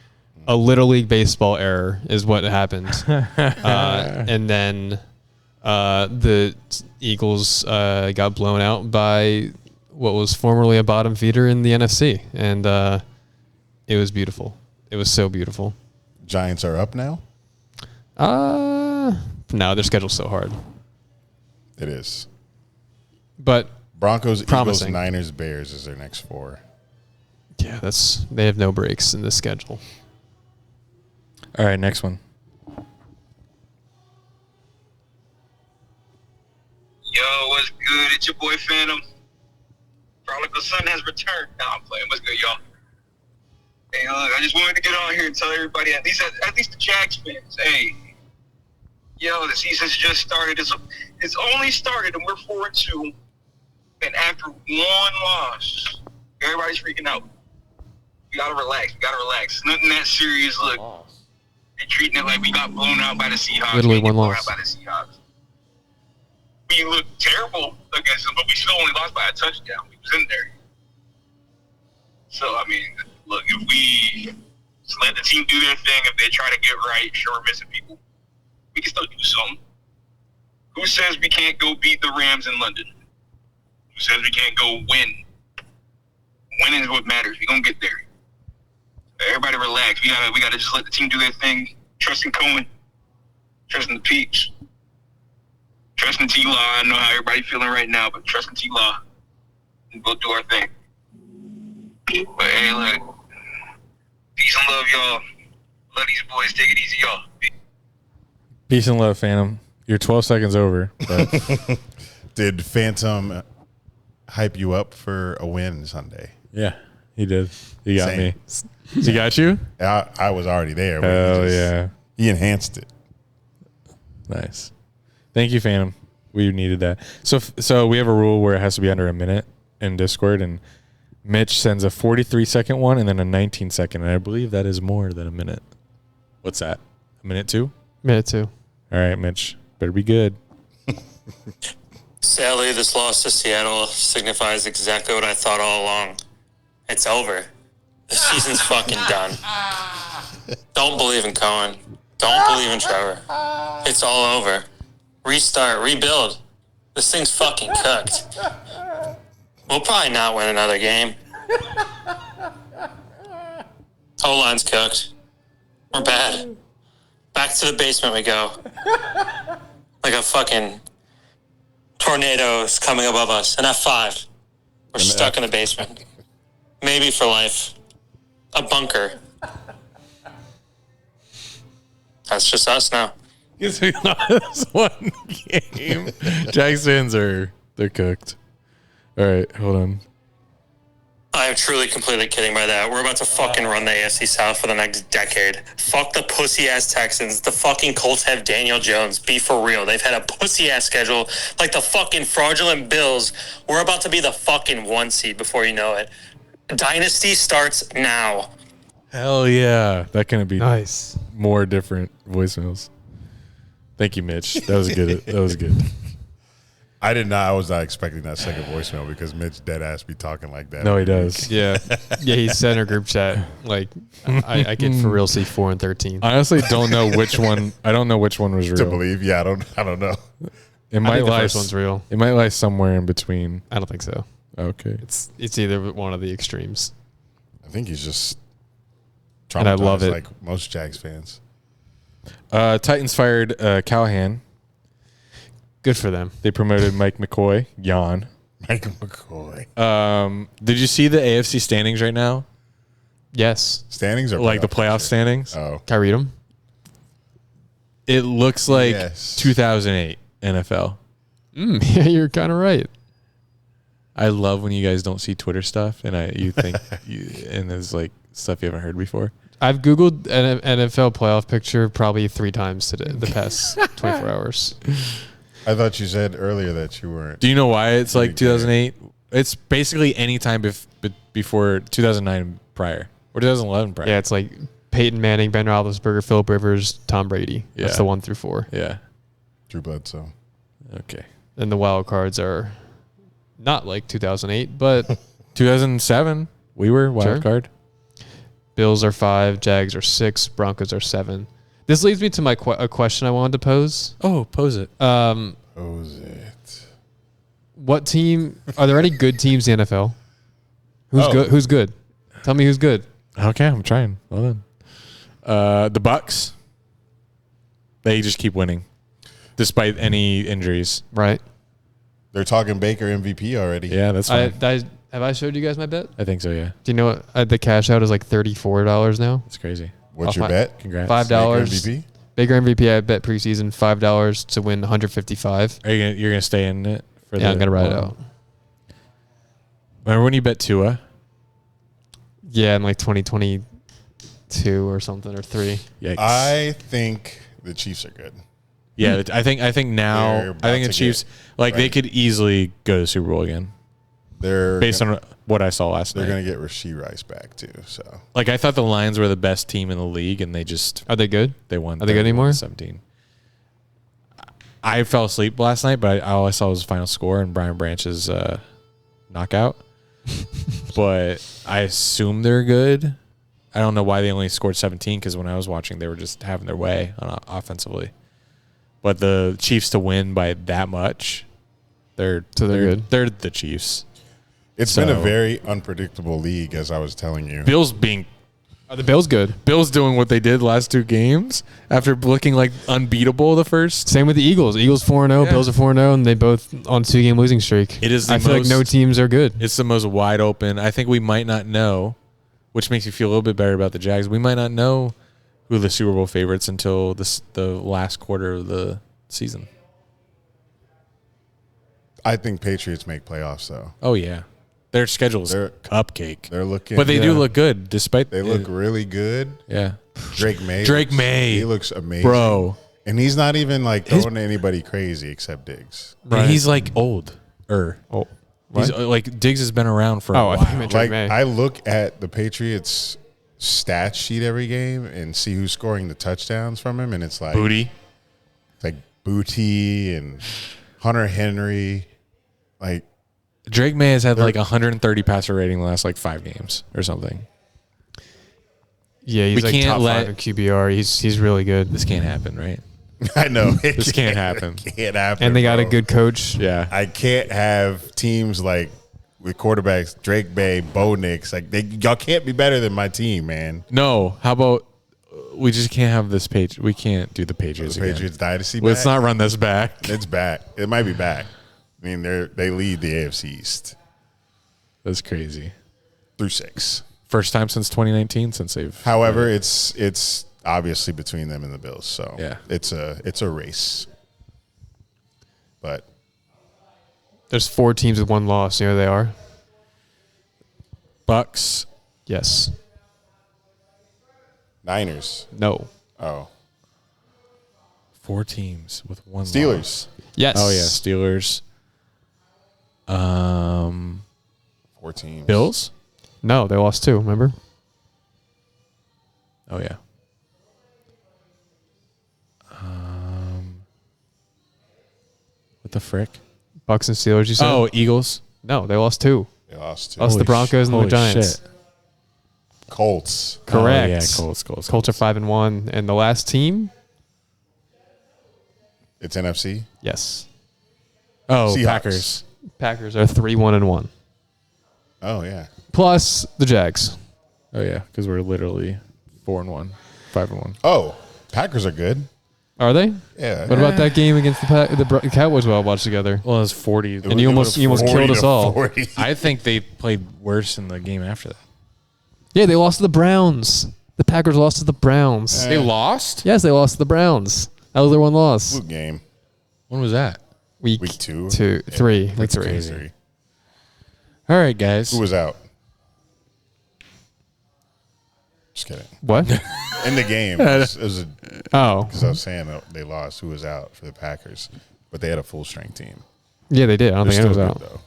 a Little League baseball error is what happened. And then the Eagles got blown out by what was formerly a bottom feeder in the NFC. And it was beautiful. It was so beautiful. Giants are up now? No, their schedule's so hard. It is. But Broncos, promising. Eagles, Niners, Bears is their next four. Yeah, they have no breaks in this schedule. All right, next one. Yo, what's good? It's your boy Phantom. Prodigal Son has returned. Nah, I'm playing. What's good, y'all? Hey, look, I just wanted to get on here and tell everybody, at least the Jags fans, hey, yo, the season's just started. It's only started, and we're 4-2. And after one loss, everybody's freaking out. We gotta relax. Nothing that serious. Look, they're treating it like we got blown out by the Seahawks. Literally We didn't one get blown loss. out by the Seahawks. We looked terrible against them, but we still only lost by a touchdown. We was in there. So, I mean, look, if we just let the team do their thing, if they try to get right, sure, we're missing people, we can still do something. Who says we can't go beat the Rams in London? Who says we can't go win? Winning is what matters. We're going to get there. Everybody relax. We gotta just let the team do their thing. Trust in Cohen. Trust in the Peach. Trust in T-Law. I know how everybody feeling right now, but trust in T-Law. And we'll do our thing. But hey, look. Peace and love, y'all. Love these boys. Take it easy, y'all. Peace and love, Phantom. You're 12 seconds over. But Did Phantom hype you up for a win Sunday? yeah, he did. He got Same. me. He got you? I was already there. Oh, yeah. He enhanced it. Nice. Thank you, Phantom. We needed that. So we have a rule where it has to be under a minute in Discord, and Mitch sends a 43-second one and then a 19-second, and I believe that is more than a minute. What's that? A minute two? Minute 2. All right, Mitch. Better be good. Sadly, this loss to Seattle signifies exactly what I thought all along. It's over. The season's fucking done. Don't believe in Cohen. Don't believe in Trevor. It's all over. Restart, rebuild. This thing's fucking cooked. We'll probably not win another game. O-line's cooked. We're bad. Back to the basement we go. Like a fucking tornado is coming above us. An F5. We're stuck in the basement. Maybe for life. A bunker. That's just us now. Guess we lost one game. Jags fans they're cooked. All right, hold on. I am truly completely kidding by that. We're about to fucking run the AFC South for the next decade. Fuck the pussy-ass Texans. The fucking Colts have Daniel Jones. Be for real. They've had a pussy-ass schedule like the fucking fraudulent Bills. We're about to be the fucking 1 seed before you know it. Dynasty starts now. Hell yeah. That couldn't be Nice. more different voicemails. Thank you, Mitch. That was good. That was good. I was not expecting that second voicemail because Mitch dead ass be talking like that. No, he does. Yeah. Yeah, he sent our group chat. Like, I can for real see 4 and 13. I honestly don't know which one. I don't know which one was real. To believe, yeah, I don't know. It I might think the lie. first one's real. It might lie somewhere in between. I don't think so. Okay. It's either one of the extremes. I think he's just And I love traumatized it. like most Jags fans. Titans fired Callahan. Good for them. They promoted Mike McCoy. Yawn. Mike McCoy. Did you see the AFC standings right now? Yes. Standings are Like the playoff standings? Oh, Can I read them? It looks like Yes. 2008 NFL. Yeah, you're kind of right. I love when you guys don't see Twitter stuff and you think and there's like stuff you haven't heard before. I've Googled an NFL playoff picture probably 3 times today, the past 24 hours. I thought you said earlier that you weren't. Do you know why it's like Pretty good. 2008? It's basically any time before 2009 prior or 2011 prior. Yeah, it's like Peyton Manning, Ben Roethlisberger, Philip Rivers, Tom Brady. That's Yeah. the 1 through 4. Yeah. Drew Bledsoe. Okay. And the wild cards are not like 2008, but 2007, we were wild Sure. card. Bills are 5, Jags are 6, Broncos are 7. This leads me to my a question I wanted to pose. Oh, pose it. Who's it? What team? Are there any good teams in the NFL? Who's Oh. good? Who's good? Tell me who's good. Okay, I'm trying. Well done. The Bucks. They just keep winning, despite any injuries. Right. They're talking Baker MVP already. Yeah, that's I, fine. have I showed you guys my bet? I think so. Yeah, Do you know what? The cash out is like $34 now. it's crazy. What's Off your my- bet? Congrats. $5. Baker MVP? Bigger MVP. I bet preseason $5 to win 155. Are you're gonna stay in it for Yeah, I'm gonna ride it out. Remember when you bet Tua? Yeah, in like 2022 or something or 3. Yikes. I think the Chiefs are good. Yeah, I think They're now about I think the to Chiefs get they right. could easily go to the Super Bowl again They're based on what I saw last they're night. going to get Rashee Rice back too. So Like I thought the Lions were the best team in the league, and they Are they good? won. Are they good anymore? 17. I fell asleep last night, but all I saw was the final score and Brian Branch's knockout. But I assume they're good. I don't know why they only scored 17 because when I was watching, they were just having their way offensively. But the Chiefs to win by that much, they're good. They're the Chiefs. it's been a So- very unpredictable league, as I was telling you. Bills being Are the Bills good? Bills doing what they did last 2 games after looking like unbeatable the first. Same with the Eagles. Eagles 4-0, Yeah. Bills are 4-0, and they both on 2-game losing streak. It is the I feel like no most- teams are good. It's the most wide open. I think we might not know, which makes me feel a little bit better about the Jags. We might not know who the Super Bowl favorites until the last quarter of the season. I think Patriots make playoffs though. Oh yeah, their schedule's They're- cupcake. They're looking, But they do Yeah. look good despite They look really good. yeah. Drake May. Drake May. He looks amazing, Bro. And he's not even like throwing to anybody crazy except Diggs. And he's like old. Oh, He's like Diggs has been around for a I while. think you meant Drake Like May. I look at the Patriots stat sheet every game and see who's scoring the touchdowns from him, and it's like Booty. like Booty and Hunter Henry. Like Drake May has had like 130 passer rating the last like 5 games or something. yeah, he's we like can't top let- 5 in QBR. He's really good. This can't happen, right? I know This can't happen. It can't happen. And they got a bro. good coach. Yeah. I can't have teams like with quarterbacks Drake Bay, Bo Nix. Like y'all can't be better than my team, man. No. How about we just can't have this page? We can't do the Patriots The again. Patriots dynasty. Let's back? not run this back. It's back. It might be back. I mean, they lead the AFC East That's crazy. through 6. First time since 2019 since they've. However, it's obviously between them and the Bills. So Yeah. it's a race. But There's 4 teams with 1 loss. You know who they are? Bucks. Yes. Niners. No. Oh, 4 teams with 1 loss. Steelers. Yes. Oh yeah, Steelers. 4 teams. Bills. No, they lost 2. Remember? Oh yeah. What the frick? Bucks and Steelers. You said? Oh, Eagles. no, they lost 2. They lost 2. Lost the Broncos and the Holy Giants. shit. Colts. Correct. Oh, yeah, Colts. Colts are 5-1, and the last team. It's NFC. Yes. Oh, Seahawks. Packers. Packers are 3-1-1. Oh yeah. Plus the Jags. Oh yeah, because we're literally 4-1, 5-1. Oh, Packers are good. Are they? Yeah. What about that game against the Cowboys we all watched together? Well, it was 40. And you almost killed us all. 40. I think they played worse in the game after that. Yeah, they lost to the Browns. The Packers lost to the Browns. They lost? Yes, they lost to the Browns. That was their 1 loss. Fluke game. When was that? Week Week 2. 2, 3. Week That's 3. crazy. 3. All right, guys. Who was out? Just kidding. What? In the game, it was Oh, because I was saying that they lost. Who was out for the Packers? But they had a full strength team. yeah, they did. I don't They're think anyone still was good out. though.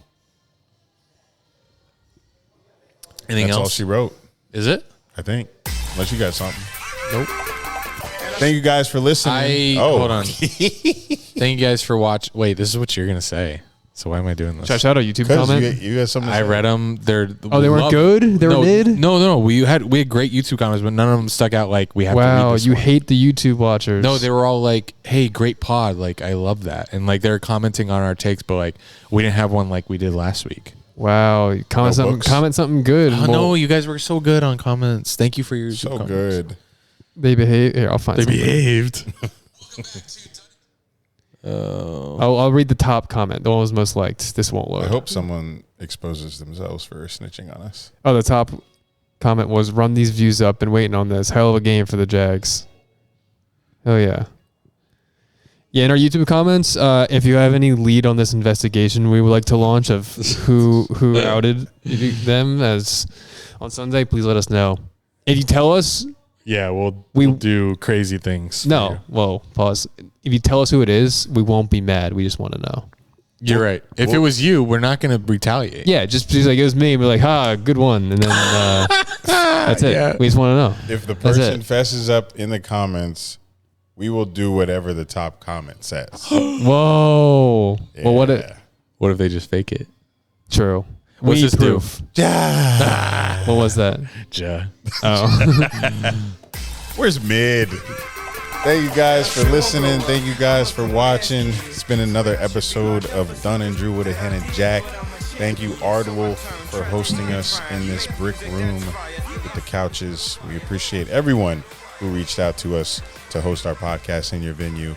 Anything That's all else? she wrote. Is it? I think. Unless you got something. Nope. Thank you guys for listening. Hold on. Thank you guys for watching. Wait, this is what you're gonna say. So why am I doing this? Should I shout out a YouTube Because comment? you got something to I say? read them. They're Oh, they weren't good? They were mid? No. We had great YouTube comments, but none of them stuck out. Like we have. to Wow, read this you one. hate the YouTube watchers. No, they were all like, "Hey, great pod! Like I love that," and like they're commenting on our takes, but like we didn't have one like we did last week. Wow, comment something. books. Comment something good. Oh, no, you guys were so good on comments. Thank you for your So comments. good. They behave. Here, I'll find. They something. behaved. I'll read the top comment. The one was most liked. This won't load. I hope someone exposes themselves for snitching on us. Oh, the top comment was run these views up. Been waiting on this. Hell of a game for the Jags. Hell yeah. Yeah, in our YouTube comments, if you have any lead on this investigation we would like to launch of who outed them as on Sunday, please let us know. If you tell us, Yeah, we'll We- do crazy things. for no, you. well, pause. If you tell us who it is, we won't be mad. We just want to know. You're right. If it was you, we're not going to retaliate. Yeah, just like it was me. Be like, ha, good one, and then that's it. Yeah. We just want to know. If the That's person it. fesses up in the comments, we will do whatever the top comment says. Whoa. Well, what? Yeah. What if they just fake it? True. What's We this need do? proof. What was that? Ja. Oh, Where's mid? Thank you guys for listening. Thank you guys for watching. It's been another episode of Dunn and Drew with a Hen and Jack. Thank you, Ardwolf, for hosting us in this brick room with the couches. We appreciate everyone who reached out to us to host our podcast in your venue.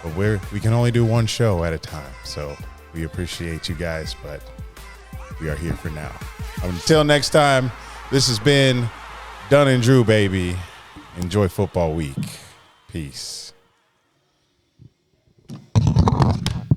But we can only do one show at a time. So we appreciate you guys, but we are here for now. Until next time, this has been Dunn and Drew, baby. Enjoy football week. Peace.